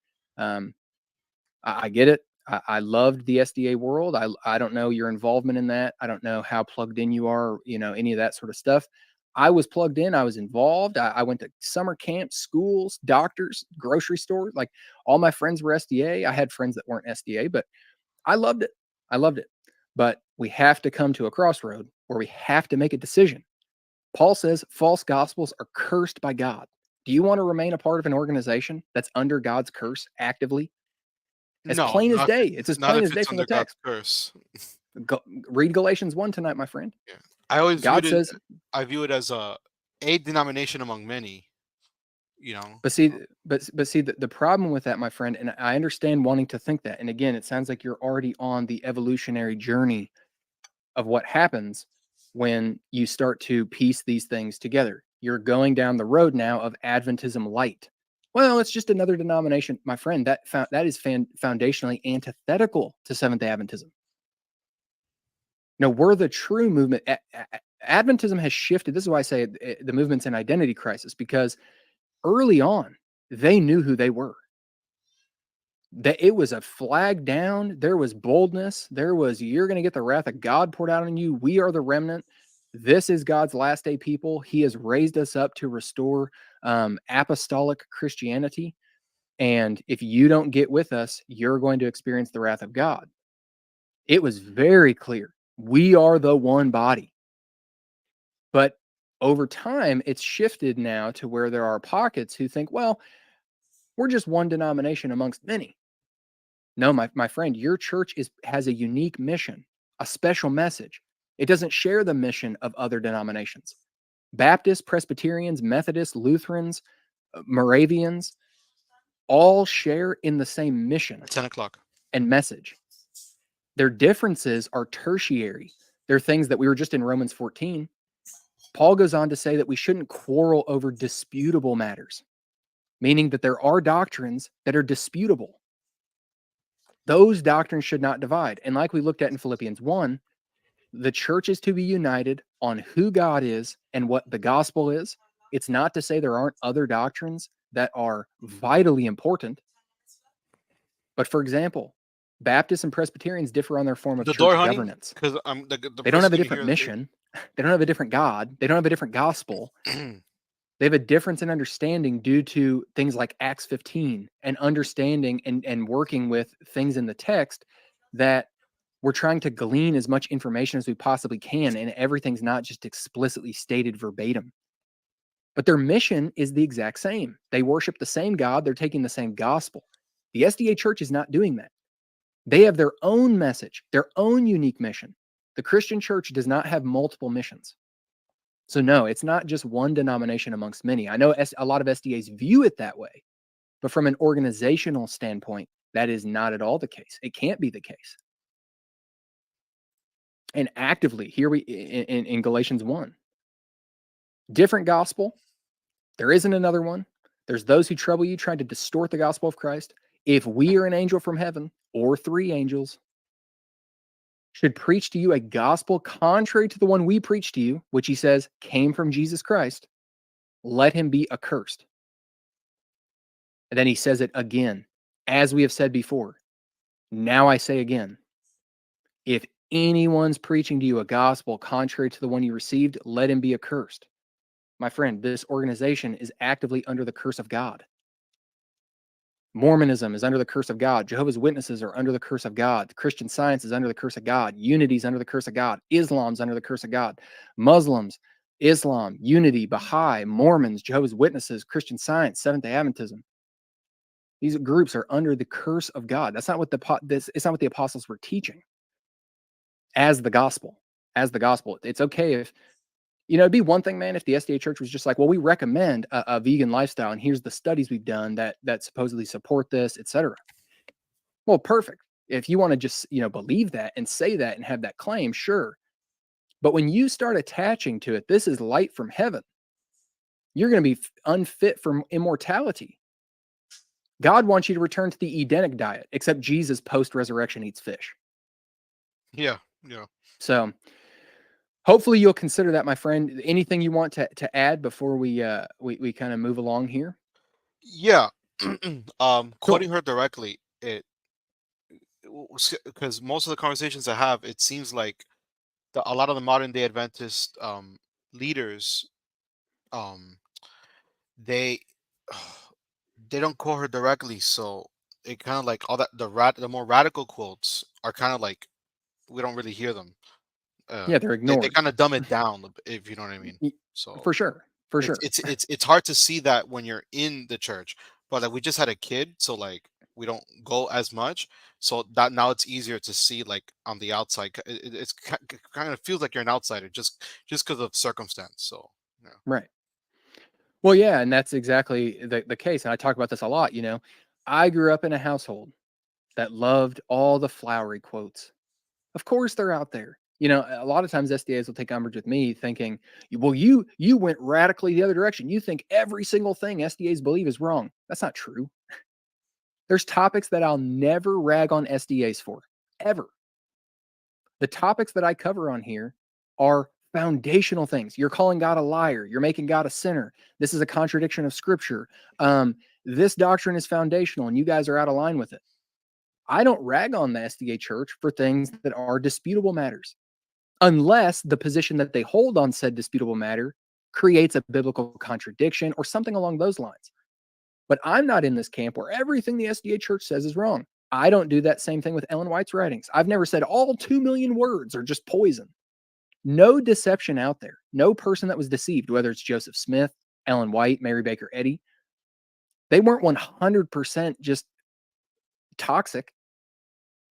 I get it. I loved the SDA world. I don't know your involvement in that. I don't know how plugged in you are, any of that sort of stuff. I was plugged in. I was involved. I went to summer camps, schools, doctors, grocery stores. Like, all my friends were SDA. I had friends that weren't SDA, but I loved it. I loved it. But we have to come to a crossroad where we have to make a decision. Paul says false gospels are cursed by God. Do you want to remain a part of an organization that's under God's curse actively? As No, plain as not day. if It's as not plain if as day it's from the under God's text. curse. Read Galatians 1 tonight, my friend. Yeah. I always God viewed it says, I view it as a denomination among many, you know. but see, the problem with that, my friend, and I understand wanting to think that. And again, it sounds like you're already on the evolutionary journey of what happens when you start to piece these things together. You're going down the road now of Adventism light. Well, it's just another denomination, my friend. That is foundationally antithetical to Seventh-day Adventism. No, we're the true movement. Adventism has shifted. This is why I say the movement's an identity crisis, because early on, they knew who they were. That it was a flag down. There was boldness. There was, you're going to get the wrath of God poured out on you. We are the remnant. This is God's last day people. He has raised us up to restore apostolic Christianity. And if you don't get with us, you're going to experience the wrath of God. It was very clear. We are the one body. But over time, it's shifted now to where there are pockets who think, well, we're just one denomination amongst many. No, my friend, your church has a unique mission, a special message. It doesn't share the mission of other denominations. Baptists, Presbyterians, Methodists, Lutherans, Moravians all share in the same mission At 10 o'clock. and message. Their differences are tertiary. They're things that we were just in Romans 14. Paul goes on to say that we shouldn't quarrel over disputable matters, meaning that there are doctrines that are disputable. Those doctrines should not divide. And like we looked at in Philippians 1, the church is to be united on who God is and what the gospel is. It's not to say there aren't other doctrines that are vitally important. But for example, Baptists and Presbyterians differ on their form of The church door, honey, governance. because the They don't have person a can hear different the mission. They don't have a different God. They don't have a different gospel. thing. They have a difference in understanding due to things like Acts 15 and understanding and working with things in the text that We're trying to glean as much information as we possibly can, and everything's not just explicitly stated verbatim. But their mission is the exact same. They worship the same God, they're taking the same gospel. The SDA church is not doing that. They have their own message, their own unique mission. The Christian church does not have multiple missions. So no, it's not just one denomination amongst many. I know a lot of SDAs view it that way, but from an organizational standpoint, that is not at all the case. It can't be the case. And actively, here we in Galatians 1, different gospel. There isn't another one. There's those who trouble you, trying to distort the gospel of Christ. If we or an angel from heaven, or 3 angels, should preach to you a gospel contrary to the one we preach to you, which he says came from Jesus Christ, let him be accursed. And then he says it again, as we have said before. Now I say again, if anyone's preaching to you a gospel contrary to the one you received, let him be accursed. My friend, this organization is actively under the curse of God. Mormonism is under the curse of God. Jehovah's Witnesses are under the curse of God. Christian Science is under the curse of God. Unity is under the curse of God. Islam's under the curse of God. Muslims, Islam, Unity, Baha'i, Mormons, Jehovah's Witnesses, Christian Science, Seventh-day Adventism. These groups are under the curse of God. That's not what it's not what the apostles were teaching. As the gospel, it's okay if, it'd be one thing, man, if the SDA church was just like, well, we recommend a vegan lifestyle, and here's the studies we've done that supposedly support this, etc. Well, perfect. If you want to just, believe that and say that and have that claim, sure. But when you start attaching to it, this is light from heaven, you're going to be unfit for immortality. God wants you to return to the Edenic diet, except Jesus post-resurrection eats fish. Yeah. So hopefully you'll consider that, my friend. Anything you want to add before we kind of move along here? Yeah. Quoting her directly, because most of the conversations I have, it seems like a lot of the modern day Adventist leaders, um, they they don't quote her directly, so it kind of like all that the more radical quotes are kind of like we don't really hear them. Yeah, they're They ignored. kind of dumb it down, if you know what I mean. So For sure. it's hard to see that when you're in the church, but like we just had a kid, so like we don't go as much, so that now it's easier to see like on the outside. It's kind of feels like you're an outsider just because of circumstance. So yeah. Right. Well, yeah, and that's exactly the case. And I talk about this a lot. I grew up in a household that loved all the flowery quotes. Of course, they're out there. A lot of times SDAs will take umbrage with me thinking, well, you went radically the other direction. You think every single thing SDAs believe is wrong. That's not true. There's topics that I'll never rag on SDAs for, ever. The topics that I cover on here are foundational things. You're calling God a liar. You're making God a sinner. This is a contradiction of scripture. This doctrine is foundational and you guys are out of line with it. I don't rag on the SDA church for things that are disputable matters, unless the position that they hold on said disputable matter creates a biblical contradiction or something along those lines. But I'm not in this camp where everything the SDA church says is wrong. I don't do that same thing with Ellen White's writings. I've never said all 2 million words are just poison. No deception out there. No person that was deceived, whether it's Joseph Smith, Ellen White, Mary Baker Eddy, they weren't 100% just toxic.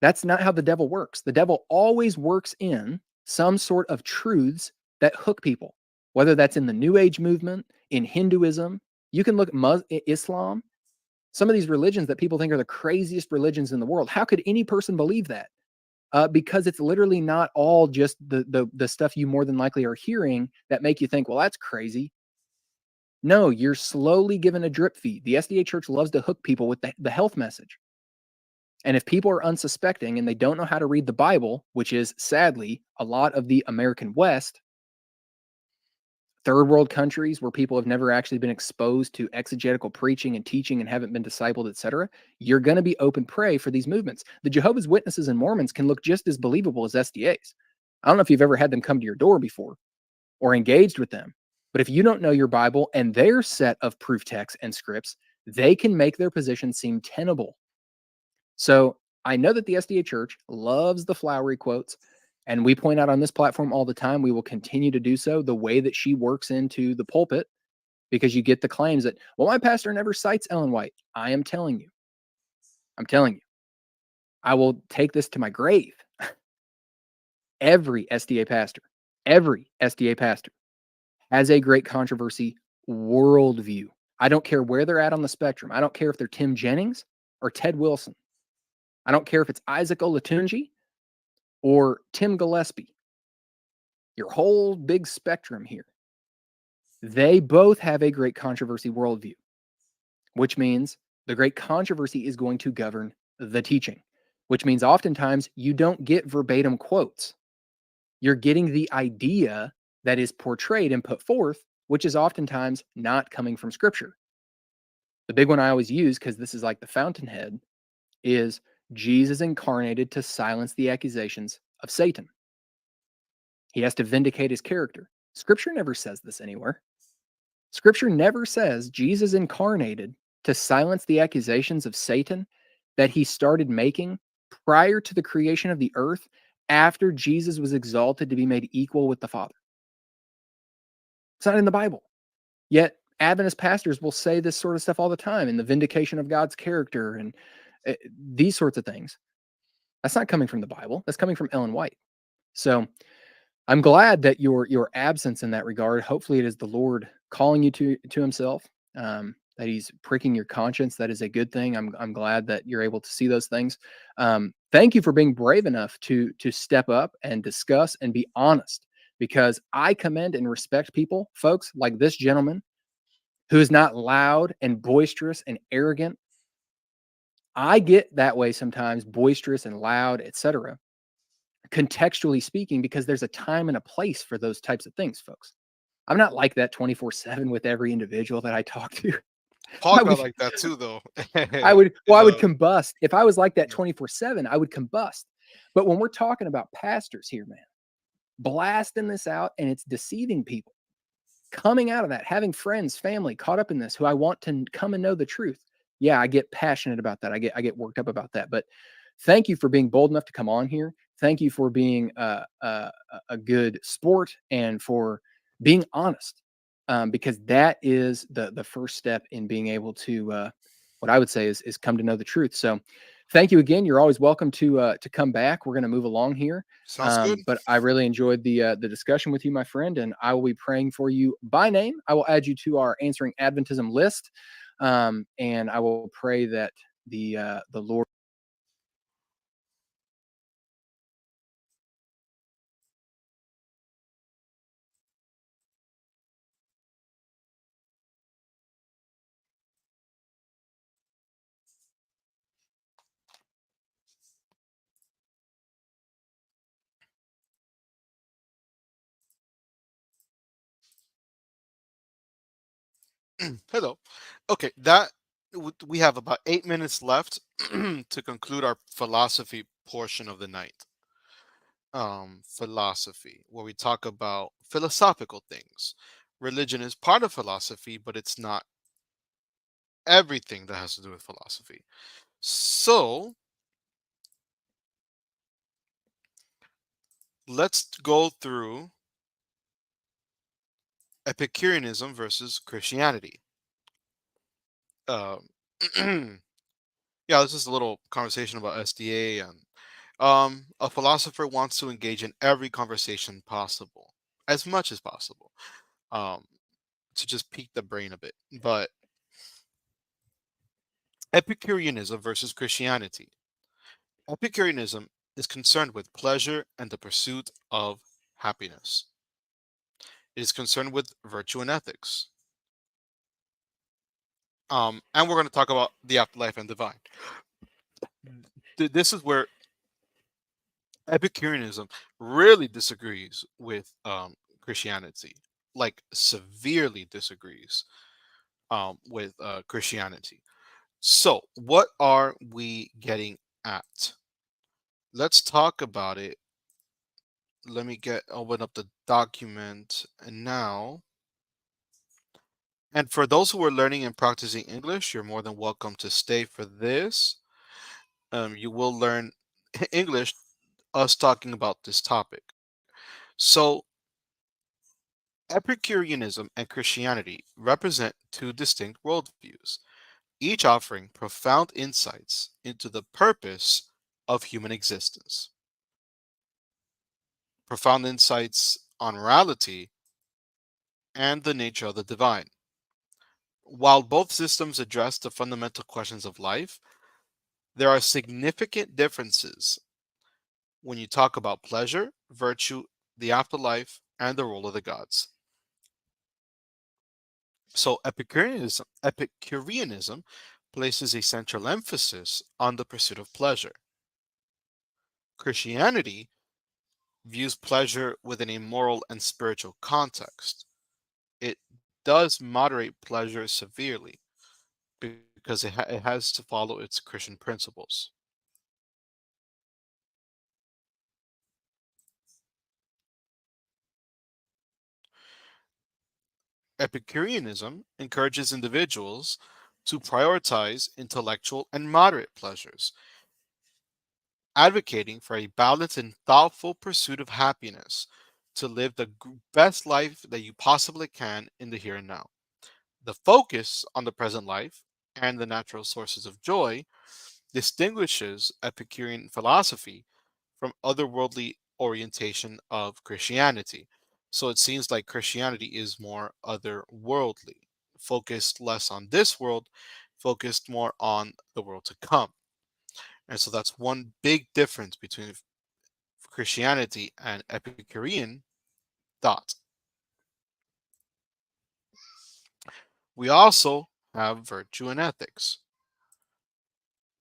That's not how the devil works. The devil always works in some sort of truths that hook people, whether that's in the New Age movement, in Hinduism. You can look at Islam, some of these religions that people think are the craziest religions in the world. How could any person believe that? Because it's literally not all just the stuff you more than likely are hearing that make you think, well, that's crazy. No, you're slowly given a drip feed. The SDA church loves to hook people with the health message. And if people are unsuspecting and they don't know how to read the Bible, which is sadly a lot of the American West, third world countries where people have never actually been exposed to exegetical preaching and teaching and haven't been discipled, etc., you're going to be open prey for these movements. The Jehovah's Witnesses and Mormons can look just as believable as SDAs. I don't know if you've ever had them come to your door before or engaged with them, but if you don't know your Bible and their set of proof texts and scripts, they can make their position seem tenable. So I know that the SDA Church loves the flowery quotes, and we point out on this platform all the time. We will continue to do so. The way that she works into the pulpit, because you get the claims that, well, my pastor never cites Ellen White. I am telling you, I will take this to my grave. Every SDA pastor has a great controversy worldview. I don't care where they're at on the spectrum. I don't care if they're Tim Jennings or Ted Wilson. I don't care if it's Isaac Olatunji or Tim Gillespie. Your whole big spectrum here. They both have a great controversy worldview, which means the great controversy is going to govern the teaching, which means oftentimes you don't get verbatim quotes. You're getting the idea that is portrayed and put forth, which is oftentimes not coming from scripture. The big one I always use, because this is like the fountainhead, is Jesus incarnated to silence the accusations of Satan. He has to vindicate his character. Scripture never says this anywhere. Scripture never says Jesus incarnated to silence the accusations of Satan that he started making prior to the creation of the earth, after Jesus was exalted to be made equal with the Father. It's not in the Bible. Yet Adventist pastors will say this sort of stuff all the time, in the vindication of God's character and these sorts of things. That's not coming from the Bible. That's coming from Ellen White. So I'm glad that your absence in that regard, hopefully it is the Lord calling you to himself, that he's pricking your conscience. That is a good thing. I'm glad that you're able to see those things. Thank you for being brave enough to step up and discuss and be honest, because I commend and respect people, folks, like this gentleman, who is not loud and boisterous and arrogant. I get that way sometimes, boisterous and loud, etc., contextually speaking, because there's a time and a place for those types of things, folks. I'm not like that 24/7 with every individual that I talk to. Paul I got would, like that too, though. I would Uh, combust. If I was like that 24/7, I would combust. But when we're talking about pastors here, man, blasting this out, and it's deceiving people, coming out of that, having friends, family caught up in this who I want to come and know the truth. Yeah, I get passionate about that. I get worked up about that. But thank you for being bold enough to come on here. Thank you for being a good sport and for being honest, because that is the first step in being able to, what I would say is come to know the truth. So thank you again. You're always welcome to come back. We're going to move along here. Sounds good. But I really enjoyed the discussion with you, my friend, and I will be praying for you by name. I will add you to our Answering Adventism list, and I will pray that the Lord. Hello. Okay, that we have about 8 minutes left to conclude our philosophy portion of the night. Philosophy, where we talk about philosophical things. Religion is part of philosophy, but it's not everything that has to do with philosophy. So let's go through Epicureanism versus Christianity. Um, yeah, this is a little conversation about SDA, and a philosopher wants to engage in every conversation possible, as much as possible, um, to just pique the brain a bit. But Epicureanism versus Christianity. Epicureanism is concerned with pleasure and the pursuit of happiness. It is concerned with virtue and ethics. And we're going to talk about the afterlife and divine. This is where Epicureanism really disagrees with Christianity, like severely disagrees with Christianity. So, what are we getting at? Let's talk about it. Let me open up the document now. And for those who are learning and practicing English, you're more than welcome to stay for this. you will learn English us talking about this topic. So, Epicureanism and Christianity represent two distinct worldviews, each offering profound insights into the purpose of human existence, profound insights on morality and the nature of the divine. While both systems address the fundamental questions of life, there are significant differences when you talk about pleasure, virtue, the afterlife, and the role of the gods. So Epicureanism places a central emphasis on the pursuit of pleasure. Christianity views pleasure within a moral and spiritual context. It does moderate pleasure severely because it has to follow its Christian principles. Epicureanism encourages individuals to prioritize intellectual and moderate pleasures, advocating for a balanced and thoughtful pursuit of happiness to live the best life that you possibly can in the here and now. The focus on the present life and the natural sources of joy distinguishes Epicurean philosophy from otherworldly orientation of Christianity. So it seems like Christianity is more otherworldly, focused less on this world, focused more on the world to come. And so that's one big difference between Christianity and Epicurean thought. We also have virtue and ethics.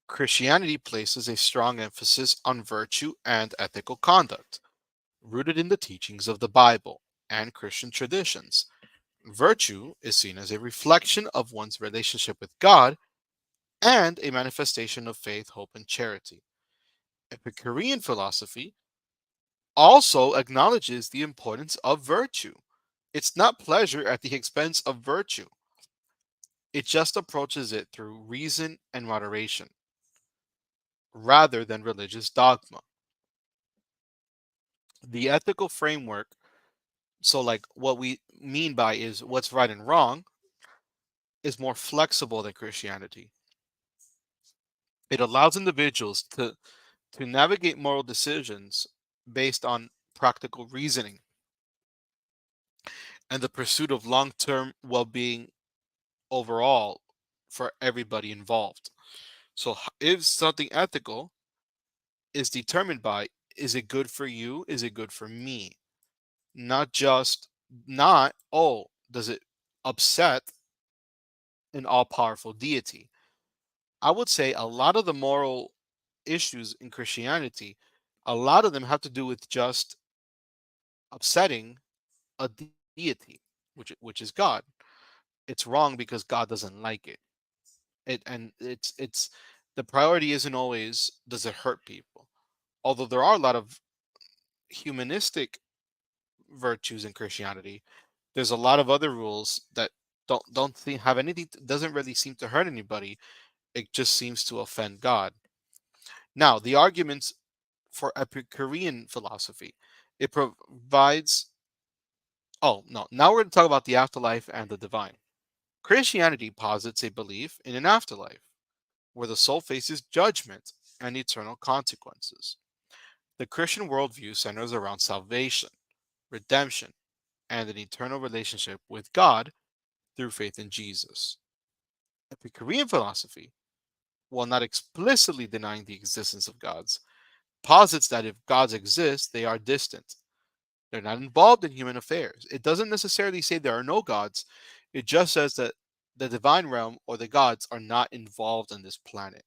Christianity places a strong emphasis on virtue and ethical conduct, rooted in the teachings of the Bible and Christian traditions. Virtue is seen as a reflection of one's relationship with God and a manifestation of faith, hope, and charity. Epicurean philosophy also acknowledges the importance of virtue. It's not pleasure at the expense of virtue, it just approaches it through reason and moderation rather than religious dogma. The ethical framework, so like what we mean by is what's right and wrong, is more flexible than Christianity. It allows individuals to navigate moral decisions based on practical reasoning and the pursuit of long term well being overall for everybody involved. So, if something ethical is determined by is it good for you? Is it good for me? Not just, not, oh, does it upset an all powerful deity? I would say a lot of the moral issues in Christianity, a lot of them have to do with just upsetting a deity, which is God. It's wrong because God doesn't like it. It's the priority isn't always does it hurt people. Although there are a lot of humanistic virtues in Christianity, there's a lot of other rules that don't have anything, doesn't really seem to hurt anybody. It just seems to offend God. Now, the arguments for Epicurean philosophy, it provides. Oh no, now we're going to talk about the afterlife and the divine. Christianity posits a belief in an afterlife where the soul faces judgment and eternal consequences. The Christian worldview centers around salvation, redemption, and an eternal relationship with God through faith in Jesus. Epicurean philosophy, while not explicitly denying the existence of gods, posits that if gods exist, they are distant. They're not involved in human affairs. It doesn't necessarily say there are no gods, it just says that the divine realm or the gods are not involved in this planet.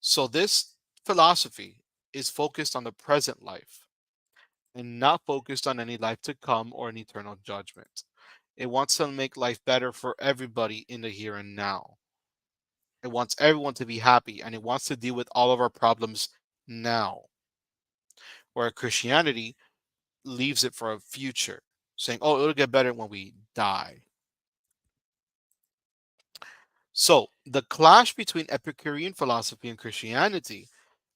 So, this philosophy is focused on the present life and not focused on any life to come or an eternal judgment. It wants to make life better for everybody in the here and now. It wants everyone to be happy and it wants to deal with all of our problems now. Where Christianity leaves it for a future, saying, oh, it'll get better when we die. So, the clash between Epicurean philosophy and Christianity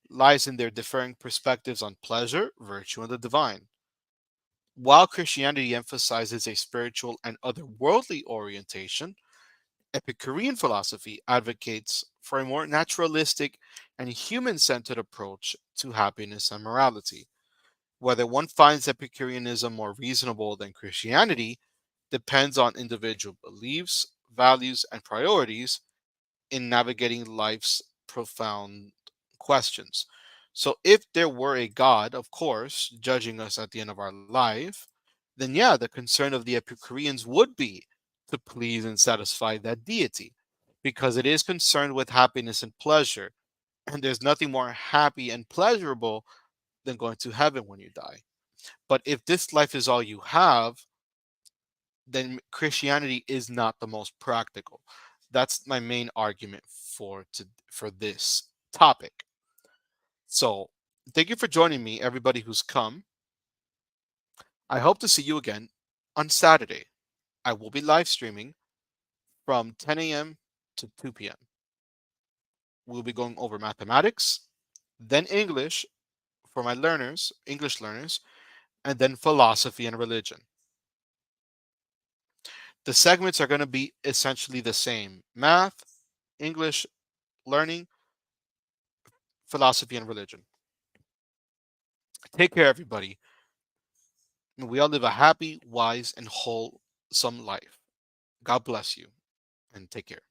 lies in their differing perspectives on pleasure, virtue, and the divine. While Christianity emphasizes a spiritual and otherworldly orientation, Epicurean philosophy advocates for a more naturalistic and human centered approach to happiness and morality. Whether one finds Epicureanism more reasonable than Christianity depends on individual beliefs, values, and priorities in navigating life's profound questions. So, if there were a God, of course, judging us at the end of our life, then yeah, the concern of the Epicureans would be to please and satisfy that deity because it is concerned with happiness and pleasure. And there's nothing more happy and pleasurable than going to heaven when you die. But if this life is all you have, then Christianity is not the most practical. That's my main argument for this topic. So, thank you for joining me, everybody who's come. I hope to see you again on Saturday. I will be live streaming from 10 a.m. to 2 p.m. We'll be going over mathematics, then English for my learners, English learners, and then philosophy and religion. The segments are going to be essentially the same: math, English learning, philosophy, and religion. Take care, everybody. And we all live a happy, wise, and wholesome life. God bless you and take care.